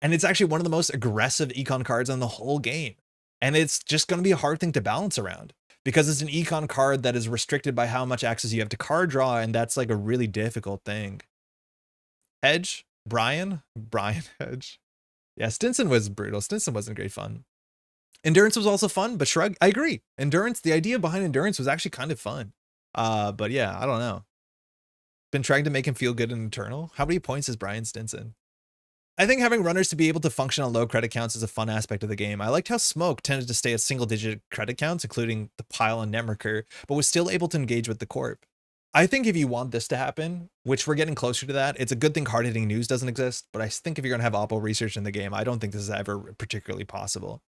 And it's actually one of the most aggressive econ cards in the whole game. And it's just going to be a hard thing to balance around, because it's an econ card that is restricted by how much access you have to card draw, and that's like a really difficult thing. Hedge? Brian Hedge. Yeah, Stinson was brutal. Stinson wasn't great fun. Endurance was also fun, but Shrug, I agree. Endurance, the idea behind Endurance was actually kind of fun. But yeah, I don't know. Been trying to make him feel good in Eternal. How many points is Brian Stinson? I think having runners to be able to function on low credit counts is a fun aspect of the game. I liked how Smoke tended to stay at single-digit credit counts, including the Pile and Netmarker, but was still able to engage with the Corp. I think if you want this to happen, which we're getting closer to that, it's a good thing hard-hitting news doesn't exist, but I think if you're going to have Oppo research in the game, I don't think this is ever particularly possible.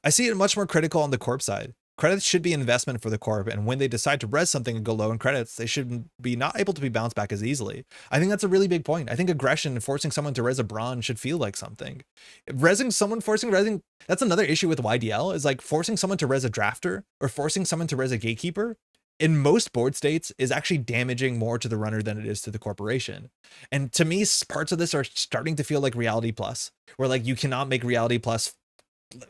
I see it much more critical on the Corp side. Credits should be an investment for the Corp, and when they decide to res something and go low in credits, they should be not able to be bounced back as easily. I think that's a really big point. I think aggression and forcing someone to res a bronze should feel like something. Resing someone, forcing resing, that's another issue with YDL, is like forcing someone to res a drafter or forcing someone to res a gatekeeper in most board states is actually damaging more to the runner than it is to the corporation. And to me, parts of this are starting to feel like Reality Plus, where like you cannot make Reality Plus,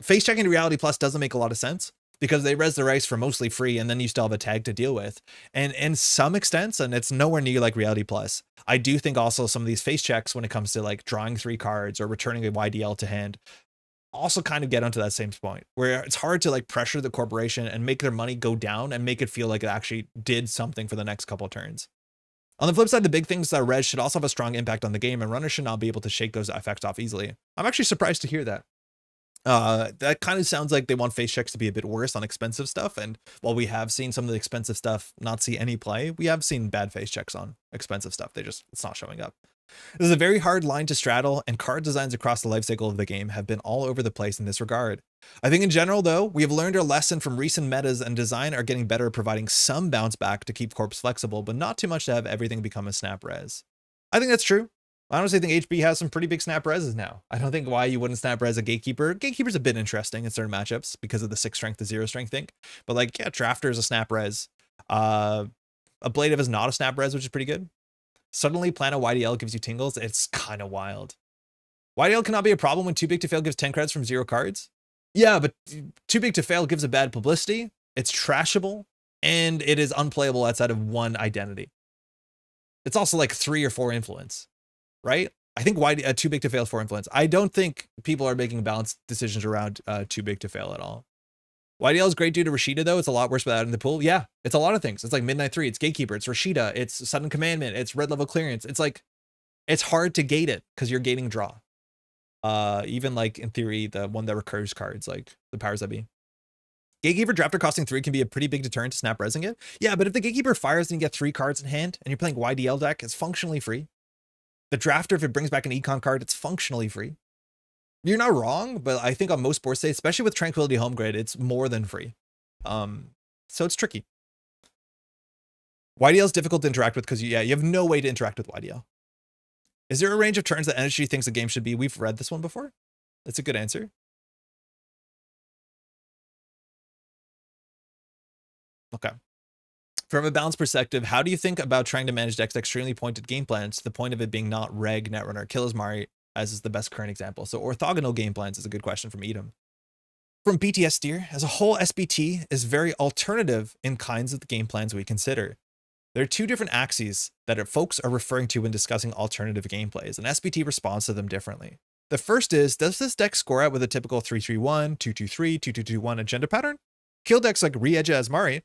face checking Reality Plus doesn't make a lot of sense, because they res the rice for mostly free, and then you still have a tag to deal with. And in some extents, and it's nowhere near like Reality Plus, I do think also some of these face checks when it comes to like drawing 3 cards or returning a YDL to hand also kind of get onto that same point, where it's hard to like pressure the corporation and make their money go down and make it feel like it actually did something for the next couple of turns. On the flip side, the big things that res should also have a strong impact on the game, and runners should not be able to shake those effects off easily. I'm actually surprised to hear that. That kind of sounds like they want face checks to be a bit worse on expensive stuff, and while we have seen some of the expensive stuff not see any play, we have seen bad face checks on expensive stuff. It's not showing up. This is a very hard line to straddle, and card designs across the life cycle of the game have been all over the place in this regard. I think in general, though, we have learned our lesson from recent metas, and design are getting better at providing some bounce back to keep corps flexible, but not too much to have everything become a snap res. I think that's true. I honestly think HB has some pretty big snap reses now. I don't think why you wouldn't snap res a Gatekeeper. Gatekeeper's a bit interesting in certain matchups because of the 6 strength to 0 strength thing. But like, yeah, Drafter is a snap res. A Blade of is not a snap res, which is pretty good. Suddenly Plan a YDL gives you tingles. It's kind of wild. YDL cannot be a problem when Too Big to Fail gives 10 credits from 0 cards. Yeah, but Too Big to Fail gives a bad publicity. It's trashable, and it is unplayable outside of 1 identity. It's also like 3 or 4 influence. Right? I think Too Big to Fail is 4 influence. I don't think people are making balanced decisions around Too Big to Fail at all. YDL is great due to Rashida, though. It's a lot worse without in the pool. Yeah, it's a lot of things. It's like Midnight 3, it's Gatekeeper, it's Rashida, it's Sudden Commandment, it's red level clearance. It's like, it's hard to gate it because you're gating draw. Even like in theory, the one that recurs cards, like the powers that be. Gatekeeper Drafter costing 3 can be a pretty big deterrent to snap resing it. Yeah, but if the Gatekeeper fires and you get 3 cards in hand and you're playing YDL deck, it's functionally free. The Drafter, if it brings back an econ card, it's functionally free. You're not wrong, but I think on most board states, especially with Tranquility Home Grid, it's more than free. So it's tricky. YDL is difficult to interact with because you have no way to interact with YDL. Is there a range of turns that Energy thinks the game should be? We've read this one before. That's a good answer. Okay. From a balance perspective, how do you think about trying to manage decks extremely pointed game plans to the point of it being not Reg, Netrunner, Killers Mari, as is the best current example? So orthogonal game plans is a good question from Edom. From BTS Steer, as a whole, SBT is very alternative in kinds of the game plans we consider. There are 2 different axes that folks are referring to when discussing alternative gameplays, and SBT responds to them differently. The first is, does this deck score out with a typical 3-3-1, 2-2-3, 2-2-2-1 agenda pattern? Kill decks like Re-Edge Asmari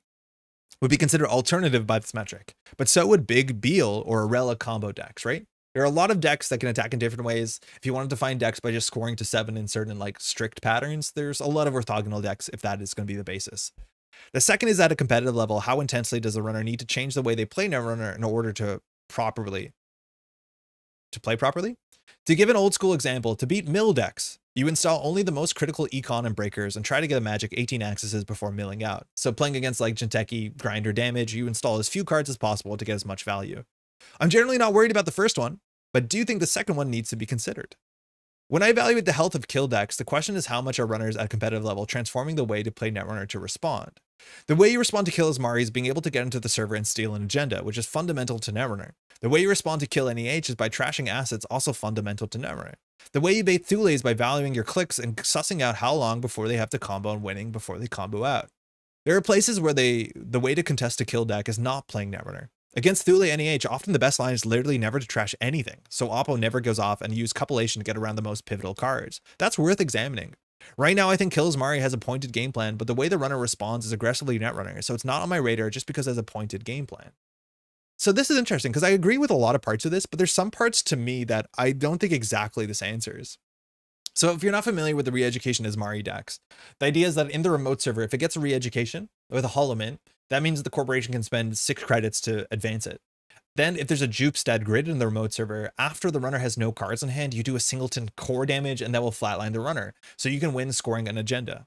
would be considered alternative by this metric, but so would Big Beal or Arella combo decks, right? There are a lot of decks that can attack in different ways. If you wanted to find decks by just scoring to 7 in certain like strict patterns, there's a lot of orthogonal decks if that is going to be the basis. The second is at a competitive level, how intensely does a runner need to change the way they play Netrunner in order to play properly? To give an old school example, to beat mill decks, you install only the most critical econ and breakers and try to get a magic 18 accesses before milling out. So playing against like Jinteki, grinder damage, you install as few cards as possible to get as much value. I'm generally not worried about the first one, but do think the second one needs to be considered. When I evaluate the health of kill decks, the question is how much are runners at a competitive level transforming the way to play Netrunner to respond. The way you respond to kill Asmari is being able to get into the server and steal an agenda, which is fundamental to Netrunner. The way you respond to kill NEH is by trashing assets, also fundamental to Netrunner. The way you bait Thule is by valuing your clicks and sussing out how long before they have to combo and winning before they combo out. There are places where the way to contest a kill deck is not playing Netrunner. Against Thule NEH, often the best line is literally never to trash anything, so Oppo never goes off and use Copulation to get around the most pivotal cards. That's worth examining. Right now, I think Kills Mari has a pointed game plan, but the way the runner responds is aggressively Netrunner, so it's not on my radar just because it has a pointed game plan. So this is interesting, because I agree with a lot of parts of this, but there's some parts to me that I don't think exactly this answers. So if you're not familiar with the re-education Asmari decks, the idea is that in the remote server, if it gets a re-education with a Hollow Mint, that means the corporation can spend 6 credits to advance it. Then if there's a Jupestad grid in the remote server, after the runner has no cards in hand, you do a singleton core damage and that will flatline the runner. So you can win scoring an agenda.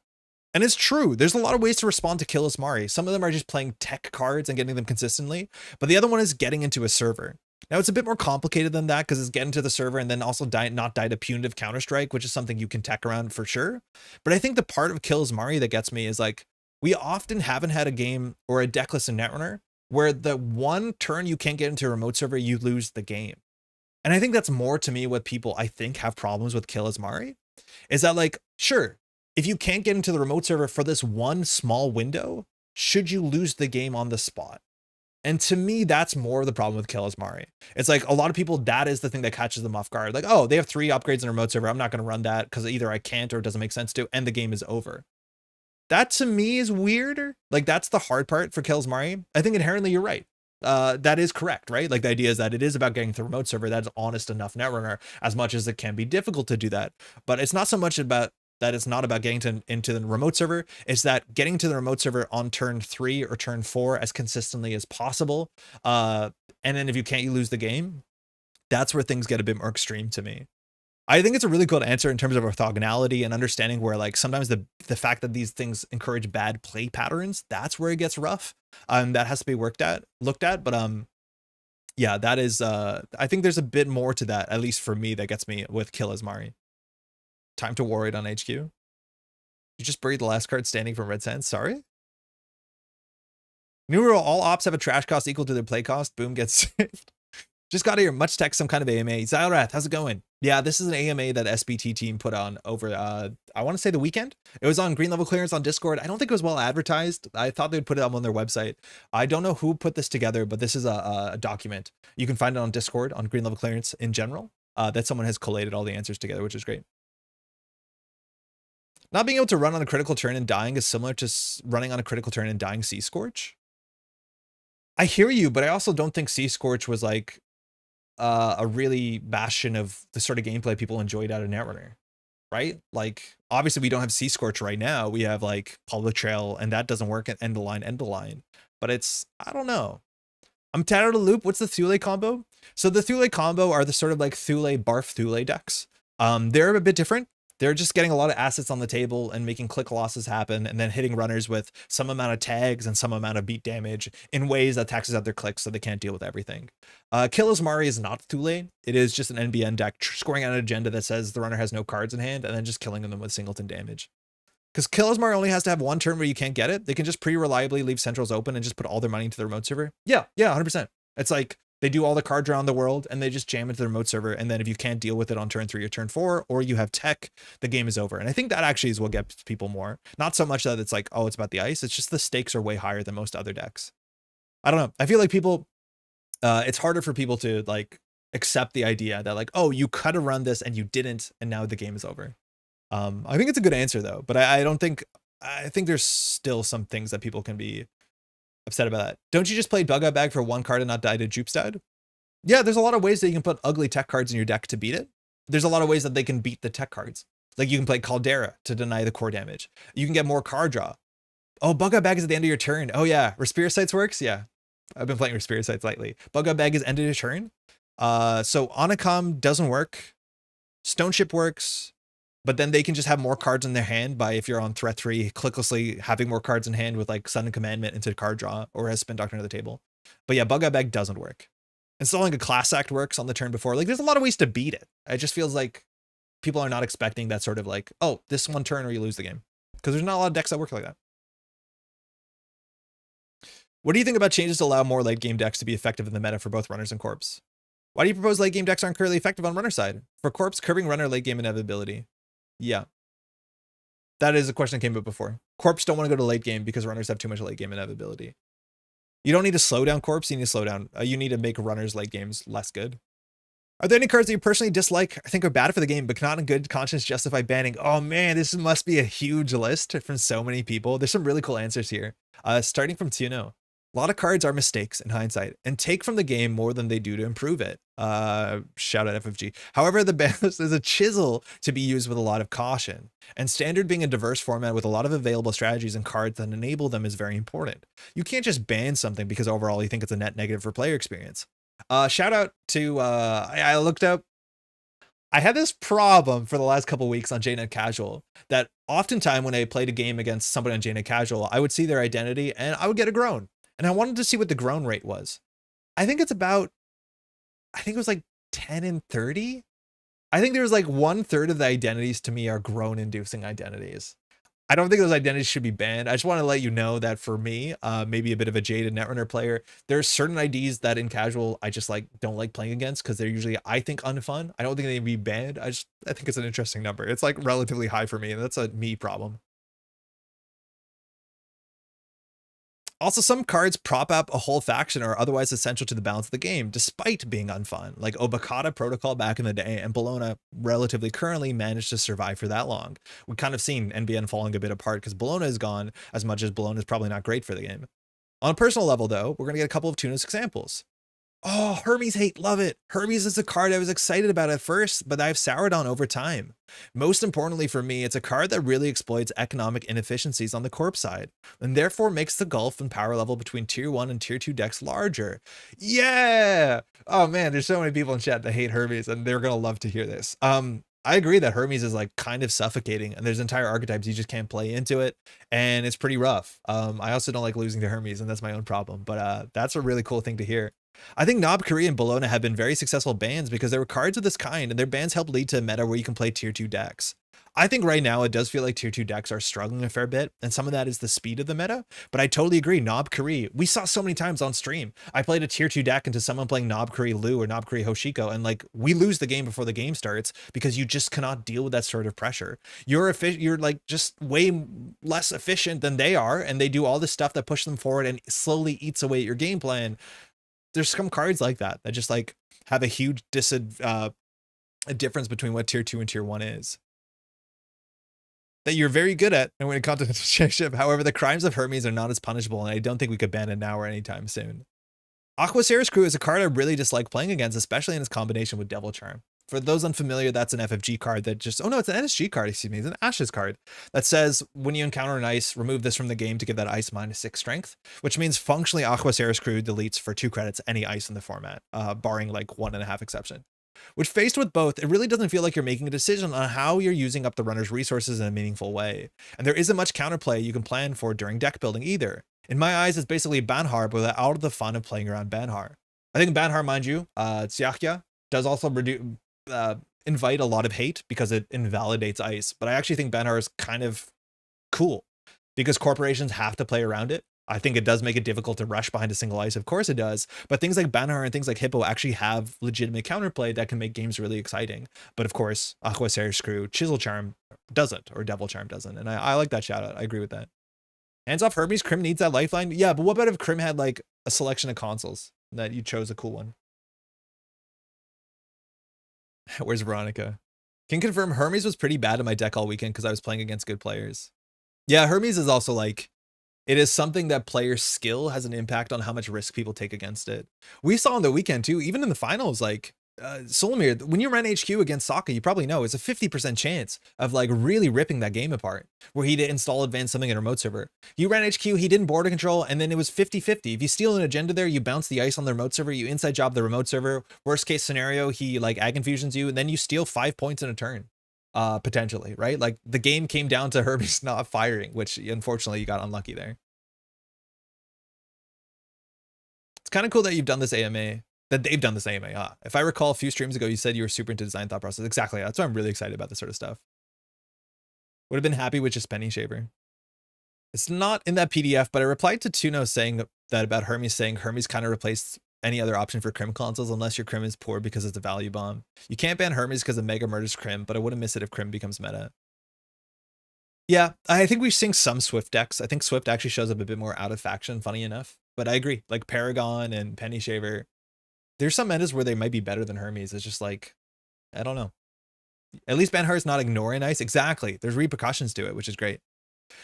And it's true, there's a lot of ways to respond to kill Asmari. Some of them are just playing tech cards and getting them consistently, but the other one is getting into a server. Now it's a bit more complicated than that because it's getting to the server and then also not die to punitive Counter-Strike, which is something you can tech around for sure. But I think the part of kill Asmari that gets me is like, we often haven't had a game or a decklist in Netrunner where the one turn you can't get into a remote server, you lose the game. And I think that's more to me what people I think have problems with kill Asmari is that like, sure, if you can't get into the remote server for this one small window, should you lose the game on the spot? And to me, that's more of the problem with Kill Asmari. It's like a lot of people, that is the thing that catches them off guard. Like, oh, they have 3 upgrades in a remote server. I'm not going to run that because either I can't or it doesn't make sense to, and the game is over. That to me is weirder. Like that's the hard part for Kill Asmari. I think inherently you're right. That is correct, right? Like the idea is that it is about getting to the remote server. That's honest enough Netrunner, as much as it can be difficult to do that. But it's not so much about that it's not about getting into the remote server. It's that getting to the remote server on turn 3 or turn 4 as consistently as possible. And then if you can't, you lose the game. That's where things get a bit more extreme to me. I think it's a really good answer in terms of orthogonality and understanding where like sometimes the fact that these things encourage bad play patterns, that's where it gets rough. That has to be looked at. But yeah, that is I think there's a bit more to that, at least for me, that gets me with Kill Asmari. Time to war it on HQ. You just buried the last card standing from Red Sands. Sorry. New rule: all ops have a trash cost equal to their play cost. Boom gets saved. Just got here. Much tech, some kind of AMA. Zylrath, how's it going? Yeah, this is an AMA that SBT team put on over, I want to say the weekend. It was on Green Level Clearance on Discord. I don't think it was well advertised. I thought they'd put it up on their website. I don't know who put this together, but this is a document. You can find it on Discord on Green Level Clearance in general. That someone has collated all the answers together, which is great. Not being able to run on a critical turn and dying is similar to running on a critical turn and dying Sea Scorch. I hear you, but I also don't think Sea Scorch was like a really bastion of the sort of gameplay people enjoyed out of Netrunner. right? Like, obviously we don't have Sea Scorch right now. We have like Public Trail, and that doesn't work at end of line. But it's, I don't know. I'm tad out of the loop. What's the Thule combo? So the Thule combo are the sort of like Thule Barf Thule decks. They're a bit different. They're just getting a lot of assets on the table and making click losses happen, and then hitting runners with some amount of tags and some amount of beat damage in ways that taxes out their clicks so they can't deal with everything. Kilosmari is not Thule. It is just an NBN deck scoring out an agenda that says the runner has no cards in hand and then just killing them with singleton damage. Because Kilosmar only has to have one turn where you can't get it. They can just pretty reliably leave centrals open and just put all their money into the remote server. Yeah, 100%. It's like they do all the card draw in the world and they just jam into the remote server. And then if you can't deal with it on turn 3 or turn 4, or you have tech, the game is over. And I think that actually is what gets people more. Not so much that it's like, oh, it's about the ice. It's just the stakes are way higher than most other decks. I don't know. I feel like people, it's harder for people to like accept the idea that like, oh, you could have run this and you didn't, and now the game is over. I think it's a good answer though, but I think there's still some things that people can be upset about that. Don't you just play Bug Out Bag for one card and not die to Jupestad? Yeah, there's a lot of ways that you can put ugly tech cards in your deck to beat it. There's a lot of ways that they can beat the tech cards. Like you can play Caldera to deny the core damage. You can get more card draw. Oh, Bug Out Bag is at the end of your turn. Oh yeah, Respiricides works? Yeah. I've been playing Respiricides lately. Bug Out Bag is end of your turn. So Aniccam doesn't work. Stone Ship works. But then they can just have more cards in their hand by, if you're on threat 3, clicklessly having more cards in hand with like Sudden Commandment into card draw, or has Spin Doctrine to the table. But yeah, Bug Out Bag doesn't work. Installing a Class Act works on the turn before. Like there's a lot of ways to beat it. It just feels like people are not expecting that sort of like, oh, this one turn or you lose the game. Because there's not a lot of decks that work like that. What do you think about changes to allow more late game decks to be effective in the meta for both runners and corpse? Why do you propose late game decks aren't currently effective on runner side? For corpse, curbing runner late game inevitability. Yeah. That is a question that came up before. Corpse don't want to go to late game because runners have too much late game inevitability. You don't need to slow down corpse, you need to slow down. You need to make runners late games less good. Are there any cards that you personally dislike or think are bad for the game but cannot in good conscience justify banning? Oh man, this must be a huge list from so many people. There's some really cool answers here. Starting from Tuno. A lot of cards are mistakes in hindsight and take from the game more than they do to improve it. Shout out FFG. However, the ban list is a chisel to be used with a lot of caution. And standard being a diverse format with a lot of available strategies and cards that enable them is very important. You can't just ban something because overall you think it's a net negative for player experience. Shout out to, I looked up, I had this problem for the last couple weeks on JNet Casual that oftentimes when I played a game against somebody on JNet Casual, I would see their identity and I would get a groan. And I wanted to see what the groan rate was. I think it was like 10 and 30. I think there's like 1/3 of the identities to me are groan inducing identities. I don't think those identities should be banned. I just want to let you know that for me, maybe a bit of a jaded Netrunner player, there's certain IDs that in casual, I just like don't like playing against because they're usually, I think, unfun. I don't think they'd be banned. I think it's an interesting number. It's like relatively high for me, and that's a me problem. Also, some cards prop up a whole faction or are otherwise essential to the balance of the game, despite being unfun, like Obakata Protocol back in the day, and Bologna relatively currently managed to survive for that long. We've kind of seen NBN falling a bit apart because Bologna is gone, as much as Bologna is probably not great for the game. On a personal level, though, we're going to get a couple of Tunos examples. Oh, Hermes Hate, love it. Hermes is a card I was excited about at first, but I've soured on over time. Most importantly for me, it's a card that really exploits economic inefficiencies on the corpse side, and therefore makes the gulf in power level between tier 1 and tier 2 decks larger. Yeah! Oh man, there's so many people in chat that hate Hermes, and they're gonna love to hear this. I agree that Hermes is like kind of suffocating, and there's entire archetypes you just can't play into it, and it's pretty rough. I also don't like losing to Hermes, and that's my own problem, but that's a really cool thing to hear. I think Knob Korea and Bologna have been very successful bans because there were cards of this kind, and their bans help lead to a meta where you can play tier 2 decks. I think right now it does feel like tier 2 decks are struggling a fair bit, and some of that is the speed of the meta, but I totally agree. Knob Korea, we saw so many times on stream. I played a tier 2 deck into someone playing Knob Korea Lu or Knob Korea Hoshiko, and like we lose the game before the game starts because you just cannot deal with that sort of pressure. You're like just way less efficient than they are, and they do all this stuff that pushes them forward and slowly eats away at your game plan. There's some cards like that just like have a huge a difference between what tier 2 and tier 1 is that you're very good at and when it comes to championship. However, the crimes of Hermes are not as punishable, and I don't think we could ban it now or anytime soon. Aquaceres Crew is a card I really dislike playing against, especially in its combination with Devil Charm. For those unfamiliar, that's an FFG card that just, oh no, it's an NSG card, excuse me, it's an Ashes card that says when you encounter an ice, remove this from the game to give that ice -6 strength, which means functionally Aquaceres Crew deletes for 2 credits any ice in the format, barring like 1.5 exception. Which, faced with both, it really doesn't feel like you're making a decision on how you're using up the runner's resources in a meaningful way. And there isn't much counterplay you can plan for during deck building either. In my eyes, it's basically Banhar, but without the fun of playing around Banhar. I think Banhar, mind you, Tsiakhya, does also invite a lot of hate because it invalidates ice, but I actually think Banhar is kind of cool because corporations have to play around it. I think it does make it difficult to rush behind a single ice. Of course it does. But things like Banhar and things like Hippo actually have legitimate counterplay that can make games really exciting. But of course, Aquaceres Screw, Chisel Charm doesn't, or Devil Charm doesn't. And I like that shout out. I agree with that. Hands off Hermes, Crim needs that lifeline. Yeah, but what about if Crim had like a selection of consoles that you chose a cool one? Where's Veronica? Can confirm Hermes was pretty bad in my deck all weekend because I was playing against good players. Yeah, Hermes is also like, it is something that player skill has an impact on how much risk people take against it. We saw on the weekend too, even in the finals, like Solomir, when you ran HQ against Sokka, you probably know it's a 50% chance of like really ripping that game apart, where he'd install advanced something in a remote server. You ran HQ, he didn't border control, and then it was 50-50. If you steal an agenda there, you bounce the ice on the remote server, you inside job the remote server. Worst case scenario, he like ag infusions you, and then you steal 5 points in a turn. Potentially, right? Like the game came down to Hermes not firing, which unfortunately you got unlucky there. It's kind of cool that you've done this AMA, that they've done this AMA. If I recall a few streams ago, you said you were super into design thought process. Exactly. That's why I'm really excited about this sort of stuff. Would have been happy with just Penny Shaver. It's not in that PDF, but I replied to Tuno saying that about Hermes, saying Hermes kind of replaced any other option for Crim consoles unless your Crim is poor because it's a value bomb. You can't ban Hermes because of Mega murders Crim, but I wouldn't miss it if Crim becomes meta. Yeah, I think we've seen some Swift decks. I think Swift actually shows up a bit more out of faction, funny enough. But I agree, like Paragon and Penny Shaver, there's some metas where they might be better than Hermes. It's just like, I don't know. At least Banhar's not ignoring ice. Exactly. There's repercussions to it, which is great.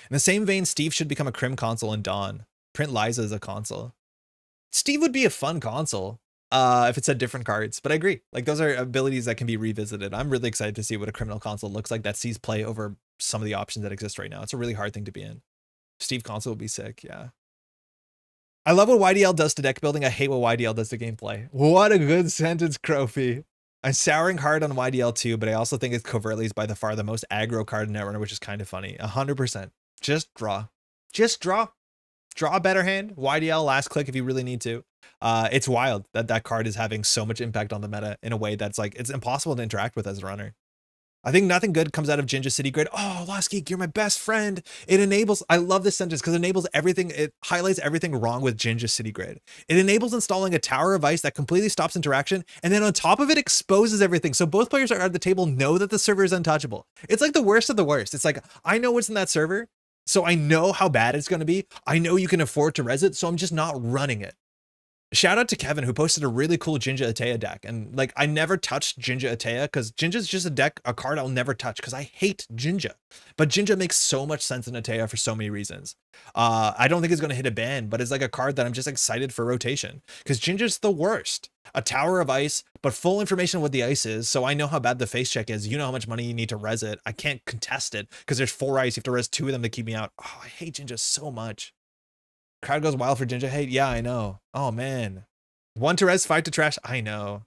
In the same vein, Steve should become a Crim console in Dawn. Print Liza as a console. Steve would be a fun console if it said different cards, but I agree. Like those are abilities that can be revisited. I'm really excited to see what a criminal console looks like that sees play over some of the options that exist right now. It's a really hard thing to be in. Steve console would be sick. Yeah. I love what YDL does to deck building. I hate what YDL does to gameplay. What a good sentence, Crophie. I'm souring hard on YDL too, but I also think it's covertly is by the far the most aggro card in Netrunner, which is kind of funny. 100%. Just draw. Just draw. Draw a better hand. YDL last click if you really need to. It's wild that that card is having so much impact on the meta in a way that's like, it's impossible to interact with as a runner. I think nothing good comes out of Jinja City Grid. Oh, Lost Geek, you're my best friend. It enables, I love this sentence because it enables everything. It highlights everything wrong with Jinja City Grid. It enables installing a tower of ice that completely stops interaction. And then on top of it, exposes everything. So both players are at the table know that the server is untouchable. It's like the worst of the worst. It's like, I know what's in that server. So I know how bad it's going to be. I know you can afford to res it. So I'm just not running it. Shout out to Kevin who posted a really cool Jinja Atea deck. And like, I never touched Jinja Atea because Jinja's just a card I'll never touch because I hate Jinja. But Jinja makes so much sense in Atea for so many reasons. I don't think it's going to hit a ban, but it's like a card that I'm just excited for rotation because Jinja's the worst. A tower of ice, but full information on what the ice is. So I know how bad the face check is. You know how much money you need to res it. I can't contest it because there's 4 ice. You have to res 2 of them to keep me out. Oh, I hate Jinja so much. Crowd goes wild for Jinja hate. Yeah, I know. Oh man. 1 to res, 5 to trash. I know.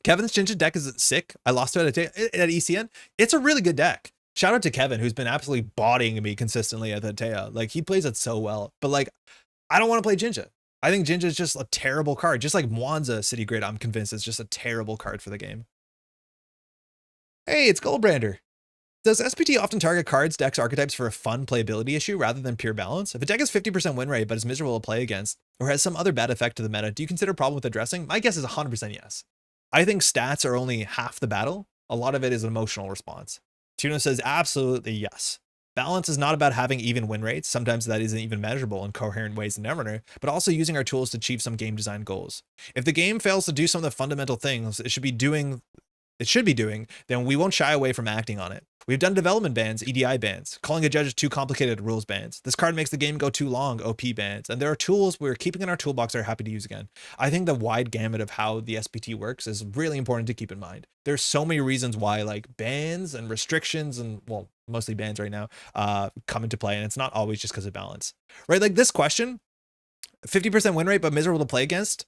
Kevin's Jinja deck is sick. I lost to it at ECN. It's a really good deck. Shout out to Kevin, who's been absolutely bodying me consistently at the Atea. Like he plays it so well. But like, I don't want to play Jinja. I think Jinja is just a terrible card. Just like Mwanza City Grid, I'm convinced it's just a terrible card for the game. Hey, it's Goldbrander. Does SBT often target cards, decks, archetypes for a fun playability issue rather than pure balance? If a deck has 50% win rate but is miserable to play against, or has some other bad effect to the meta, do you consider a problem with addressing? My guess is 100% yes. I think stats are only half the battle. A lot of it is an emotional response. Tuno says absolutely yes. Balance is not about having even win rates. Sometimes that isn't even measurable in coherent ways in Netrunner, but also using our tools to achieve some game design goals. If the game fails to do some of the fundamental things it should be doing, then we won't shy away from acting on it. We've done development bans, EDI bans, calling a judge too complicated rules bans. This card makes the game go too long, OP bans. And there are tools we're keeping in our toolbox that are happy to use again. I think the wide gamut of how the SBT works is really important to keep in mind. There's so many reasons why like bans and restrictions and, well, mostly bans right now, come into play. And it's not always just because of balance, right? Like this question, 50% win rate, but miserable to play against.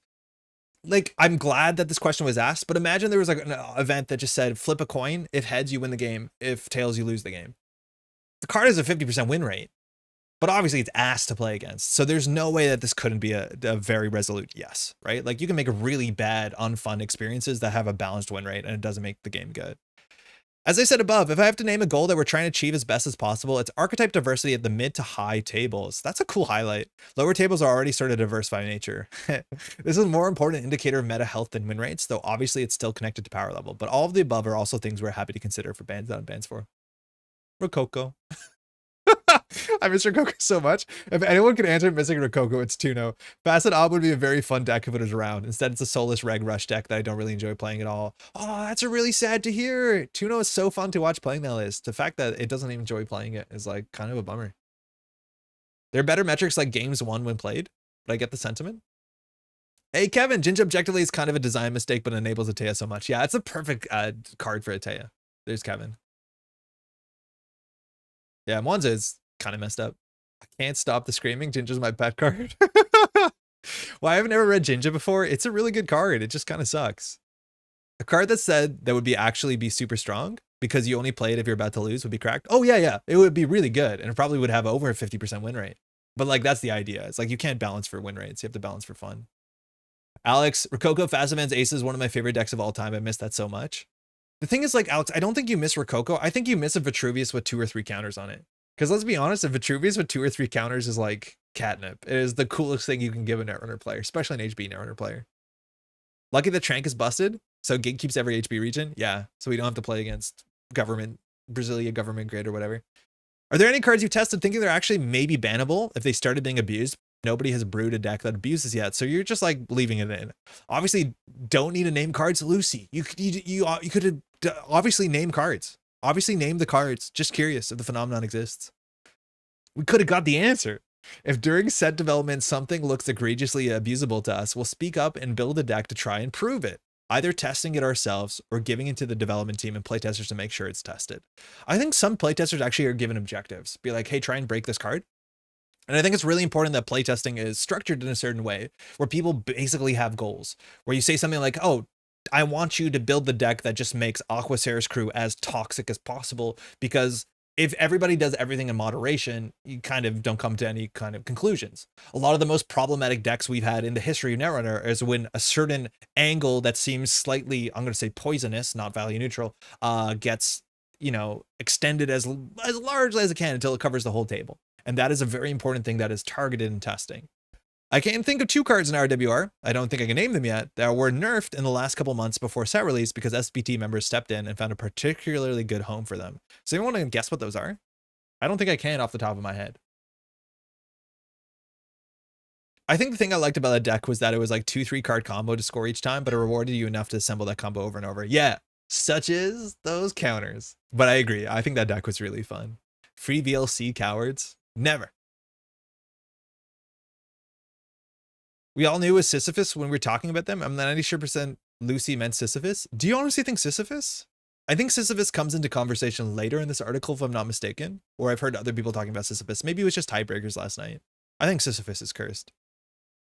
Like, I'm glad that this question was asked, but imagine there was like an event that just said flip a coin. If heads, you win the game. If tails, you lose the game. The card has a 50% win rate, but obviously it's asked to play against. So there's no way that this couldn't be a very resolute yes, right? Like you can make really bad, unfun experiences that have a balanced win rate and it doesn't make the game good. As I said above, if I have to name a goal that we're trying to achieve as best as possible, it's archetype diversity at the mid to high tables. That's a cool highlight. Lower tables are already sort of diverse by nature. This is a more important indicator of meta health than win rates, though obviously it's still connected to power level. But all of the above are also things we're happy to consider for bans on bans for. Rococo. I miss Rococo so much. If anyone can answer missing Rococo, it's Tuno. Facet Ob would be a very fun deck if it was around. Instead, it's a soulless reg rush deck that I don't really enjoy playing at all. Oh, that's a really sad to hear. Tuno is so fun to watch playing that list. The fact that it doesn't even enjoy playing it is like kind of a bummer. There are better metrics like games won when played, but I get the sentiment. Hey, Kevin, Jinja objectively is kind of a design mistake, but enables Atea so much. Yeah, it's a perfect card for Atea. There's Kevin. Yeah, Mwanza is kind of messed up. I can't stop the screaming. Jinja's my pet card. Well, I've never read Jinja before. It's a really good card. It just kind of sucks. A card that said that would be super strong because you only play it if you're about to lose would be cracked. Oh yeah. It would be really good. And it probably would have over a 50% win rate. But like, that's the idea. It's like, you can't balance for win rates. You have to balance for fun. Alex, Rococo Fazaman's Ace is one of my favorite decks of all time. I miss that so much. The thing is, like, Alex, I don't think you miss Rococo. I think you miss a Vitruvius with 2 or 3 counters on it. Because let's be honest, a Vitruvius with 2 or 3 counters is like catnip. It is the coolest thing you can give a Netrunner player, especially an HB Netrunner player. Lucky the Trank is busted, so Gig keeps every HB region. Yeah, so we don't have to play against Brasilia government grid or whatever. Are there any cards you tested thinking they're actually maybe bannable if they started being abused? Nobody has brewed a deck that abuses yet, so you're just like leaving it in. Obviously, don't need to name cards, Lucy. You could obviously name cards. Obviously name the cards. Just curious if the phenomenon exists. We could have got the answer. If during set development something looks egregiously abusable to us, we'll speak up and build a deck to try and prove it. Either testing it ourselves or giving it to the development team and playtesters to make sure it's tested. I think some playtesters actually are given objectives. Be like, hey, try and break this card. And I think it's really important that playtesting is structured in a certain way where people basically have goals. Where you say something like, oh, I want you to build the deck that just makes Aquacer's crew as toxic as possible, because if everybody does everything in moderation, you kind of don't come to any kind of conclusions. A lot of the most problematic decks we've had in the history of Netrunner is when a certain angle that seems slightly, I'm going to say poisonous, not value neutral, gets, extended as largely as it can until it covers the whole table. And that is a very important thing that is targeted in testing. I can think of 2 cards in RWR, I don't think I can name them yet, that were nerfed in the last couple months before set release because SBT members stepped in and found a particularly good home for them. So anyone want to guess what those are? I don't think I can off the top of my head. I think the thing I liked about that deck was that it was like 2-3 card combo to score each time, but it rewarded you enough to assemble that combo over and over. Yeah, such as those counters. But I agree, I think that deck was really fun. Free VLC cowards? Never. We all knew it was Sisyphus when we were talking about them. I'm 90% Lucy meant Sisyphus. Do you honestly think Sisyphus? I think Sisyphus comes into conversation later in this article, if I'm not mistaken. Or I've heard other people talking about Sisyphus. Maybe it was just tiebreakers last night. I think Sisyphus is cursed.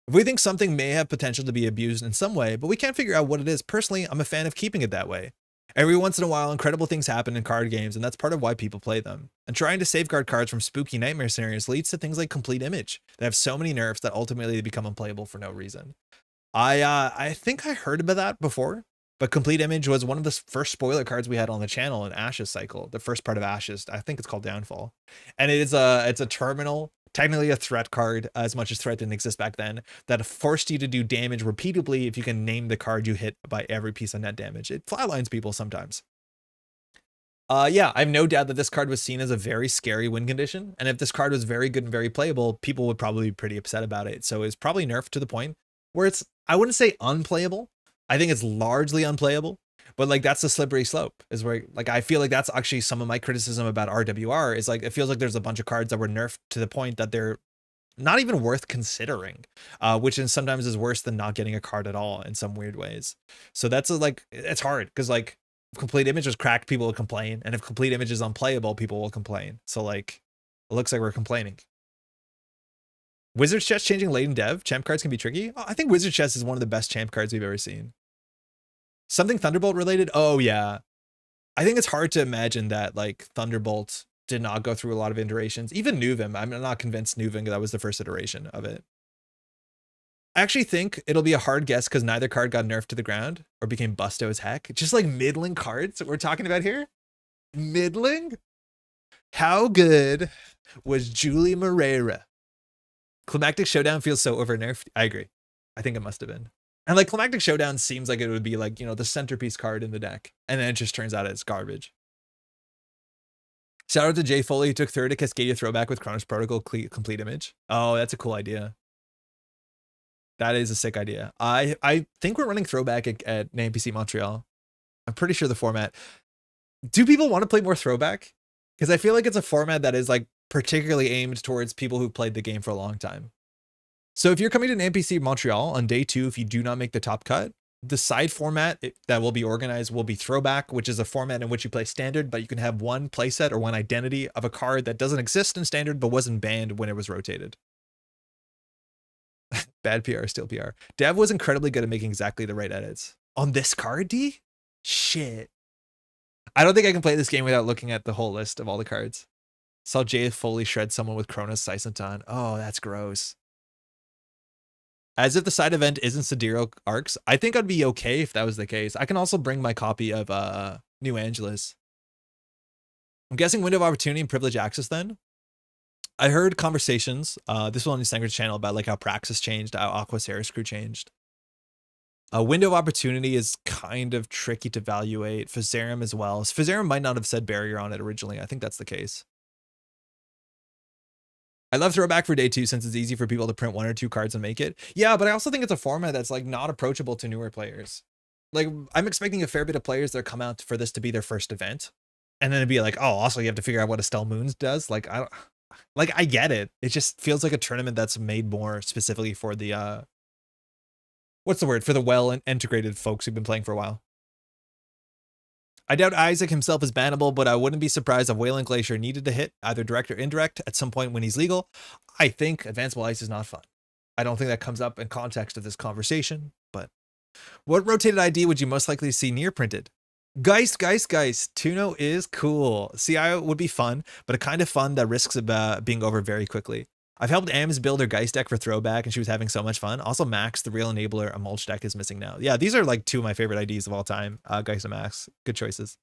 If we think something may have potential to be abused in some way, but we can't figure out what it is, personally, I'm a fan of keeping it that way. Every once in a while, incredible things happen in card games, and that's part of why people play them. And trying to safeguard cards from spooky nightmare scenarios leads to things like Complete Image that have so many nerfs that ultimately they become unplayable for no reason. I think I heard about that before, but Complete Image was one of the first spoiler cards we had on the channel in Ashes cycle, the first part of Ashes. I think it's called Downfall, and it's a terminal. Technically a threat card, as much as threat didn't exist back then, that forced you to do damage repeatedly if you can name the card you hit by every piece of net damage. It flatlines people sometimes. Yeah, I have no doubt that this card was seen as a very scary win condition, and if this card was very good and very playable, people would probably be pretty upset about it. So it's probably nerfed to the point where it's, I wouldn't say unplayable. I think it's largely unplayable. But like that's the slippery slope is where like I feel like that's actually some of my criticism about RWR is like it feels like there's a bunch of cards that were nerfed to the point that they're not even worth considering, which is sometimes is worse than not getting a card at all in some weird ways. So that's like it's hard because like if complete image is cracked, people will complain, and if complete image is unplayable, people will complain. So like it looks like we're complaining. Wizard's Chest changing late in dev. Champ cards can be tricky. Oh, I think Wizard's Chest is one of the best champ cards we've ever seen. Something Thunderbolt related? Oh yeah. I think it's hard to imagine that like Thunderbolt did not go through a lot of iterations. Even Nuvim, I'm not convinced Nuvim that was the first iteration of it. I actually think it'll be a hard guess because neither card got nerfed to the ground or became busto as heck. Just like middling cards that we're talking about here. Middling? How good was Julie Moreira? Climactic Showdown feels so over nerfed. I agree. I think it must have been. And like Climactic Showdown seems like it would be like, you know, the centerpiece card in the deck. And then it just turns out it's garbage. Shout out to Jay Foley who took third at Cascadia Throwback with Chronos Protocol complete image. Oh, that's a cool idea. That is a sick idea. I think we're running Throwback at NPC Montreal. I'm pretty sure the format. Do people want to play more Throwback? Because I feel like it's a format that is like particularly aimed towards people who played the game for a long time. So if you're coming to an NPC Montreal on day 2, if you do not make the top cut, the side format that will be organized will be Throwback, which is a format in which you play standard, but you can have one playset or one identity of a card that doesn't exist in standard, but wasn't banned when it was rotated. Bad PR, still PR. Dev was incredibly good at making exactly the right edits. On this card, D? Shit. I don't think I can play this game without looking at the whole list of all the cards. Saw Jay Foley shred someone with Cronus Sisenton. Oh, that's gross. As if the side event isn't Sidereal Arcs. I think I'd be okay if that was the case. I can also bring my copy of New Angeles. I'm guessing Window of Opportunity and Privilege Access then. I heard conversations, this was on the Sangrid's channel, about like how Praxis changed, how Aqua Sarah's crew changed. Window of Opportunity is kind of tricky to evaluate. Physarum as well. Physarum might not have said barrier on it originally. I think that's the case. I love Throwback for day 2 since it's easy for people to print 1 or 2 cards and make it. Yeah, but I also think it's a format that's like not approachable to newer players. Like I'm expecting a fair bit of players that come out for this to be their first event. And then it'd be like, oh, also you have to figure out what Estelle Moons does. Like I get it. It just feels like a tournament that's made more specifically for the what's the word? For the well-integrated folks who've been playing for a while. I doubt Isaac himself is bannable, but I wouldn't be surprised if Wayland Glacier needed to hit, either direct or indirect, at some point when he's legal. I think Advanceable Ice is not fun. I don't think that comes up in context of this conversation, but what rotated ID would you most likely see near printed? Geist. Tuno is cool. CI would be fun, but a kind of fun that risks about being over very quickly. I've helped Ams build her Geist deck for Throwback, and she was having so much fun. Also, Max, the real enabler, a mulch deck is missing now. Yeah, these are like 2 of my favorite IDs of all time. Geist and Max, good choices.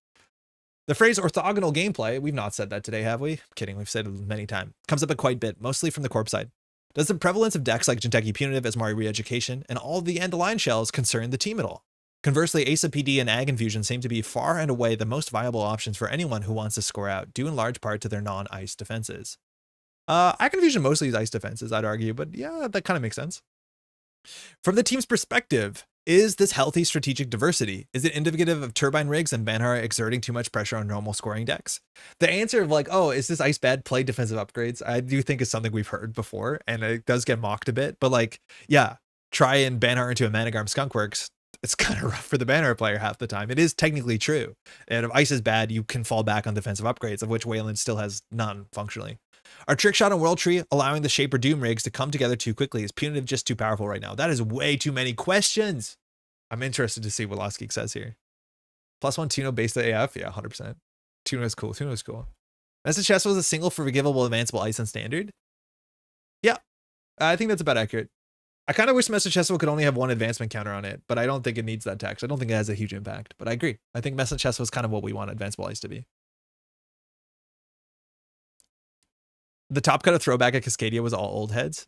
The phrase orthogonal gameplay, we've not said that today, have we? Kidding, we've said it many times. Comes up a quite bit, mostly from the corp side. Does the prevalence of decks like Jinteki Punitive, Asmari Re-Education, and all of the Andalion shells concern the team at all? Conversely, Asa PD and Ag Infusion seem to be far and away the most viable options for anyone who wants to score out, due in large part to their non-ice defenses. Ag Infusion mostly is ice defenses, I'd argue, but yeah, that kind of makes sense. From the team's perspective, is this healthy strategic diversity? Is it indicative of turbine rigs and Banhar exerting too much pressure on normal scoring decks? The answer of like, oh, is this ice bad? Play defensive upgrades. I do think is something we've heard before, and it does get mocked a bit. But like, yeah, try and Banhar into a Managarm Skunkworks. It's kind of rough for the Banner player half the time. It is technically true. And if ice is bad, you can fall back on defensive upgrades, of which Wayland still has none functionally. Our trick shot on World Tree, allowing the Shaper Doom rigs to come together too quickly, is Punitive just too powerful right now? That is way too many questions. I'm interested to see what Lost Geek says here. +1 Tuno based at AF? Yeah, 100%. Tuno is cool. Tuno is cool. Message Chess was a single forgivable advanceable ice on standard. Yeah, I think that's about accurate. I kind of wish Message Chess could only have 1 advancement counter on it, but I don't think it needs that text. I don't think it has a huge impact, but I agree. I think Message Chess was kind of what we want advanceable ice to be. The top cut of Throwback at Cascadia was all old heads.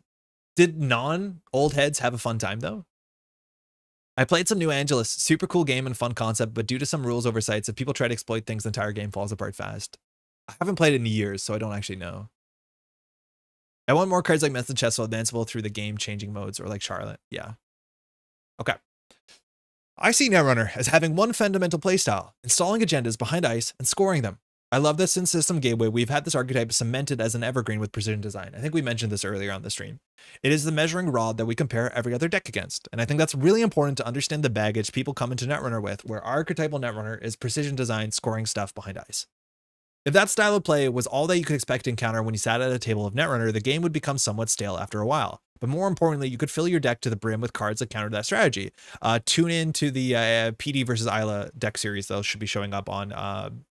Did non-old heads have a fun time though? I played some New Angeles, super cool game and fun concept, but due to some rules oversights, if people try to exploit things, the entire game falls apart fast. I haven't played it in years, so I don't actually know. I want more cards like Message Chess advanceable through the game changing modes, or like Charlotte. Yeah. Okay. I see Netrunner as having one fundamental playstyle, installing agendas behind ice and scoring them. I love this since System Gateway, we've had this archetype cemented as an evergreen with precision design. I think we mentioned this earlier on the stream. It is the measuring rod that we compare every other deck against, and I think that's really important to understand the baggage people come into Netrunner with, where archetypal Netrunner is precision design scoring stuff behind ice. If that style of play was all that you could expect to encounter when you sat at a table of Netrunner, the game would become somewhat stale after a while. But more importantly, you could fill your deck to the brim with cards that counter that strategy. Tune in to the PD versus Isla deck series that should be showing up on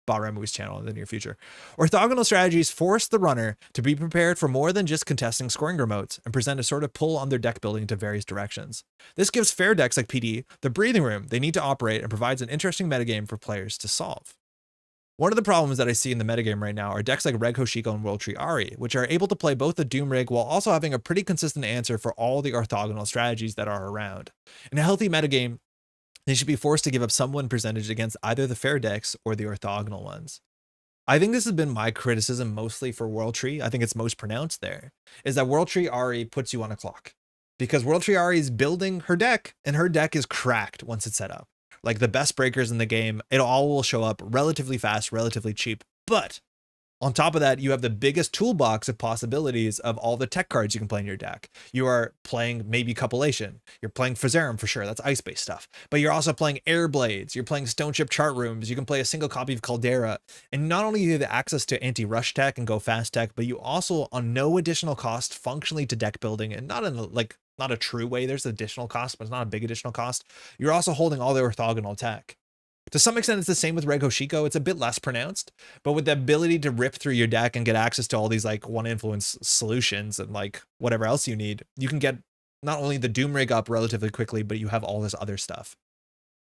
Baremu's channel in the near future. Orthogonal strategies force the runner to be prepared for more than just contesting scoring remotes and present a sort of pull on their deck building into various directions. This gives fair decks like PD the breathing room they need to operate and provides an interesting metagame for players to solve. One of the problems that I see in the metagame right now are decks like Reg Hoshiko and World Tree Ari, which are able to play both the Doom Rig while also having a pretty consistent answer for all the orthogonal strategies that are around. In a healthy metagame, they should be forced to give up some win percentage against either the fair decks or the orthogonal ones. I think this has been my criticism mostly for World Tree. I think it's most pronounced there, is that World Tree Ari puts you on a clock. Because World Tree Ari is building her deck, and her deck is cracked once it's set up. Like the best breakers in the game, it all will show up relatively fast, relatively cheap. But on top of that, you have the biggest toolbox of possibilities of all the tech cards you can play in your deck. You are playing maybe Copulation. You're playing Physarum for sure. That's ice-based stuff. But you're also playing Air Blades. You're playing Stone Ship Chart Rooms. You can play a single copy of Caldera. And not only do you have access to anti-rush tech and go fast tech, but you also, on no additional cost, functionally to deck building, and not in not a true way. There's additional cost, but it's not a big additional cost. You're also holding all the orthogonal tech. To some extent, it's the same with Reg Hoshiko. It's a bit less pronounced, but with the ability to rip through your deck and get access to all these like one influence solutions and like whatever else you need, you can get not only the Doom Rig up relatively quickly, but you have all this other stuff.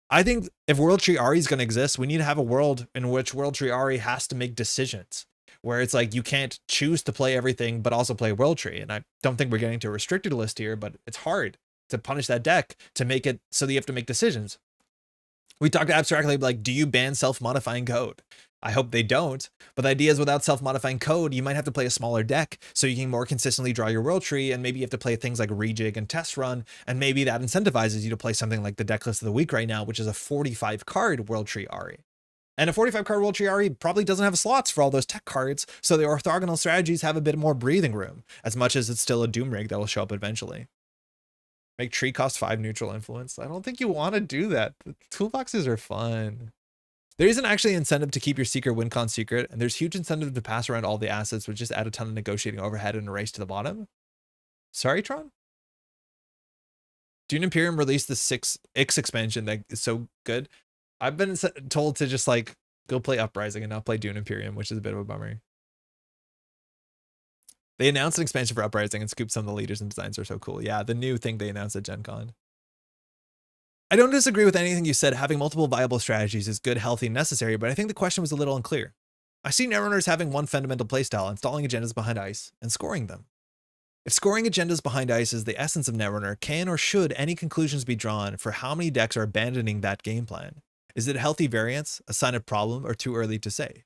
I think if World Tree Ari is going to exist, we need to have a world in which World Tree Ari has to make decisions, where it's like you can't choose to play everything, but also play World Tree. And I don't think we're getting to a restricted list here, but it's hard to punish that deck to make it so that you have to make decisions. We talked abstractly like, do you ban self-modifying code? I hope they don't, but the idea is without self-modifying code, you might have to play a smaller deck so you can more consistently draw your World Tree, and maybe you have to play things like Rejig and Test Run, and maybe that incentivizes you to play something like the deck list of the week right now, which is a 45 card World Tree Ari. And a 45 card World Tree Ari probably doesn't have slots for all those tech cards, so the orthogonal strategies have a bit more breathing room, as much as it's still a Doom Rig that will show up eventually. Make tree cost 5 neutral influence. I don't think you want to do that. The toolboxes are fun. There isn't actually incentive to keep your secret WinCon secret, and there's huge incentive to pass around all the assets, which just add a ton of negotiating overhead and a race to the bottom. Sorry, Tron? Dune Imperium released the 6X expansion that is so good. I've been told to just like go play Uprising and not play Dune Imperium, which is a bit of a bummer. They announced an expansion for Uprising and scooped some of the leaders and designs are so cool. Yeah, the new thing they announced at Gen Con. I don't disagree with anything you said. Having multiple viable strategies is good, healthy, and necessary, but I think the question was a little unclear. I see Netrunners having one fundamental playstyle, installing agendas behind ice and scoring them. If scoring agendas behind ice is the essence of Netrunner, can or should any conclusions be drawn for how many decks are abandoning that game plan? Is it a healthy variance, a sign of problem, or too early to say?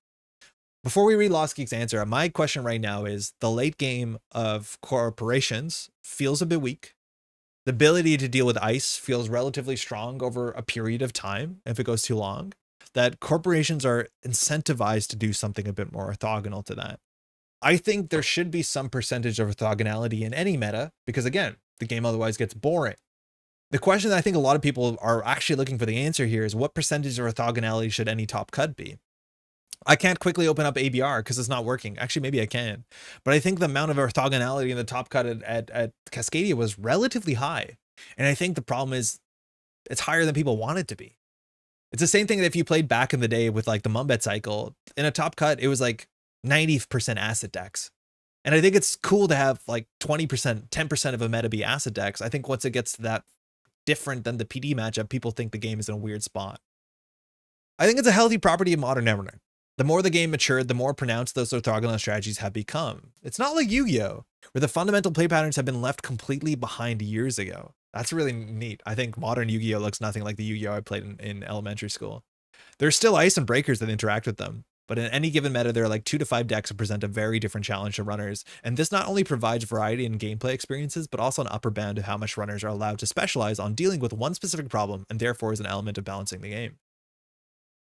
Before we read Lost Geek's answer, my question right now is the late game of corporations feels a bit weak. The ability to deal with ice feels relatively strong over a period of time if it goes too long. That corporations are incentivized to do something a bit more orthogonal to that. I think there should be some percentage of orthogonality in any meta because, again, the game otherwise gets boring. The question that I think a lot of people are actually looking for the answer here is what percentage of orthogonality should any top cut be? I can't quickly open up ABR because it's not working. Actually, maybe I can. But I think the amount of orthogonality in the top cut at Cascadia was relatively high. And I think the problem is it's higher than people want it to be. It's the same thing that if you played back in the day with like the Mumbet cycle, in a top cut, it was like 90% acid decks. And I think it's cool to have like 20%, 10% of a meta be acid decks. I think once it gets to that different than the PD matchup, people think the game is in a weird spot. I think it's a healthy property of modern Netrunner. The more the game matured, the more pronounced those orthogonal strategies have become. It's not like Yu-Gi-Oh!, where the fundamental play patterns have been left completely behind years ago. That's really neat. I think modern Yu-Gi-Oh! Looks nothing like the Yu-Gi-Oh! I played in elementary school. There's still ice and breakers that interact with them. But in any given meta, there are like 2 to 5 decks that present a very different challenge to runners. And this not only provides variety in gameplay experiences, but also an upper bound of how much runners are allowed to specialize on dealing with one specific problem, and therefore is an element of balancing the game.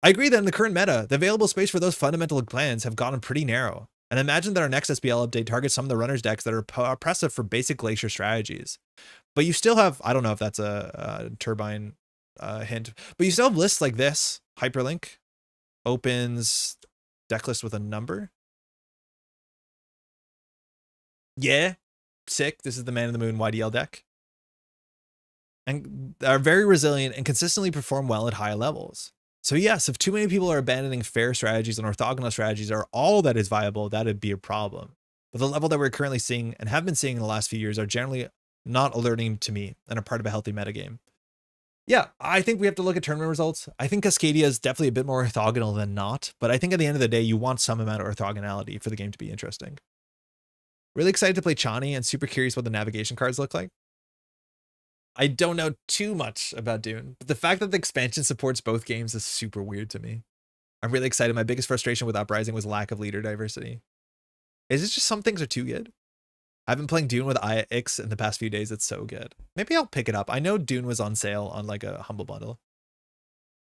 I agree that in the current meta, the available space for those fundamental plans have gotten pretty narrow. And imagine that our next SBL update targets some of the runners decks that are oppressive for basic Glacier strategies. But you still have, I don't know if that's a turbine hint, but you still have lists like this. Hyperlink opens deck list with a number. Yeah, sick. This is the Man in the Moon YDL deck. And are very resilient and consistently perform well at high levels. So yes, if too many people are abandoning fair strategies and orthogonal strategies are all that is viable, that'd be a problem. But the level that we're currently seeing and have been seeing in the last few years are generally not alerting to me and are part of a healthy metagame. Yeah, I think we have to look at tournament results. I think Cascadia is definitely a bit more orthogonal than not, but I think at the end of the day, you want some amount of orthogonality for the game to be interesting. Really excited to play Chani and super curious what the navigation cards look like. I don't know too much about Dune, but the fact that the expansion supports both games is super weird to me. I'm really excited. My biggest frustration with Uprising was lack of leader diversity. Is it just some things are too good? I've been playing Dune with IX in the past few days. It's so good. Maybe I'll pick it up. I know Dune was on sale on like a Humble Bundle.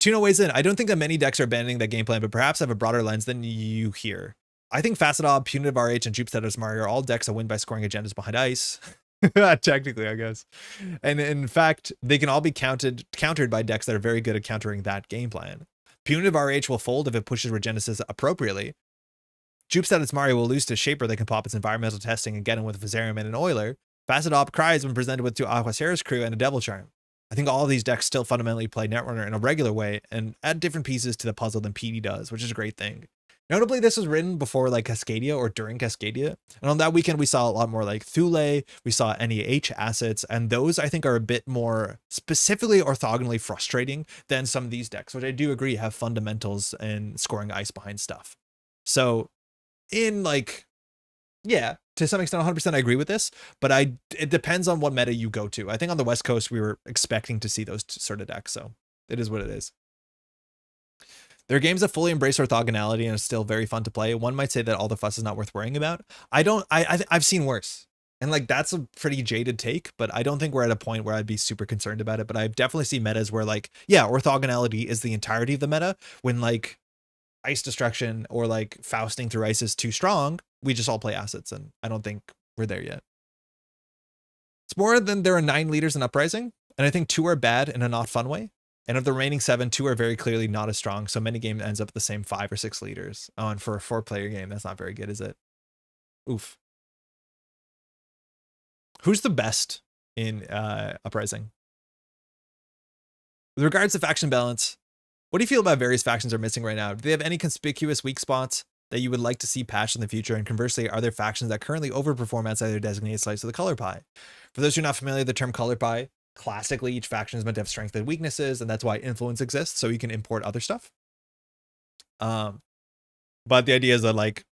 Tuno weighs in. I don't think that many decks are abandoning that game plan, but perhaps have a broader lens than you hear. I think Facetob, Punitive RH, and Jupestatus Mario are all decks that win by scoring agendas behind ice. Technically, I guess. And in fact, they can all be countered by decks that are very good at countering that game plan. Punitive RH will fold if it pushes Regenesis appropriately. Jupestatus Mario will lose to Shaper that can pop its environmental testing and get him with Viserium and an Oiler. Facetop cries when presented with 2 Aguaceras Crew and a Devil Charm. I think all of these decks still fundamentally play Netrunner in a regular way and add different pieces to the puzzle than PD does, which is a great thing. Notably, this was written before like Cascadia or during Cascadia. And on that weekend, we saw a lot more like Thule, we saw NEH assets, and those I think are a bit more specifically orthogonally frustrating than some of these decks, which I do agree have fundamentals and scoring ice behind stuff. So in like, yeah, to some extent, 100% I agree with this, but it depends on what meta you go to. I think on the West Coast, we were expecting to see those sort of decks. So it is what it is. There are games that fully embrace orthogonality and are still very fun to play. One might say that all the fuss is not worth worrying about. I've seen worse. And like, that's a pretty jaded take, but I don't think we're at a point where I'd be super concerned about it. But I've definitely seen metas where like, yeah, orthogonality is the entirety of the meta. When like ice destruction or like Fausting through ice is too strong, we just all play assets. And I don't think we're there yet. It's more than there are 9 leaders in Uprising. And I think 2 are bad in a not fun way. And of the remaining 7, 2 are very clearly not as strong. So many game ends up with the same 5 or 6 leaders. Oh, and for a 4-player game, that's not very good, is it? Oof. Who's the best in Uprising? With regards to faction balance, what do you feel about various factions are missing right now? Do they have any conspicuous weak spots that you would like to see patched in the future? And conversely, are there factions that currently overperform outside their designated slice of the color pie? For those who are not familiar with the term color pie, classically, each faction is meant to have strengths and weaknesses, and that's why influence exists, so you can import other stuff. But the idea is that, like,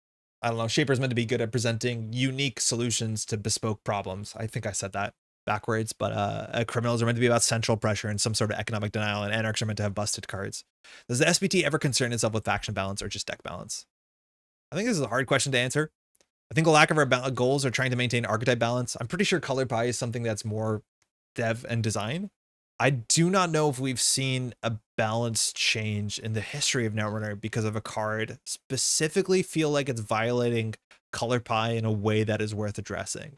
I don't know, Shaper's meant to be good at presenting unique solutions to bespoke problems. I think I said that backwards, but criminals are meant to be about central pressure and some sort of economic denial, and anarchs are meant to have busted cards. Does the SBT ever concern itself with faction balance or just deck balance? I think this is a hard question to answer. I think a lack of our goals are trying to maintain archetype balance. I'm pretty sure color pie is something that's more dev and design. I do not know if we've seen a balance change in the history of Netrunner because of a card specifically feel like it's violating color pie in a way that is worth addressing.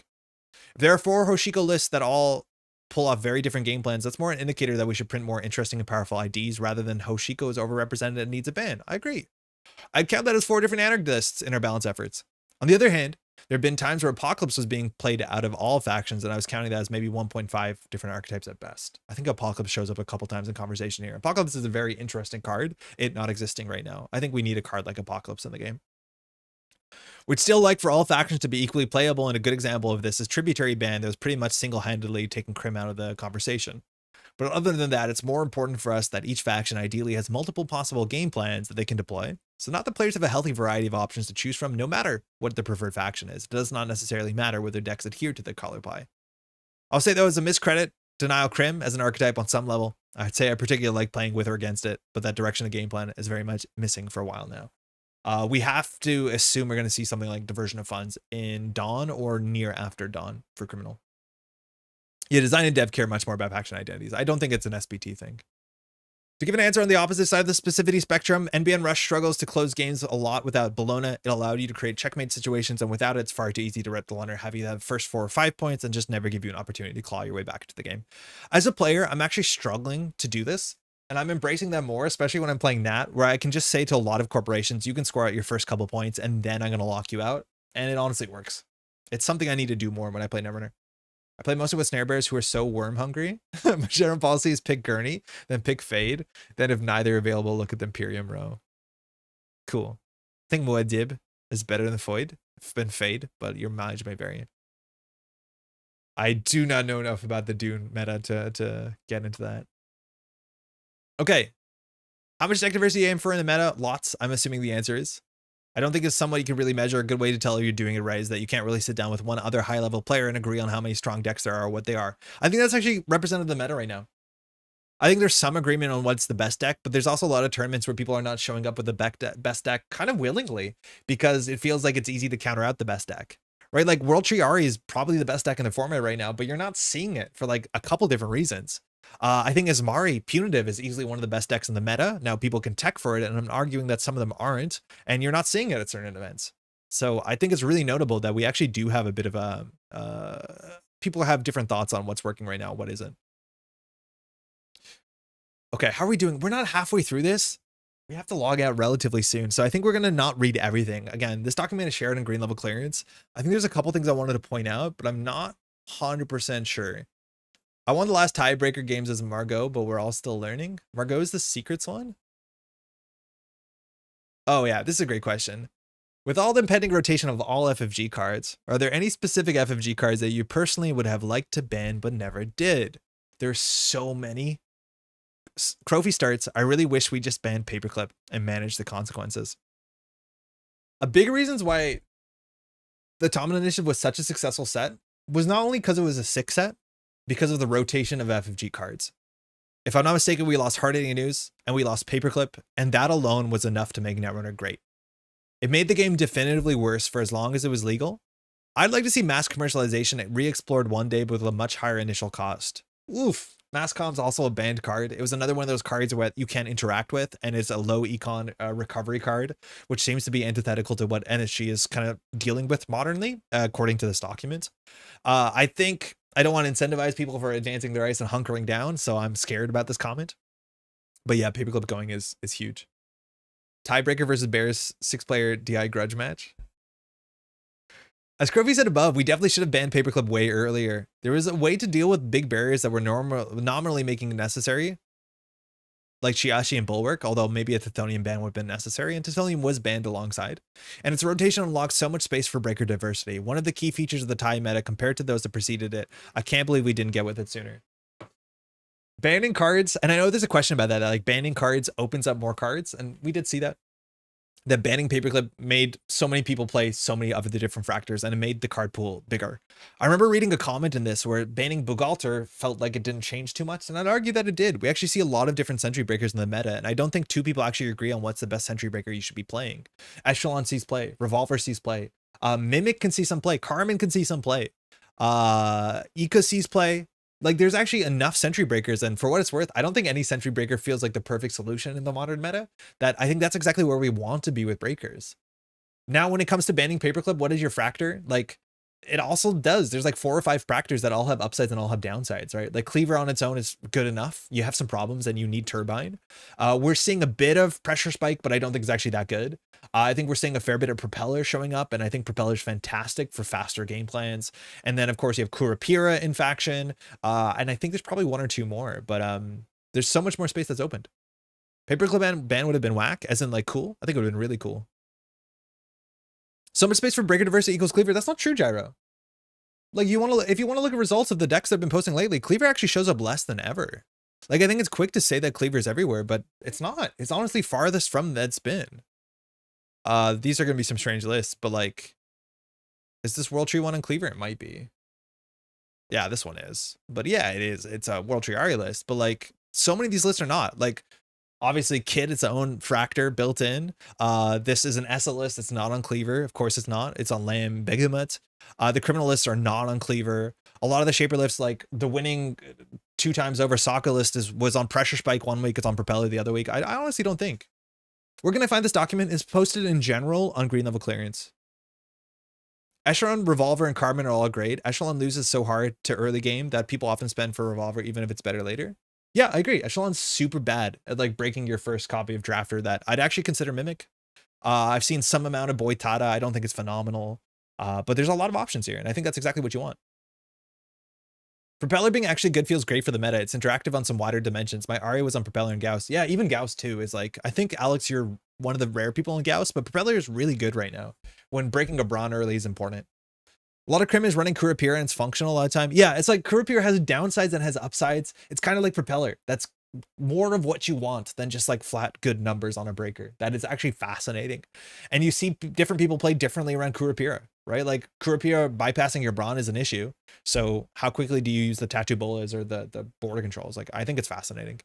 If there are 4 Hoshiko lists that all pull off very different game plans, that's more an indicator that we should print more interesting and powerful IDs rather than Hoshiko is overrepresented and needs a ban. I agree. I'd count that as 4 different anarch lists in our balance efforts. On the other hand, there have been times where Apocalypse was being played out of all factions, and I was counting that as maybe 1.5 different archetypes at best. I think Apocalypse shows up a couple times in conversation here. Apocalypse is a very interesting card, it not existing right now. I think we need a card like Apocalypse in the game. We'd still like for all factions to be equally playable, and a good example of this is Tributary Band that was pretty much single-handedly taking Crim out of the conversation. But other than that, it's more important for us that each faction ideally has multiple possible game plans that they can deploy. So not that players have a healthy variety of options to choose from, no matter what the preferred faction is. It does not necessarily matter whether decks adhere to the color pie. I'll say though, as a miscredit, Denial Crim as an archetype on some level. I'd say I particularly like playing with or against it, but that direction of game plan is very much missing for a while now. We have to assume we're going to see something like diversion of funds in Dawn or near after Dawn for Criminal. Yeah, design and dev care much more about faction identities. I don't think it's an SBT thing. To give an answer on the opposite side of the specificity spectrum, NBN Rush struggles to close games a lot without Bologna. It allowed you to create checkmate situations, and without it, it's far too easy to rip the runner, have you have first 4 or 5 points, and just never give you an opportunity to claw your way back to the game. As a player, I'm actually struggling to do this, and I'm embracing that more, especially when I'm playing Nat, where I can just say to a lot of corporations, you can score out your first couple points, and then I'm going to lock you out, and it honestly works. It's something I need to do more when I play Netrunner. I play mostly with snare bears who are so worm hungry. My general policy is pick Gurney, then pick Fade. Then if neither available, look at the Imperium row. Cool. I think Muad'Dib is better than Foyd. It's been Fade, but your mileage may vary. I do not know enough about the Dune meta to get into that. Okay. How much deck diversity you aim for in the meta? Lots. I'm assuming the answer is. I don't think it's somewhat you can really measure. A good way to tell if you're doing it right is that you can't really sit down with one other high level player and agree on how many strong decks there are or what they are. I think that's actually represented the meta right now. I think there's some agreement on what's the best deck, but there's also a lot of tournaments where people are not showing up with the best deck kind of willingly because it feels like it's easy to counter out the best deck, right? Like World Tree Ari is probably the best deck in the format right now, but you're not seeing it for like a couple different reasons. I think Asmari Punitive is easily one of the best decks in the meta. Now people can tech for it, and I'm arguing that some of them aren't, and you're not seeing it at certain events. So I think it's really notable that we actually do have a bit of a, people have different thoughts on what's working right now, what isn't. Okay, how are we doing? We're not halfway through this. We have to log out relatively soon. So I think we're going to not read everything. Again, this document is shared in green level clearance. I think there's a couple things I wanted to point out, but I'm not 100% sure. I won the last tiebreaker games as Margot, but we're all still learning. Margot is the secrets one? Oh yeah, this is a great question. With all the impending rotation of all FFG cards, are there any specific FFG cards that you personally would have liked to ban but never did? There's so many. Trophy starts, I really wish we just banned Paperclip and managed the consequences. A big reasons why the Tomlin Initiative was such a successful set was not only because it was a 6 set, because of the rotation of FFG cards. If I'm not mistaken, we lost Hard Hitting News and we lost Paperclip, and that alone was enough to make Netrunner great. It made the game definitively worse for as long as it was legal. I'd like to see mass commercialization re-explored one day with a much higher initial cost. Oof. Masscom's also a banned card. It was another one of those cards where you can't interact with, and it's a low econ recovery card, which seems to be antithetical to what NSG is kind of dealing with modernly, according to this document. I think I don't want to incentivize people for advancing their ice and hunkering down, so I'm scared about this comment. But yeah, Paperclip going is huge. Tiebreaker versus Bears 6-player DI grudge match. As Crovi said above, we definitely should have banned Paperclip way earlier. There was a way to deal with big barriers that were nominally making it necessary, like Chiashi and Bulwark, although maybe a Tithonium ban would have been necessary, and Tithonium was banned alongside. And its rotation unlocks so much space for breaker diversity. One of the key features of the tie meta compared to those that preceded it. I can't believe we didn't get with it sooner. Banning cards, and I know there's a question about that, like banning cards opens up more cards, and we did see that. That banning Paperclip made so many people play so many of the different fractors, and it made the card pool bigger. I remember reading a comment in this where banning Bugalter felt like it didn't change too much, and I'd argue that it did. We actually see a lot of different sentry breakers in the meta, and I don't think two people actually agree on what's the best sentry breaker you should be playing. Echelon sees play, Revolver sees play, Mimic can see some play, Carmen can see some play, Ika sees play. Like, there's actually enough sentry breakers, and for what it's worth, I don't think any sentry breaker feels like the perfect solution in the modern meta. That I think that's exactly where we want to be with breakers. Now, when it comes to banning Paperclip, what is your fractor? Like, it also does. There's like 4 or 5 fractors that all have upsides and all have downsides, right? Like Cleaver on its own is good enough. You have some problems and you need Turbine. We're seeing a bit of Pressure Spike, but I don't think it's actually that good. I think we're seeing a fair bit of Propeller showing up, and I think Propeller is fantastic for faster game plans. And then, of course, you have Kurapira in faction, and I think there's probably 1 or 2 more, but there's so much more space that's opened. Paperclip ban would have been whack, as in like cool. I think it would have been really cool. So much space for breaker diversity equals Cleaver. That's not true, Gyro. Like, if you want to look at results of the decks that have been posting lately, Cleaver actually shows up less than ever. Like, I think it's quick to say that Cleaver is everywhere, but it's not. It's honestly farthest from that it's been. These are going to be some strange lists, but like, is this World Tree one on Cleaver? It might be. Yeah, this one is. But yeah, it is. It's a World Tree Ari list, but like, so many of these lists are not. Like, Obviously, Kid, its own fractor built in. This is an ESA list. It's not on Cleaver. Of course, it's not. It's on Lamb Behemoth. The criminal lists are not on Cleaver. A lot of the shaper lifts, like the winning 2 times over Sokka list, was on Pressure Spike one week. It's on Propeller the other week. I honestly don't think. We're going to find this document is posted in general on green level clearance. Echelon, Revolver, and Carbon are all great. Echelon loses so hard to early game that people often spend for Revolver, even if it's better later. Yeah, I agree. Echelon's super bad at like breaking your first copy of Drafter that I'd actually consider Mimic. I've seen some amount of Boitada. I don't think it's phenomenal. But there's a lot of options here, and I think that's exactly what you want. Propeller being actually good feels great for the meta. It's interactive on some wider dimensions. My Aria was on Propeller and Gauss. Yeah, even Gauss too is like, I think, Alex, you're one of the rare people in Gauss, but Propeller is really good right now. When breaking a Brawn early is important. A lot of Crim is running Kurapira and it's functional a lot of time. Yeah, it's like Kurapira has downsides and has upsides. It's kind of like Propeller. That's more of what you want than just like flat good numbers on a breaker. That is actually fascinating. And you see different people play differently around Kurapira, right? Like Kurapira bypassing your Brawn is an issue. So how quickly do you use the Tattoo Bolas or the border controls? Like, I think it's fascinating.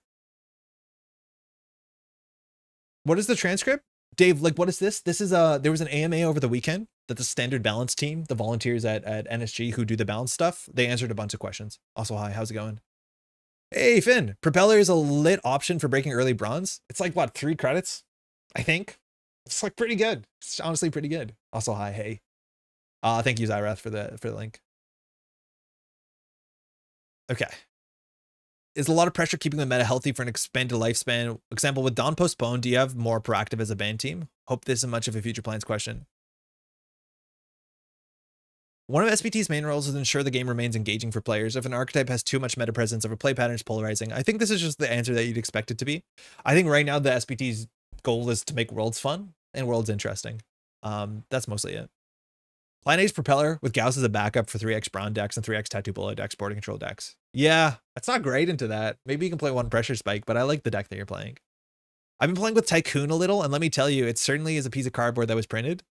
What is the transcript? Dave, like, what is this? This is there was an AMA over the weekend that the standard balance team, the volunteers at NSG who do the balance stuff, they answered a bunch of questions. Also, hi, how's it going? Hey, Finn, Propeller is a lit option for breaking early bronze. It's like, what, 3 credits? I think. It's like pretty good. It's honestly pretty good. Also, hi, hey. Thank you, Zyrath, for the link. Okay. Is a lot of pressure keeping the meta healthy for an expanded lifespan? Example, with Dawn postponed, do you have more proactive as a band team? Hope this isn't much of a future plans question. One of SBT's main roles is to ensure the game remains engaging for players. If an archetype has too much meta presence, if a play pattern is polarizing, I think this is just the answer that you'd expect it to be. I think right now the SBT's goal is to make Worlds fun and Worlds interesting. That's mostly it. Plan A's Propeller with Gauss as a backup for 3x Brawn decks and 3x Tattoo Bola decks, border control decks. Yeah, that's not great into that. Maybe you can play 1 Pressure Spike, but I like the deck that you're playing. I've been playing with Tycoon a little, and let me tell you, it certainly is a piece of cardboard that was printed.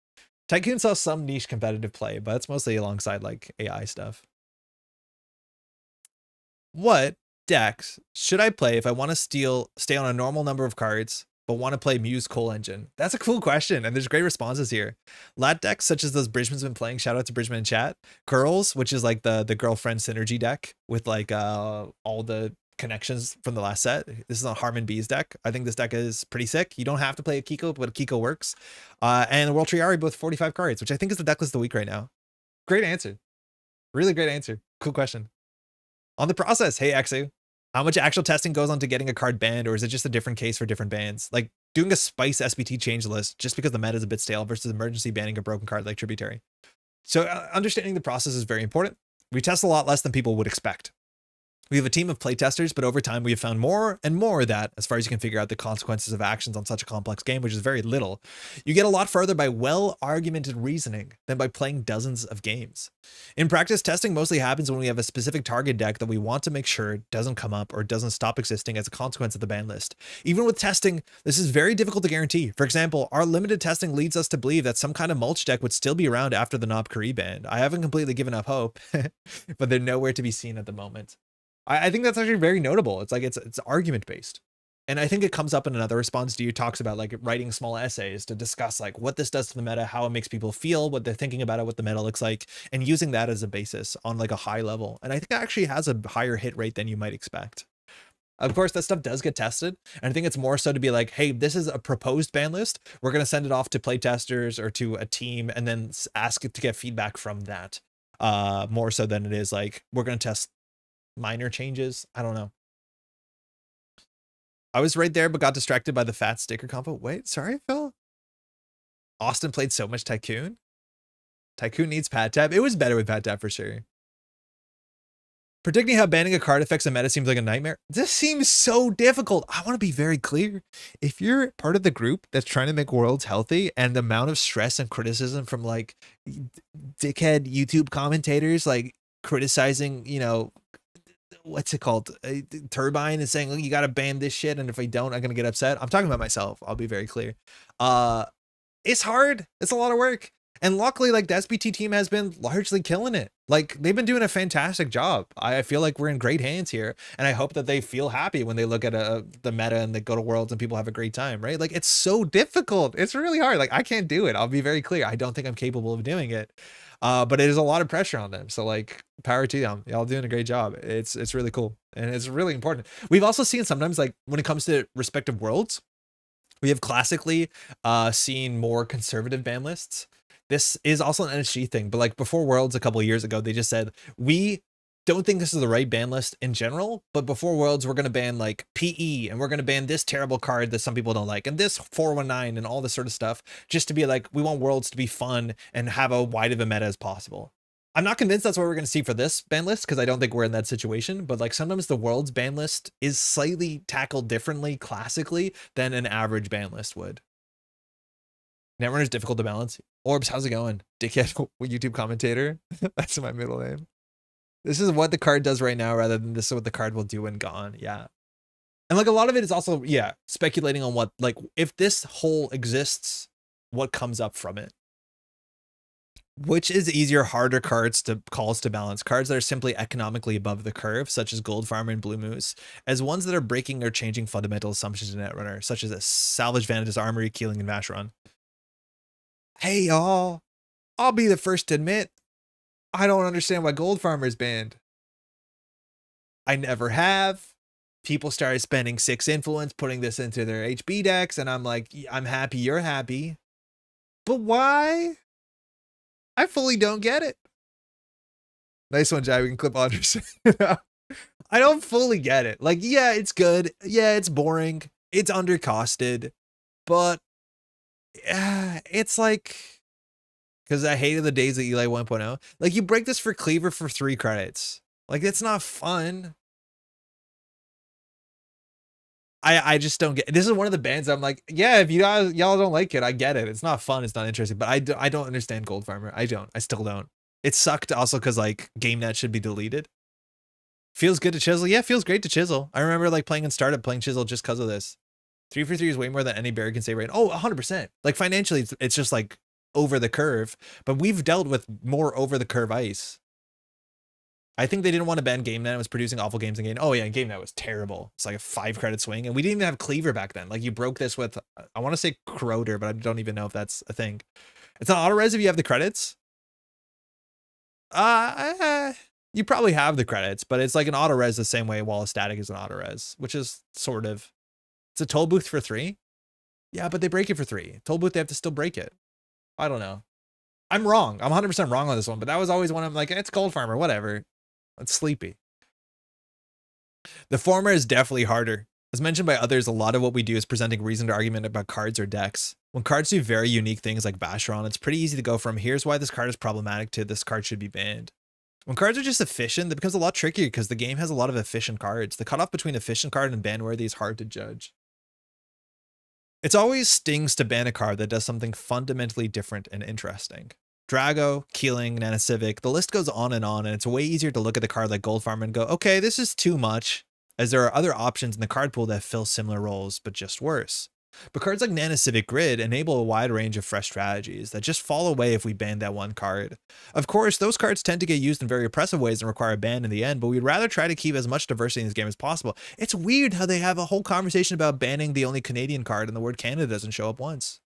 Tycoon saw some niche competitive play, but it's mostly alongside like AI stuff. What decks should I play if I want to stay on a normal number of cards, but want to play Muse Coal Engine? That's a cool question, and there's great responses here. Lat decks, such as those Bridgman's been playing, shout out to Bridgman in chat. Curls, which is like the girlfriend synergy deck with like all the connections from the last set. This is on Harmon B's deck. I think this deck is pretty sick. You don't have to play a Kiko, but a Kiko works. And the World Triari with 45 cards, which I think is the deck list of the week right now. Great answer. Really great answer. Cool question. On the process, hey Exu, how much actual testing goes on to getting a card banned, or is it just a different case for different bans? Like doing a Spice SBT change list just because the meta is a bit stale versus emergency banning a broken card like Tributary. So understanding the process is very important. We test a lot less than people would expect. We have a team of playtesters, but over time we have found more and more that, as far as you can figure out the consequences of actions on such a complex game, which is very little, you get a lot further by well-argumented reasoning than by playing dozens of games. In practice, testing mostly happens when we have a specific target deck that we want to make sure doesn't come up or doesn't stop existing as a consequence of the ban list. Even with testing, this is very difficult to guarantee. For example, our limited testing leads us to believe that some kind of mulch deck would still be around after the Knob Kari ban. I haven't completely given up hope, but they're nowhere to be seen at the moment. I think that's actually very notable. It's like it's argument based. And I think it comes up in another response to you, talks about like writing small essays to discuss like what this does to the meta, how it makes people feel, what they're thinking about it, what the meta looks like, and using that as a basis on like a high level. And I think it actually has a higher hit rate than you might expect. Of course, that stuff does get tested. And I think it's more so to be like, hey, this is a proposed ban list. We're going to send it off to playtesters or to a team and then ask it to get feedback from that. More so than it is like, we're going to test minor changes. I don't know. I was right there, but got distracted by the fat sticker combo. Wait, sorry, Phil. Austin played so much Tycoon. Tycoon needs pad tab. It was better with pad tab for sure. Predicting how banning a card affects a meta seems like a nightmare. This seems so difficult. I want to be very clear. If you're part of the group that's trying to make Worlds healthy, and the amount of stress and criticism from like dickhead YouTube commentators like criticizing, you know, what's it called, Turbine, and saying, oh, you got to ban this shit, and if I don't, I'm gonna get upset. I'm talking about myself. I'll be very clear. It's hard. It's a lot of work. And luckily, like the SBT team has been largely killing it. Like they've been doing a fantastic job. I feel like we're in great hands here, and I hope that they feel happy when they look at the meta and they go to Worlds and people have a great time, right? Like it's so difficult. It's really hard. Like I can't do it. I'll be very clear. I don't think I'm capable of doing it. But it is a lot of pressure on them. So like power to them. Y'all doing a great job. It's really cool and it's really important. We've also seen sometimes like when it comes to respective worlds, we have classically seen more conservative ban lists. This is also an NSG thing, but like before Worlds a couple of years ago, they just said, we don't think this is the right ban list in general, but before Worlds, we're going to ban like PE and we're going to ban this terrible card that some people don't like and this 419 and all this sort of stuff, just to be like, we want Worlds to be fun and have a wide of a meta as possible. I'm not convinced that's what we're going to see for this ban list because I don't think we're in that situation, but like sometimes the Worlds ban list is slightly tackled differently classically than an average ban list would. Netrunner is difficult to balance. Orbs, how's it going? Dickhead YouTube commentator. That's my middle name. This is what the card does right now rather than this is what the card will do when gone. Yeah. And like a lot of it is also, yeah, speculating on what, like if this hole exists, what comes up from it. Which is easier, harder cards to calls to balance? Cards that are simply economically above the curve, such as Gold Farmer and Blue Moose, as ones that are breaking or changing fundamental assumptions in Netrunner, such as a Salvage Vantage, Armory, Keeling, and Vacheron. Hey y'all, I'll be the first to admit, I don't understand why Gold Farmer is banned. I never have. People started spending 6 influence, putting this into their HB decks, and I'm like, I'm happy you're happy. But why? I fully don't get it. Nice one, Jai. We can clip Anderson. I don't fully get it. Like, yeah, it's good. Yeah, it's boring. It's undercosted. But yeah, it's like, because I hated the days of Eli 1.0. Like, you break this for Cleaver for 3 credits. Like, it's not fun. I just don't get. This is one of the bands I'm like, yeah, if y'all don't like it, I get it. It's not fun. It's not interesting. But I don't understand Gold Farmer. I still don't. It sucked also because like GameNet should be deleted. Feels good to chisel. Yeah, feels great to chisel. I remember like playing in startup, playing chisel just because of this. 3 for 3 is way more than any bear can say right. Oh, 100%. Like financially, it's just like over the curve. But we've dealt with more over the curve ice. I think they didn't want to ban GameNet. It was producing awful games in game. Oh yeah, GameNet was terrible. It's like a 5 credit swing, and we didn't even have Cleaver back then. Like you broke this with, I want to say Crowder, but I don't even know if that's a thing. It's not auto res if you have the credits. You probably have the credits, but it's like an auto res the same way Wall of Static is an auto res, which is sort of. It's a toll booth for 3. Yeah, but they break it for 3. Toll booth, they have to still break it. I don't know. I'm wrong. I'm 100% wrong on this one, but that was always one I'm like, it's Gold Farmer, whatever. It's sleepy. The former is definitely harder. As mentioned by others, a lot of what we do is presenting reasoned argument about cards or decks. When cards do very unique things like Vacheron, it's pretty easy to go from here's why this card is problematic to this card should be banned. When cards are just efficient, it becomes a lot trickier because the game has a lot of efficient cards. The cutoff between efficient card and ban-worthy is hard to judge. It's always stings to ban a card that does something fundamentally different and interesting. Drago, Keeling, Nanocivic, the list goes on, and it's way easier to look at the card like Gold Farmer and go, okay, this is too much, as there are other options in the card pool that fill similar roles, but just worse. But cards like Nanocivic Grid enable a wide range of fresh strategies that just fall away if we ban that one card. Of course, those cards tend to get used in very oppressive ways and require a ban in the end, but we'd rather try to keep as much diversity in this game as possible. It's weird how they have a whole conversation about banning the only Canadian card and the word Canada doesn't show up once.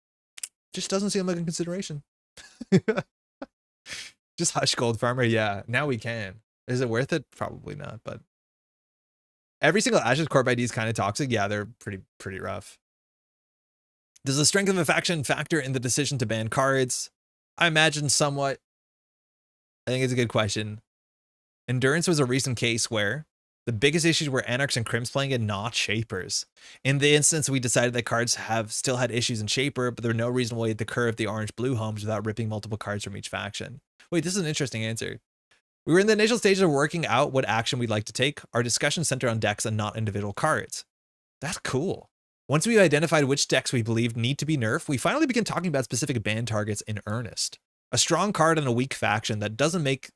Just doesn't seem like a consideration. Just hush, Gold Farmer. Yeah, now we can. Is it worth it? Probably not, but every single Ashes Corp ID is kind of toxic. Yeah, they're pretty rough. Does the strength of a faction factor in the decision to ban cards? I imagine somewhat. I think it's a good question. Endurance was a recent case where the biggest issues were Anarchs and Crims playing it, not Shapers. In the instance, we decided that cards have still had issues in Shaper, but there were no reasonable way to curve the orange-blue homes without ripping multiple cards from each faction. Wait, this is an interesting answer. We were in the initial stages of working out what action we'd like to take. Our discussion centered on decks and not individual cards. That's cool. Once we identified which decks we believed need to be nerfed, we finally began talking about specific ban targets in earnest. A strong card and a weak faction that doesn't make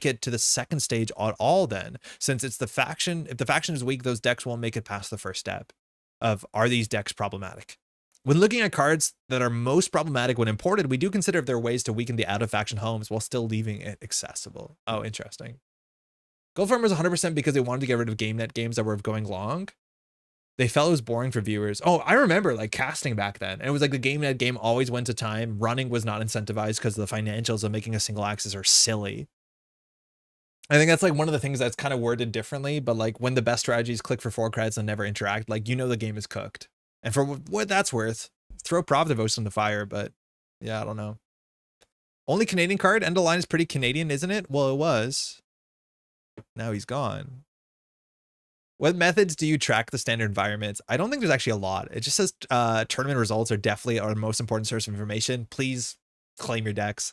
it to the second stage at all then, since it's the faction. If the faction is weak, those decks won't make it past the first step of, are these decks problematic? When looking at cards that are most problematic when imported, we do consider if there are ways to weaken the out-of-faction homes while still leaving it accessible. Oh, interesting. Gold Farmer was 100% because they wanted to get rid of GameNet games that were going long. They felt it was boring for viewers. Oh, I remember like casting back then. And it was like the GameNet game always went to time. Running was not incentivized because the financials of making a single axis are silly. I think that's like one of the things that's kind of worded differently, but like when the best strategies click for 4 credits and never interact, like, you know, the game is cooked. And for what that's worth, throw Pravdivos in the fire, but yeah, I don't know. Only Canadian card, End of Line is pretty Canadian, isn't it? Well, it was. Now he's gone. What methods do you track the standard environments? I don't think there's actually a lot. It just says tournament results are definitely our most important source of information. Please claim your decks.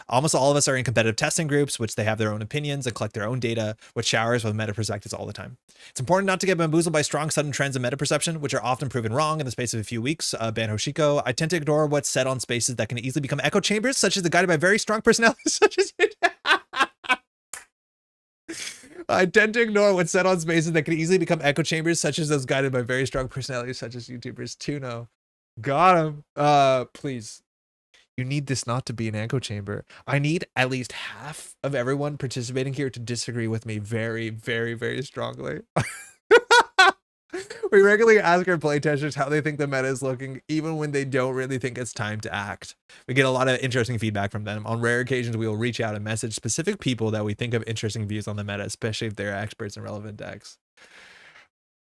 Almost all of us are in competitive testing groups, which they have their own opinions and collect their own data, which showers with meta perspectives all the time. It's important not to get bamboozled by strong sudden trends in meta perception, which are often proven wrong in the space of a few weeks. Ban Hoshiko. I tend to ignore what's said on spaces that can easily become echo chambers, such as the guided by very strong personalities, such as you. I tend to ignore what's said on spaces that can easily become echo chambers, such as those guided by very strong personalities, such as YouTubers. Tuno. Got him. Please. You need this not to be an echo chamber. I need at least half of everyone participating here to disagree with me very, very, very strongly. We regularly ask our playtesters how they think the meta is looking, even when they don't really think it's time to act. We get a lot of interesting feedback from them. On rare occasions, we will reach out and message specific people that we think have interesting views on the meta, especially if they're experts in relevant decks.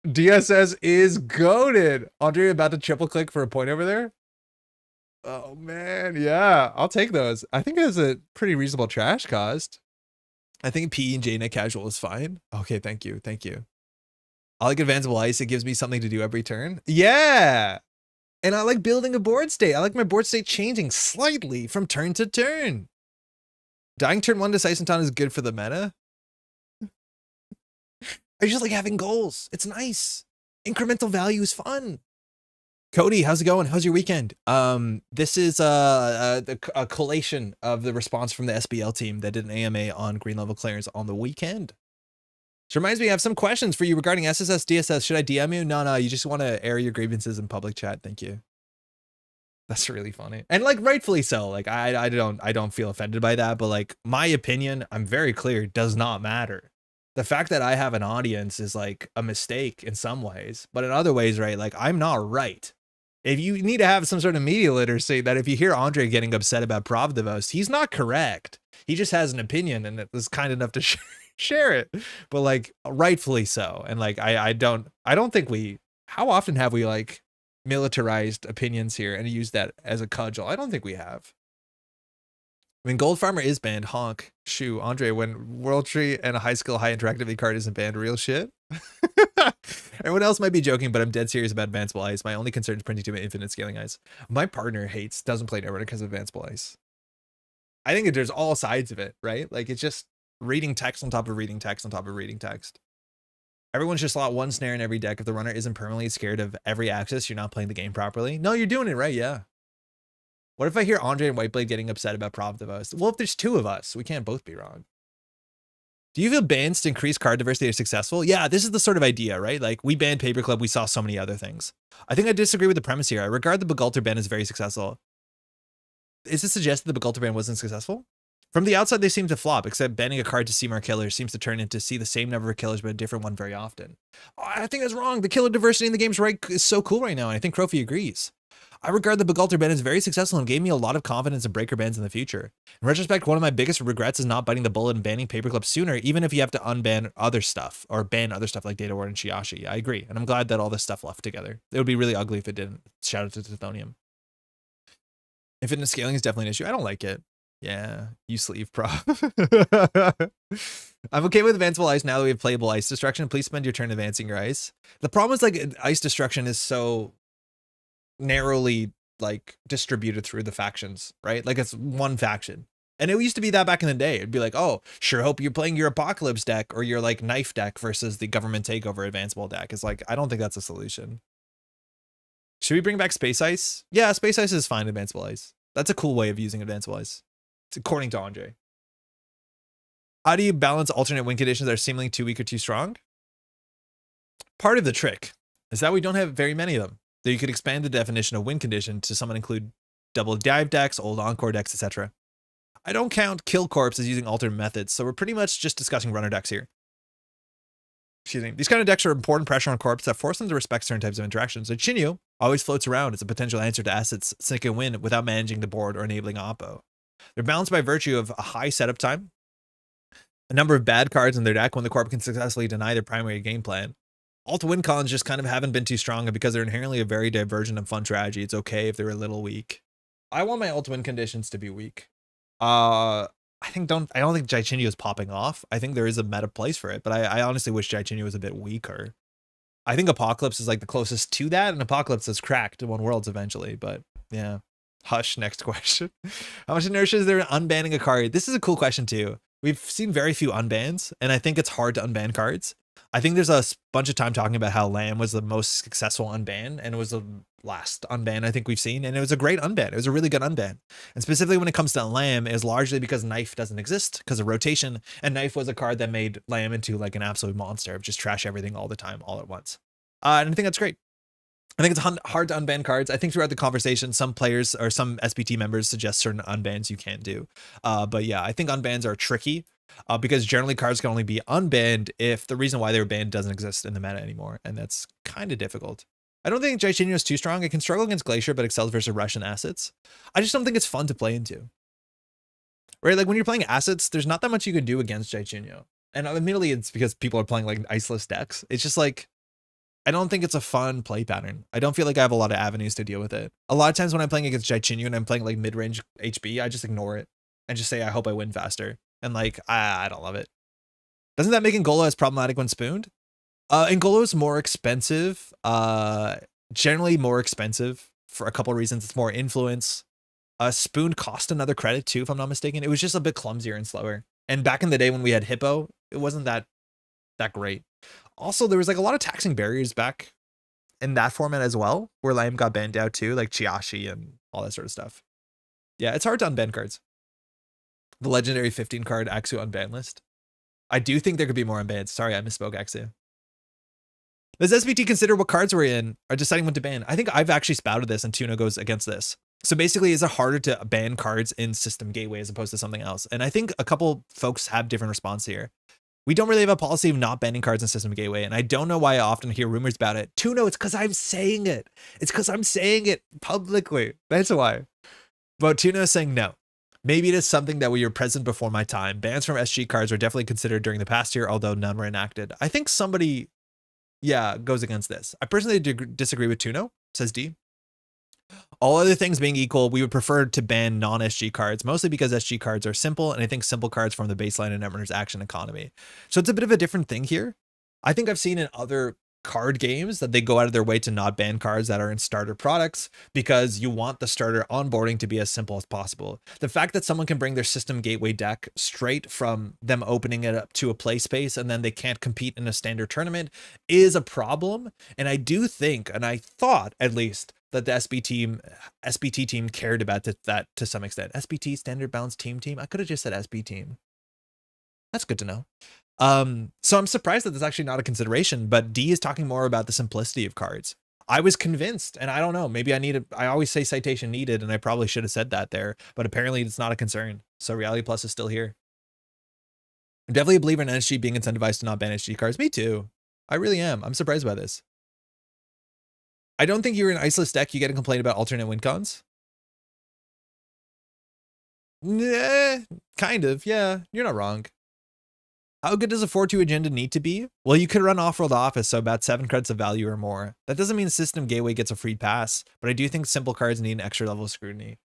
DSS is goated. Andre, about to triple click for a point over there? Oh, man. Yeah, I'll take those. I think it was a pretty reasonable trash cost. I think P and JNet casual is fine. Okay, thank you. Thank you. I like advanceable ice. It gives me something to do every turn. Yeah. And I like building a board state. I like my board state changing slightly from turn to turn. Dying turn 1 to Seisenton is good for the meta. I just like having goals. It's nice. Incremental value is fun. Cody, how's it going? How's your weekend? This is a collation of the response from the SBL team that did an AMA on green level clearance on the weekend. Which reminds me, I have some questions for you regarding SSS, DSS. Should I DM you? No, you just want to air your grievances in public chat. Thank you. That's really funny. And like rightfully so. Like I don't feel offended by that, but like my opinion, I'm very clear, does not matter. The fact that I have an audience is like a mistake in some ways, but in other ways, right? Like I'm not right. If you need to have some sort of media literacy, that if you hear Andre getting upset about Pravdivos, he's not correct. He just has an opinion and it was kind enough to share it, but like rightfully so. And like I don't think how often have we like militarized opinions here and used that as a cudgel? I don't think we have. I mean, Gold Farmer is banned. Honk. Shoo. Andre, when World Tree and a high skill, high interactivity card isn't banned, real shit. Everyone else might be joking, but I'm dead serious about Advanceable Ice. My only concern is printing too many infinite scaling ice. My partner doesn't play Netrunner because of Advanceable Ice. I think there's all sides of it, right? Like it's just reading text on top of reading text on top of reading text. Everyone should slot one snare in every deck. If the runner isn't permanently scared of every axis, you're not playing the game properly. No, you're doing it right, yeah. What if I hear Andre and Whiteblade getting upset about Pravdivos? Well, if there's two of us, we can't both be wrong. Do you feel bans to increase card diversity are successful? Yeah, this is the sort of idea, right? Like we banned Paper Club, we saw so many other things. I think I disagree with the premise here. I regard the Begulter ban as very successful. Is it suggested the Begulter ban wasn't successful? From the outside, they seem to flop, except banning a card to see more killers seems to turn into see the same number of killers, but a different one very often. Oh, I think that's wrong. The killer diversity in the game's right is so cool right now, and I think Crofi agrees. I regard the Begulter ban as very successful and gave me a lot of confidence in breaker bans in the future. In retrospect, one of my biggest regrets is not biting the bullet and banning Paperclip sooner, even if you have to unban other stuff, or ban other stuff like Data Ward and Shiashi. I agree, and I'm glad that all this stuff left together. It would be really ugly if it didn't. Shout out to Tithonium. Infinite scaling is definitely an issue. I don't like it. Yeah, you sleeve, pro. I'm okay with advanceable ice now that we have playable ice destruction. Please spend your turn advancing your ice. The problem is like ice destruction is so narrowly like distributed through the factions, right? Like it's one faction. And it used to be that back in the day. It'd be like, oh, sure hope you're playing your apocalypse deck or your like knife deck versus the government takeover advanceable deck. It's like, I don't think that's a solution. Should we bring back space ice? Yeah, space ice is fine, advanceable ice. That's a cool way of using advanceable ice. It's according to Andre. How do you balance alternate win conditions that are seemingly too weak or too strong? Part of the trick is that we don't have very many of them. Though you could expand the definition of win condition to someone include double dive decks, old encore decks, etc. I don't count kill corpse as using alternate methods, so we're pretty much just discussing runner decks here. Excuse me. These kind of decks are important pressure on corpse that force them to respect certain types of interactions. Chinyu always floats around as a potential answer to assets Sink and win without managing the board or enabling oppo. They're balanced by virtue of a high setup time, a number of bad cards in their deck when the corp can successfully deny their primary game plan. Alt win cons just kind of haven't been too strong, and because they're inherently a very divergent and fun strategy, it's okay if they're a little weak. I want my alt win conditions to be weak. I don't think Jai-Chinyu is popping off. I think there is a meta place for it, but I honestly wish Jai-Chinyu was a bit weaker. I think Apocalypse is like the closest to that, and Apocalypse is cracked to One Worlds eventually, but yeah. Hush, next question. How much inertia is there in unbanning a card? This is a cool question too. We've seen very few unbans, and I think it's hard to unban cards. I think there's a bunch of time talking about how Lamb was the most successful unban, and it was the last unban I think we've seen, and it was a great unban. It was a really good unban. And specifically when it comes to Lamb, it is largely because Knife doesn't exist because of rotation, and Knife was a card that made Lamb into like an absolute monster of just trash everything all the time, all at once. And I think that's great. I think it's hard to unban cards. I think throughout the conversation, some players or some SBT members suggest certain unbans you can't do. But yeah, I think unbans are tricky because generally cards can only be unbanned if the reason why they were banned doesn't exist in the meta anymore. And that's kind of difficult. I don't think Jai-Chinyu is too strong. It can struggle against Glacier, but excels versus Russian assets. I just don't think it's fun to play into. Right? Like when you're playing assets, there's not that much you can do against Jai-Chinyu. And admittedly, it's because people are playing like iceless decks. It's just like, I don't think it's a fun play pattern. I don't feel like I have a lot of avenues to deal with it. A lot of times when I'm playing against Jai-Chinyu and I'm playing like mid-range HB, I just ignore it and just say, I hope I win faster. And like, I don't love it. Doesn't that make Ngolo as problematic when spooned? Ngolo is more expensive, generally more expensive for a couple of reasons. It's more influence. Spoon cost another credit too, if I'm not mistaken. It was just a bit clumsier and slower. And back in the day when we had Hippo, it wasn't that great. Also, there was like a lot of taxing barriers back in that format as well, where Lamb got banned out too, like Chiashi and all that sort of stuff. Yeah, it's hard to unban cards. The legendary 15 card Axu unban list. I do think there could be more unbans. Sorry, I misspoke, Axu. Does SBT consider what cards we're in or deciding when to ban? I think I've actually spouted this and Tuna goes against this. So basically, is it harder to ban cards in System Gateway as opposed to something else? And I think a couple folks have different response here. We don't really have a policy of not banning cards in System Gateway, and I don't know why I often hear rumors about it. Tuno, it's because I'm saying it. It's because I'm saying it publicly. That's why. But Tuno is saying no. Maybe it is something that we were present before my time. Bans from SG cards were definitely considered during the past year, although none were enacted. I think somebody, yeah, goes against this. I personally disagree with Tuno, says D. All other things being equal, we would prefer to ban non-SG cards, mostly because SG cards are simple, and I think simple cards form the baseline of Netrunner's action economy. So it's a bit of a different thing here. I think I've seen in other card games that they go out of their way to not ban cards that are in starter products because you want the starter onboarding to be as simple as possible. The fact that someone can bring their System Gateway deck straight from them opening it up to a play space and then they can't compete in a standard tournament is a problem. And I do think, and I thought at least, that the SBT team cared about that to some extent. SBT, Standard Balance Team. I could have just said SB Team. That's good to know. So I'm surprised that that's actually not a consideration, but D is talking more about the simplicity of cards. I was convinced, and I don't know, maybe I always say citation needed, and I probably should have said that there, but apparently it's not a concern. So Reality Plus is still here. I'm definitely a believer in NSG being incentivized to not ban SG cards. Me too. I really am. I'm surprised by this. I don't think you're in Iceless deck, you get a complaint about alternate win cons. Nah, kind of, yeah, you're not wrong. How good does a 4-2 agenda need to be? Well, you could run off-world office, so about 7 credits of value or more. That doesn't mean System Gateway gets a free pass, but I do think simple cards need an extra level of scrutiny.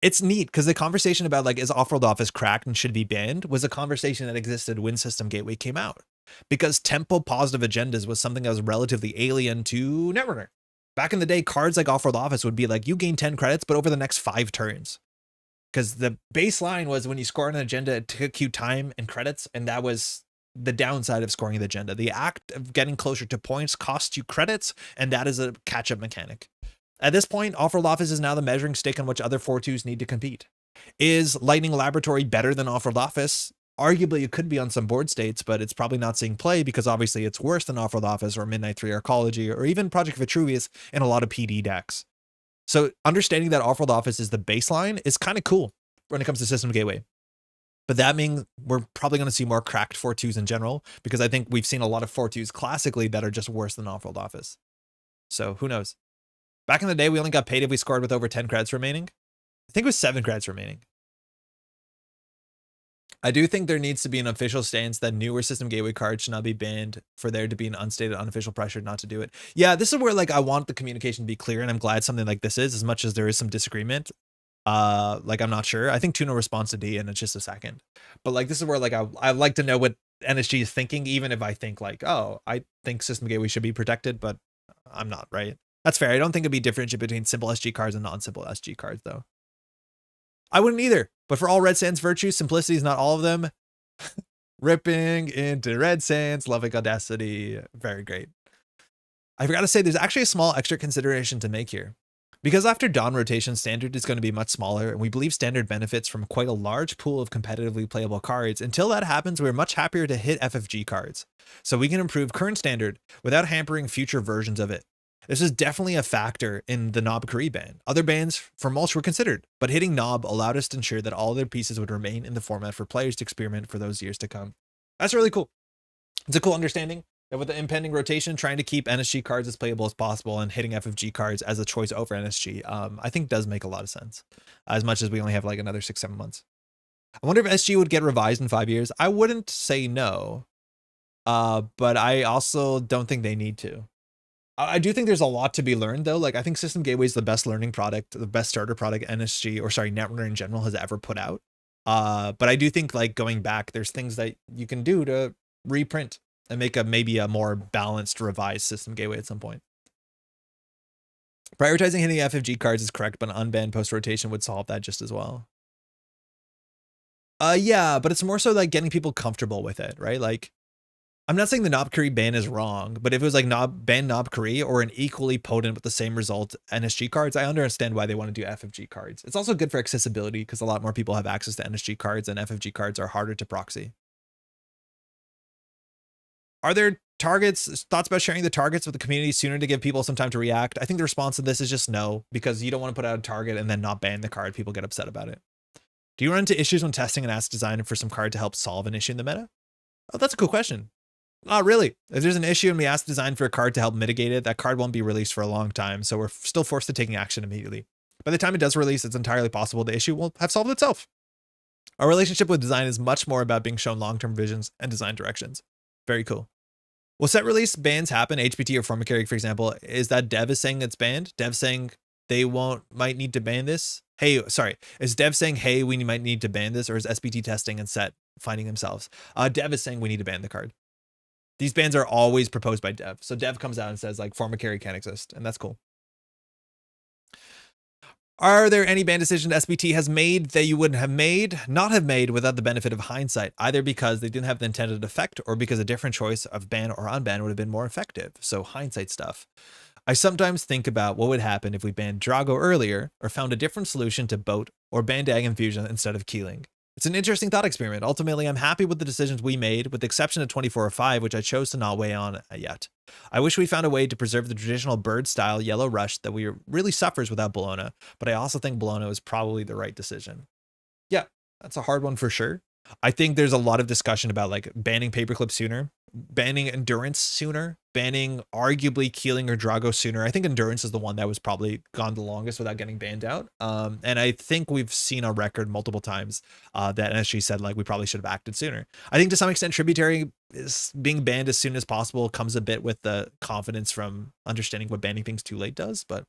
It's neat, because the conversation about, like, is off-world office cracked and should be banned was a conversation that existed when System Gateway came out. Because tempo-positive agendas was something that was relatively alien to Netrunner. Back in the day, cards like off-world office would be like, you gain 10 credits, but over the next 5 turns. Because the baseline was when you score an agenda, it took you time and credits, and that was the downside of scoring the agenda. The act of getting closer to points costs you credits, and that is a catch-up mechanic. At this point, off-world office is now the measuring stick on which other 4-2s need to compete. Is Lightning Laboratory better than off-world office? Arguably, it could be on some board states, but it's probably not seeing play because obviously it's worse than Off-World Office or Midnight 3 Arcology or even Project Vitruvius in a lot of PD decks. So understanding that Off-World Office is the baseline is kind of cool when it comes to System Gateway. But that means we're probably going to see more cracked 4-2s in general, because I think we've seen a lot of 4-2s classically that are just worse than Off-World Office. So who knows? Back in the day, we only got paid if we scored with over 10 credits remaining. I think it was 7 credits remaining. I do think there needs to be an official stance that newer System Gateway cards should not be banned for there to be an unstated, unofficial pressure not to do it. Yeah, this is where like I want the communication to be clear, and I'm glad something like this is, as much as there is some disagreement. Like I'm not sure. I think Tuna responds to D and it's just a second. But like this is where like I like to know what NSG is thinking, even if I think like, oh, I think System Gateway should be protected, but I'm not, right? That's fair. I don't think it'd be differentiated between simple SG cards and non-simple SG cards though. I wouldn't either. But for all Red Sands virtues, simplicity is not all of them. Ripping into Red Sands, loving audacity. Very great. I forgot to say there's actually a small extra consideration to make here. Because after Dawn rotation, Standard is going to be much smaller, and we believe Standard benefits from quite a large pool of competitively playable cards. Until that happens, we're much happier to hit FFG cards, so we can improve current Standard without hampering future versions of it. This is definitely a factor in the Knob Curry ban. Other bans for mulch were considered, but hitting Knob allowed us to ensure that all their pieces would remain in the format for players to experiment for those years to come. That's really cool. It's a cool understanding that with the impending rotation, trying to keep NSG cards as playable as possible and hitting FFG cards as a choice over NSG, I think does make a lot of sense, as much as we only have like another 6-7 months. I wonder if SG would get revised in 5 years. I wouldn't say no, but I also don't think they need to. I do think there's a lot to be learned though. Like I think System Gateway is the best learning product, the best starter product Netrunner in general has ever put out. But I do think like going back, there's things that you can do to reprint and make maybe a more balanced revised System Gateway at some point. Prioritizing hitting FFG cards is correct, but an unbanned post rotation would solve that just as well. Yeah, but it's more so like getting people comfortable with it, right? Like I'm not saying the Knob Curry ban is wrong, but if it was like ban Knob Curry or an equally potent with the same result NSG cards, I understand why they want to do FFG cards. It's also good for accessibility because a lot more people have access to NSG cards, and FFG cards are harder to proxy. Are there thoughts about sharing the targets with the community sooner to give people some time to react? I think the response to this is just no, because you don't want to put out a target and then not ban the card. People get upset about it. Do you run into issues when testing and ask designer for some card to help solve an issue in the meta? Oh, that's a cool question. Not really. If there's an issue and we ask design for a card to help mitigate it, that card won't be released for a long time, so we're still forced to taking action immediately. By the time it does release, it's entirely possible the issue will have solved itself. Our relationship with design is much more about being shown long-term visions and design directions. Very cool. Will set release bans happen? HPT or Formicary, for example, is that Dev is saying it's banned? Dev saying they might need to ban this? Hey, sorry. Is Dev saying, hey, we might need to ban this, or is SBT testing and set finding themselves? Dev is saying we need to ban the card. These bans are always proposed by Dev. So Dev comes out and says like Formicary can't exist, and that's cool. Are there any ban decisions SBT has made that you wouldn't not have made without the benefit of hindsight, either because they didn't have the intended effect or because a different choice of ban or unban would have been more effective? So hindsight stuff. I sometimes think about what would happen if we banned Drago earlier or found a different solution to Boat or banned Ag Infusion instead of Keeling. It's an interesting thought experiment. Ultimately, I'm happy with the decisions we made, with the exception of 24 or 5, which I chose to not weigh on yet. I wish we found a way to preserve the traditional bird-style yellow rush that we really suffers without Bologna, but I also think Bologna is probably the right decision. Yeah, that's a hard one for sure. I think there's a lot of discussion about like banning Paperclip sooner, banning Endurance sooner, banning arguably Keeling or Drago sooner. I think Endurance is the one that was probably gone the longest without getting banned out. And I think we've seen on record multiple times that NSG said like we probably should have acted sooner. I think to some extent Tributary is being banned as soon as possible comes a bit with the confidence from understanding what banning things too late does. But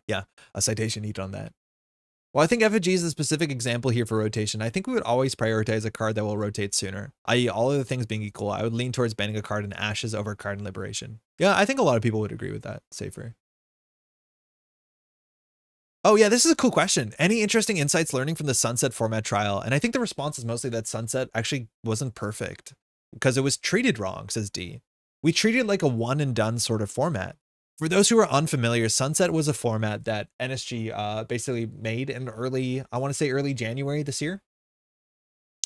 yeah, a citation needed on that. Well, I think FFG is a specific example here for rotation. I think we would always prioritize a card that will rotate sooner, i.e. all other things being equal. I would lean towards banning a card in Ashes over a card in Liberation. Yeah, I think a lot of people would agree with that. Safer. Oh yeah, this is a cool question. Any interesting insights learning from the Sunset format trial? And I think the response is mostly that Sunset actually wasn't perfect because it was treated wrong, says D. We treated it like a one and done sort of format. For those who are unfamiliar, Sunset was a format that NSG basically made in early January this year.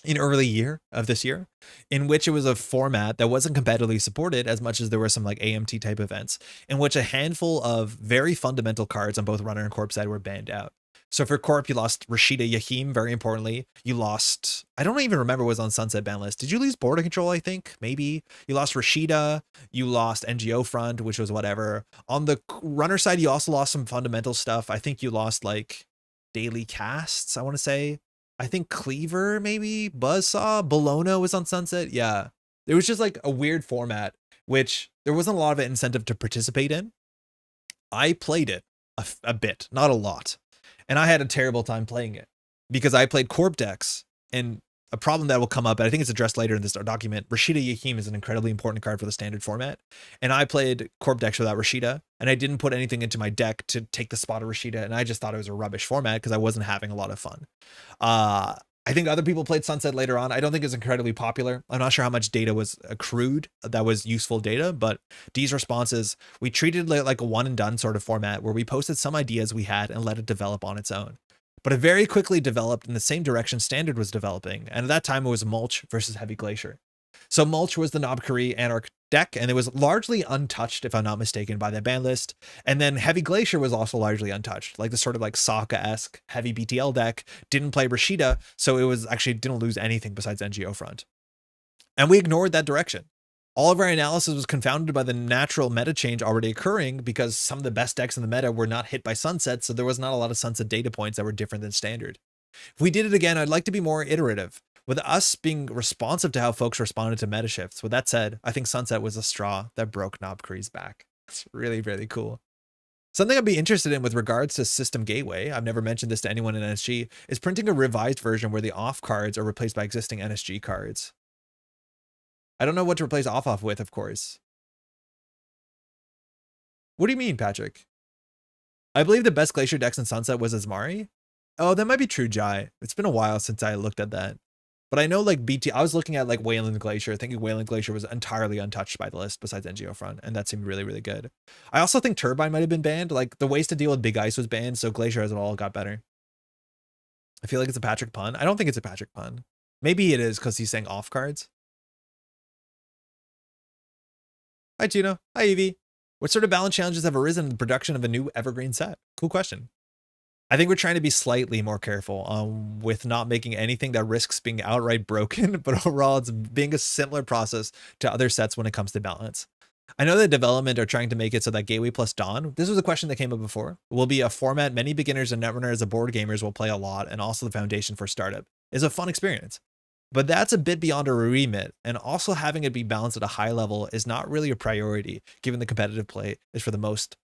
in early year of this year, in which it was a format that wasn't competitively supported as much as there were some like AMT type events, in which a handful of very fundamental cards on both Runner and Corp side were banned out. So for Corp, you lost Rashida Yahim, very importantly. You lost, I don't even remember what was on Sunset ban list. Did you lose Border Control, I think? Maybe. You lost Rashida. You lost NGO Front, which was whatever. On the Runner side, you also lost some fundamental stuff. I think you lost like daily casts, I want to say. I think Cleaver, maybe Buzzsaw, Bologna was on Sunset. Yeah, it was just like a weird format, which there wasn't a lot of incentive to participate in. I played it a bit, not a lot, and I had a terrible time playing it because I played Corp decks, and a problem that will come up, and I think it's addressed later in this document. Rashida Yahim is an incredibly important card for the standard format, and I played Corp decks without Rashida, and I didn't put anything into my deck to take the spot of Rashida, and I just thought it was a rubbish format because I wasn't having a lot of fun. I think other people played Sunset later on. I don't think it's incredibly popular. I'm not sure how much data was accrued that was useful data, but D's response is, we treated it like a one and done sort of format where we posted some ideas we had and let it develop on its own. But it very quickly developed in the same direction Standard was developing, and at that time it was Mulch versus Heavy Glacier. So Mulch was the Knobkerrie Anarch deck, and it was largely untouched, if I'm not mistaken, by the ban list. And then Heavy Glacier was also largely untouched, like the sort of like Sokka-esque heavy BTL deck. Didn't play Rashida, so it was actually didn't lose anything besides NGO Front. And we ignored that direction. All of our analysis was confounded by the natural meta change already occurring because some of the best decks in the meta were not hit by Sunset, so there was not a lot of Sunset data points that were different than Standard. If we did it again, I'd like to be more iterative, with us being responsive to how folks responded to meta shifts. With that said, I think Sunset was a straw that broke Knobkerrie's back. It's really, really cool. Something I'd be interested in with regards to System Gateway, I've never mentioned this to anyone in NSG, is printing a revised version where the off cards are replaced by existing NSG cards. I don't know what to replace off with, of course. What do you mean, Patrick? I believe the best Glacier decks in Sunset was Asmari. Oh, that might be true, Jai. It's been a while since I looked at that. But I know like BT, I was looking at like Wayland Glacier, thinking Wayland Glacier was entirely untouched by the list besides NGO Front, and that seemed really, really good. I also think Turbine might have been banned. Like the ways to deal with Big Ice was banned, so Glacier as it all got better. I feel like it's a Patrick pun. I don't think it's a Patrick pun. Maybe it is because he's saying off cards. Hi, Tino. Hi, Evie. What sort of balance challenges have arisen in the production of a new evergreen set? Cool question. I think we're trying to be slightly more careful with not making anything that risks being outright broken, but overall it's being a similar process to other sets when it comes to balance. I know that development are trying to make it so that Gateway plus Dawn, this was a question that came up before, will be a format many beginners and Netrunner as a board gamers will play a lot, and also the foundation for startup. Is a fun experience. But that's a bit beyond a remit, and also having it be balanced at a high level is not really a priority, given the competitive play is for the most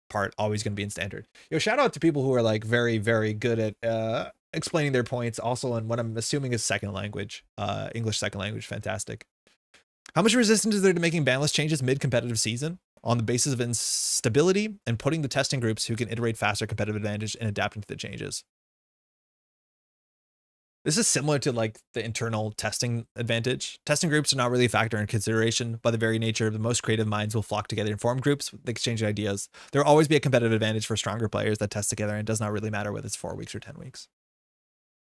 part always going to be in Standard. Yo, shout out to people who are like very, very good at explaining their points, also in what I'm assuming is second language, English second language. Fantastic. How much resistance is there to making banlist changes mid-competitive season on the basis of instability and putting the testing groups who can iterate faster competitive advantage and adapting to the changes? This is similar to like the internal testing advantage. Testing groups are not really a factor in consideration. By the very nature of the most creative minds will flock together and form groups, exchange ideas. There will always be a competitive advantage for stronger players that test together, and it does not really matter whether it's 4 weeks or 10 weeks.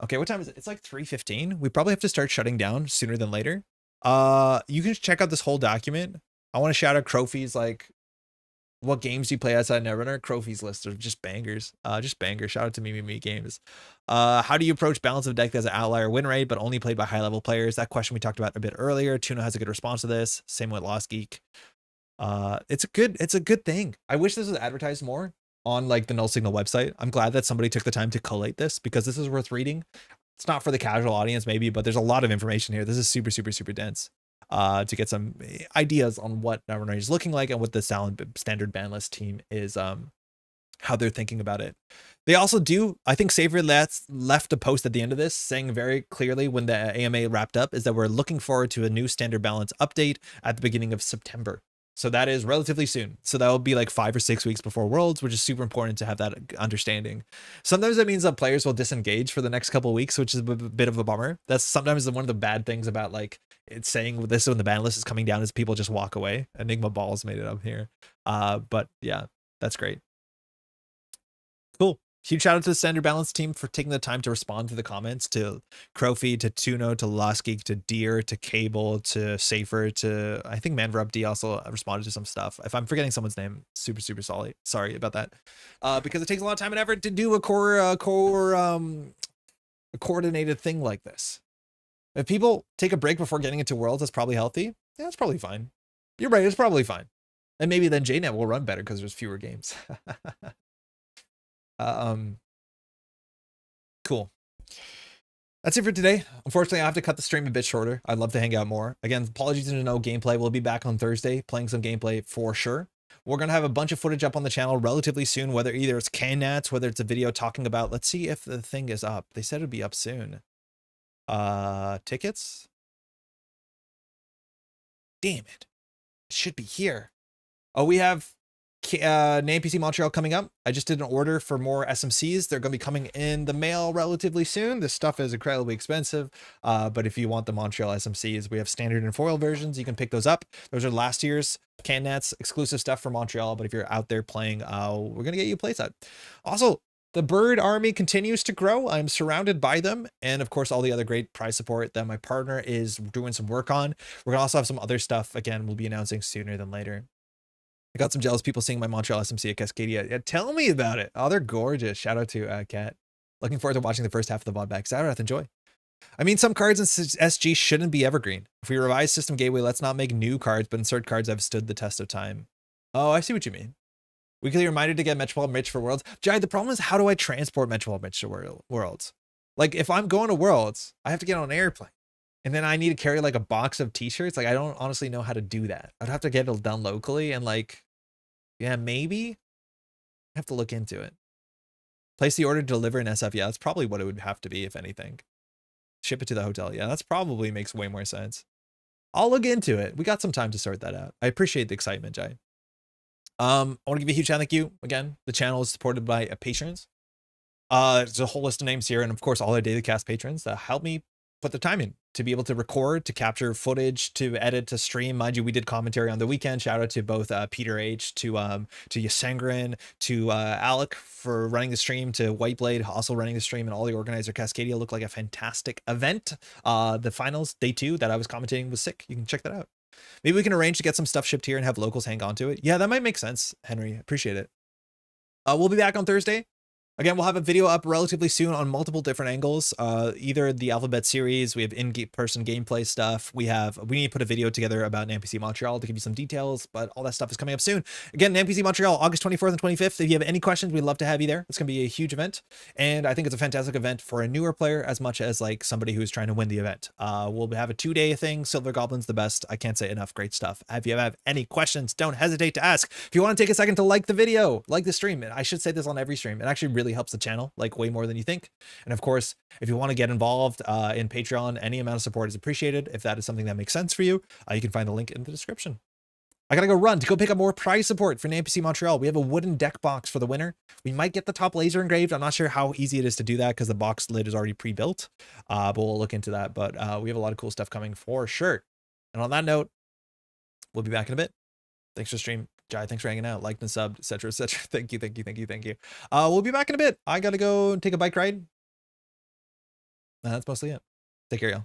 Okay, what time is it? It's like 3:15. We probably have to start shutting down sooner than later. You can check out this whole document. I want to shout out Crofy's like what games do you play outside Netrunner? Crofy's list of just bangers. Just bangers. Shout out to Me Games. How do you approach balance of deck as an outlier win rate, but only played by high level players? That question we talked about a bit earlier. Tuna has a good response to this. Same with Lost Geek. It's a good thing. I wish this was advertised more on like the Null Signal website. I'm glad that somebody took the time to collate this because this is worth reading. It's not for the casual audience maybe, but there's a lot of information here. This is super, super, super dense. To get some ideas on what Netrunner is looking like and what the standard ban list team is, how they're thinking about it. They also do, I think Saver left a post at the end of this saying very clearly when the AMA wrapped up is that we're looking forward to a new standard balance update at the beginning of September. So that is relatively soon. So that will be like 5 or 6 weeks before Worlds, which is super important to have that understanding. Sometimes that means that players will disengage for the next couple of weeks, which is a bit of a bummer. That's sometimes one of the bad things about like it's saying this when the ban list is coming down is people just walk away. Enigma Balls made it up here. But yeah, that's great. Cool. Huge shout out to the Standard Balance team for taking the time to respond to the comments, to Crowfeed, to Tuno, to Lusky, to Deer, to Cable, to Safer, to I think Manverub D also responded to some stuff. If I'm forgetting someone's name, super sorry about that. Because it takes a lot of time and effort to do a coordinated thing like this. If people take a break before getting into Worlds, that's probably healthy. Yeah, it's probably fine. You're right, it's probably fine. And maybe then JNet will run better because there's fewer games. Cool. That's it for today. Unfortunately, I have to cut the stream a bit shorter. I'd love to hang out more. Again, apologies to no gameplay. We'll be back on Thursday playing some gameplay for sure. We're going to have a bunch of footage up on the channel relatively soon, whether either it's Gnats, whether it's a video talking about, let's see if the thing is up. They said it'd be up soon. Tickets? Damn it. It should be here. Oh, we have NAMPC Montreal coming up. I just did an order for more SMCs. They're going to be coming in the mail relatively soon. This stuff is incredibly expensive, but if you want the Montreal SMCs, we have standard and foil versions. You can pick those up. Those are last year's Gnats exclusive stuff for Montreal, but if you're out there playing, we're going to get you a playset. Also, the bird army continues to grow. I'm surrounded by them. And of course, all the other great prize support that my partner is doing some work on. We're going to also have some other stuff. Again, we'll be announcing sooner than later. I got some jealous people seeing my Montreal SMC at Cascadia. Yeah, tell me about it. Oh, they're gorgeous. Shout out to Kat. Looking forward to watching the first half of the VOD back. Saturday, enjoy. I mean, some cards in SG shouldn't be evergreen. If we revise System Gateway, let's not make new cards, but insert cards that have stood the test of time. Oh, I see what you mean. Weekly reminder to get Metropole Mitch for Worlds. Jai, the problem is, how do I transport Metropole Mitch to Worlds? Like, if I'm going to Worlds, I have to get on an airplane. And then I need to carry like a box of t-shirts. Like, I don't honestly know how to do that. I'd have to get it done locally and like, yeah, maybe I have to look into it. Place the order to deliver in SF. Yeah, that's probably what it would have to be, if anything. Ship it to the hotel. Yeah, that's probably makes way more sense. I'll look into it. We got some time to sort that out. I appreciate the excitement, Jai. I want to give you a huge thank you. Again, the channel is supported by patrons. There's a whole list of names here, and of course, all our daily cast patrons that help me put the time in to be able to record, to capture footage, to edit, to stream. Mind you, we did commentary on the weekend. Shout out to both Peter H, to Yasengrin, to Alec for running the stream, to Whiteblade also running the stream, and all the organizer. Cascadia looked like a fantastic event. The finals, day 2 that I was commentating was sick. You can check that out. Maybe we can arrange to get some stuff shipped here and have locals hang on to it. Yeah, that might make sense, Henry. Appreciate it. We'll be back on Thursday. Again, we'll have a video up relatively soon on multiple different angles. Either the Alphabet series, we have in-person gameplay stuff. We need to put a video together about NAMPC Montreal to give you some details, but all that stuff is coming up soon. Again, NAMPC Montreal, August 24th and 25th. If you have any questions, we'd love to have you there. It's going to be a huge event. And I think it's a fantastic event for a newer player as much as like somebody who's trying to win the event. We'll have a 2-day thing. Silver Goblin's the best. I can't say enough great stuff. If you have any questions, don't hesitate to ask. If you want to take a second to like the video, like the stream, I should say this on every stream. It actually really helps the channel like way more than you think. And of course, if you want to get involved in Patreon, any amount of support is appreciated. If that is something that makes sense for you, you can find the link in the description. I gotta go run to go pick up more prize support for NAMPC Montreal. We have a wooden deck box for the winner. We might get the top laser engraved. I'm not sure how easy it is to do that because the box lid is already pre-built, but we'll look into that. But we have a lot of cool stuff coming for sure. And on that note, we'll be back in a bit. Thanks for the stream. Jai, thanks for hanging out, liked and subbed, etc., etc. Thank you. We'll be back in a bit. I gotta go take a bike ride. That's mostly it. Take care, y'all.